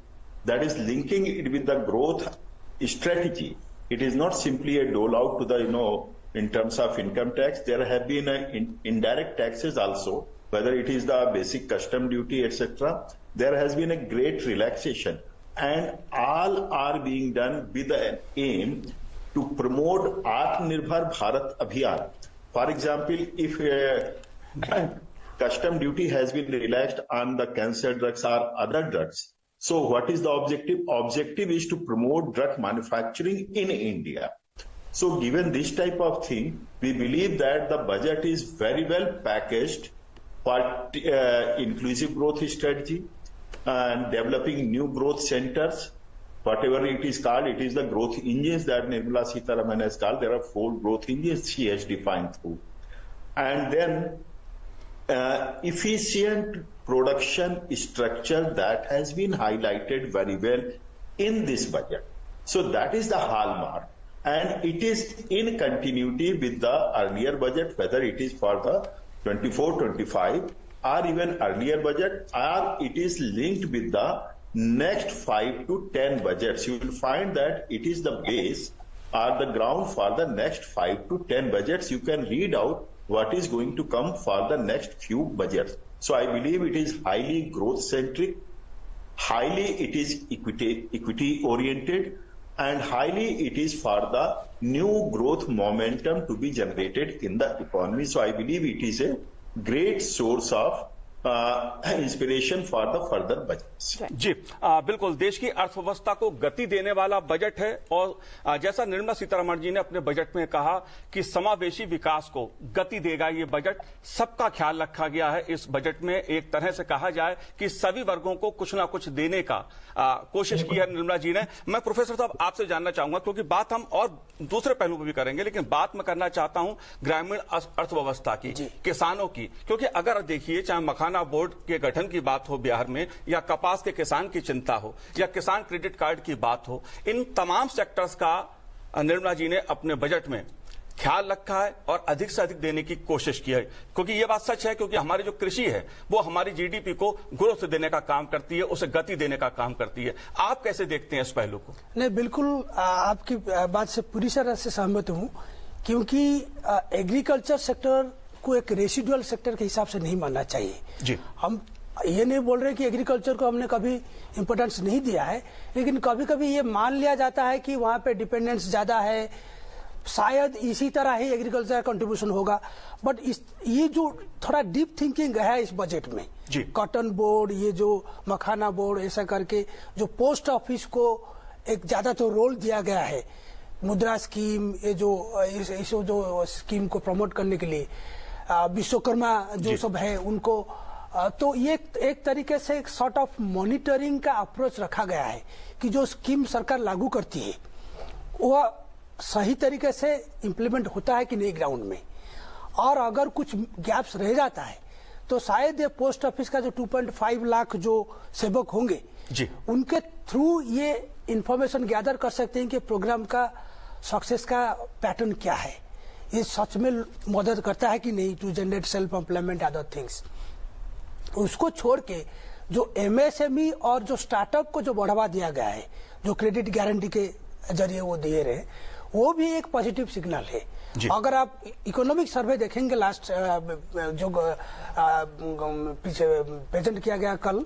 that is linking it with the growth strategy. It is not simply a dole out to the, in terms of income tax. There have been indirect taxes also, whether it is the basic custom duty, etc. There has been a great relaxation, and all are being done with an aim to promote Atmanirbhar Bharat Abhiyan. For example, if custom duty has been relaxed on the cancer drugs or other drugs, so what is the objective? Objective is to promote drug manufacturing in India. So given this type of thing, we believe that the budget is very well packaged for inclusive growth strategy and developing new growth centers. Whatever it is called, it is the growth engines that Nirmalasitharaman has called. There are 4 growth engines she has defined through. And then efficient production structure that has been highlighted very well in this budget. So that is the hallmark. And it is in continuity with the earlier budget, whether it is for the 24-25 or even earlier budget, or it is linked with the next 5 to 10 budgets. You will find that it is the base or the ground for the next 5 to 10 budgets. You can read out what is going to come for the next few budgets. So I believe it is highly growth centric, highly it is equity oriented, and highly it is for the new growth momentum to be generated in the economy. So I believe it is a great source of inspiration for the further budget. जी बिल्कुल, देश की अर्थव्यवस्था को गति देने वाला budget है, और जैसा निर्मला सीतारमण जी ने अपने बजट में कहा कि समावेशी विकास को गति देगा ये बजट। सबका ख्याल रखा गया है इस बजट में। एक तरह से कहा जाए कि सभी वर्गों को कुछ ना कुछ देने का कोशिश की है निर्मला जी ने। मैं प्रोफेसर साहब आपसे जानना चाहूंगा, क्योंकि बात हम और दूसरे पहलू पर भी करेंगे, लेकिन बात मैं करना चाहता हूं ग्रामीण अर्थव्यवस्था की, किसानों की। क्योंकि अगर देखिए, चाहे मखाना बोर्ड के गठन की बात हो बिहार में, या कपास के किसान की चिंता हो, या किसान क्रेडिट कार्ड की बात हो, इन तमाम सेक्टर्स का निर्मला जी ने अपने बजट में ख्याल रखा है और अधिक से अधिक देने की कोशिश की है। क्योंकि यह बात सच है, क्योंकि हमारी जो कृषि है वो हमारी जीडीपी को ग्रोथ देने का काम करती है, उसे गति देने का काम करती है। आप कैसे देखते हैं इस पहलू को? नहीं, बिल्कुल आपकी बात से पूरी तरह से सहमत हूं, क्योंकि एग्रीकल्चर सेक्टर को एक रेसिडुअल सेक्टर के हिसाब से नहीं मानना चाहिए। जी, हम ये नहीं बोल रहे कि एग्रीकल्चर को हमने कभी इंपोर्टेंस नहीं दिया है, लेकिन कभी कभी ये मान लिया जाता है कि वहां पे डिपेंडेंस ज्यादा है, शायद इसी तरह ही एग्रीकल्चर कंट्रीब्यूशन होगा। बट ये जो थोड़ा डीप थिंकिंग है इस बजट में, कॉटन बोर्ड, ये जो मखाना बोर्ड, ऐसा करके जो पोस्ट ऑफिस को एक ज्यादा तो रोल दिया गया है, मुद्रा स्कीम, ये जो स्कीम को प्रमोट करने के लिए विश्वकर्मा जो सब है उनको, तो ये एक तरीके से एक सॉर्ट ऑफ मॉनिटरिंग का अप्रोच रखा गया है कि जो स्कीम सरकार लागू करती है वह सही तरीके से इम्प्लीमेंट होता है कि नहीं ग्राउंड में, और अगर कुछ गैप्स रह जाता है तो शायद ये पोस्ट ऑफिस का जो 2.5 लाख जो सेवक होंगे जी, उनके थ्रू ये इंफॉर्मेशन गैदर कर सकते हैं कि प्रोग्राम का सक्सेस का पैटर्न क्या है, ये सच में मदद करता है कि नहीं to generate self employment other things. उसको छोड़ के जो एमएसएमई और जो स्टार्टअप को जो बढ़ावा दिया गया है, जो क्रेडिट गारंटी के जरिए वो दे रहे हैं, वो भी एक पॉजिटिव सिग्नल है। अगर आप इकोनॉमिक सर्वे देखेंगे लास्ट जो प्रेजेंट किया गया कल,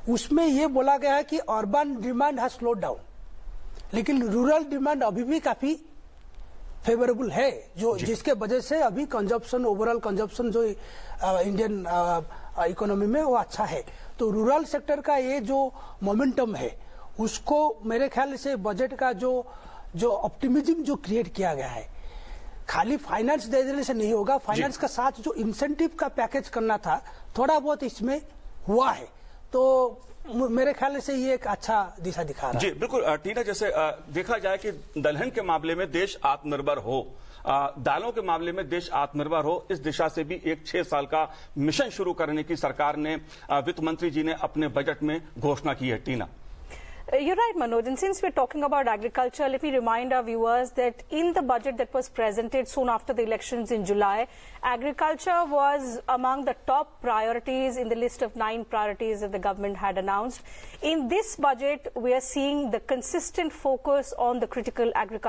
उसमें ये बोला गया है कि urban demand has slowed down, लेकिन रूरल डिमांड अभी भी काफी फेवरेबल है, जो जिसके वजह से अभी कंजप्शन, ओवरऑल कंजप्शन जो इंडियन इकोनॉमी में वो अच्छा है। तो रूरल सेक्टर का ये जो मोमेंटम है, उसको मेरे ख्याल से बजट का जो ऑप्टिमिज्म जो क्रिएट किया गया है, खाली फाइनेंस दे देने से नहीं होगा, फाइनेंस का साथ जो इंसेंटिव का पैकेज करना था थोड़ा बहुत इसमें हुआ है, तो मेरे ख्याल से ये एक अच्छा दिशा दिखा रहा है। जी बिल्कुल टीना, जैसे देखा जाए कि दलहन के मामले में देश आत्मनिर्भर हो, दालों के मामले में देश आत्मनिर्भर हो, इस दिशा से भी एक 6 साल का मिशन शुरू करने की सरकार ने, वित्त मंत्री जी ने अपने बजट में घोषणा की है। टीना, You're right, Manoj. And since we're talking about agriculture, let me remind our viewers that in the budget that was presented soon after the elections in July, agriculture was among the top priorities in the list of 9 priorities that the government had announced. In this budget, we are seeing the consistent focus on the critical agriculture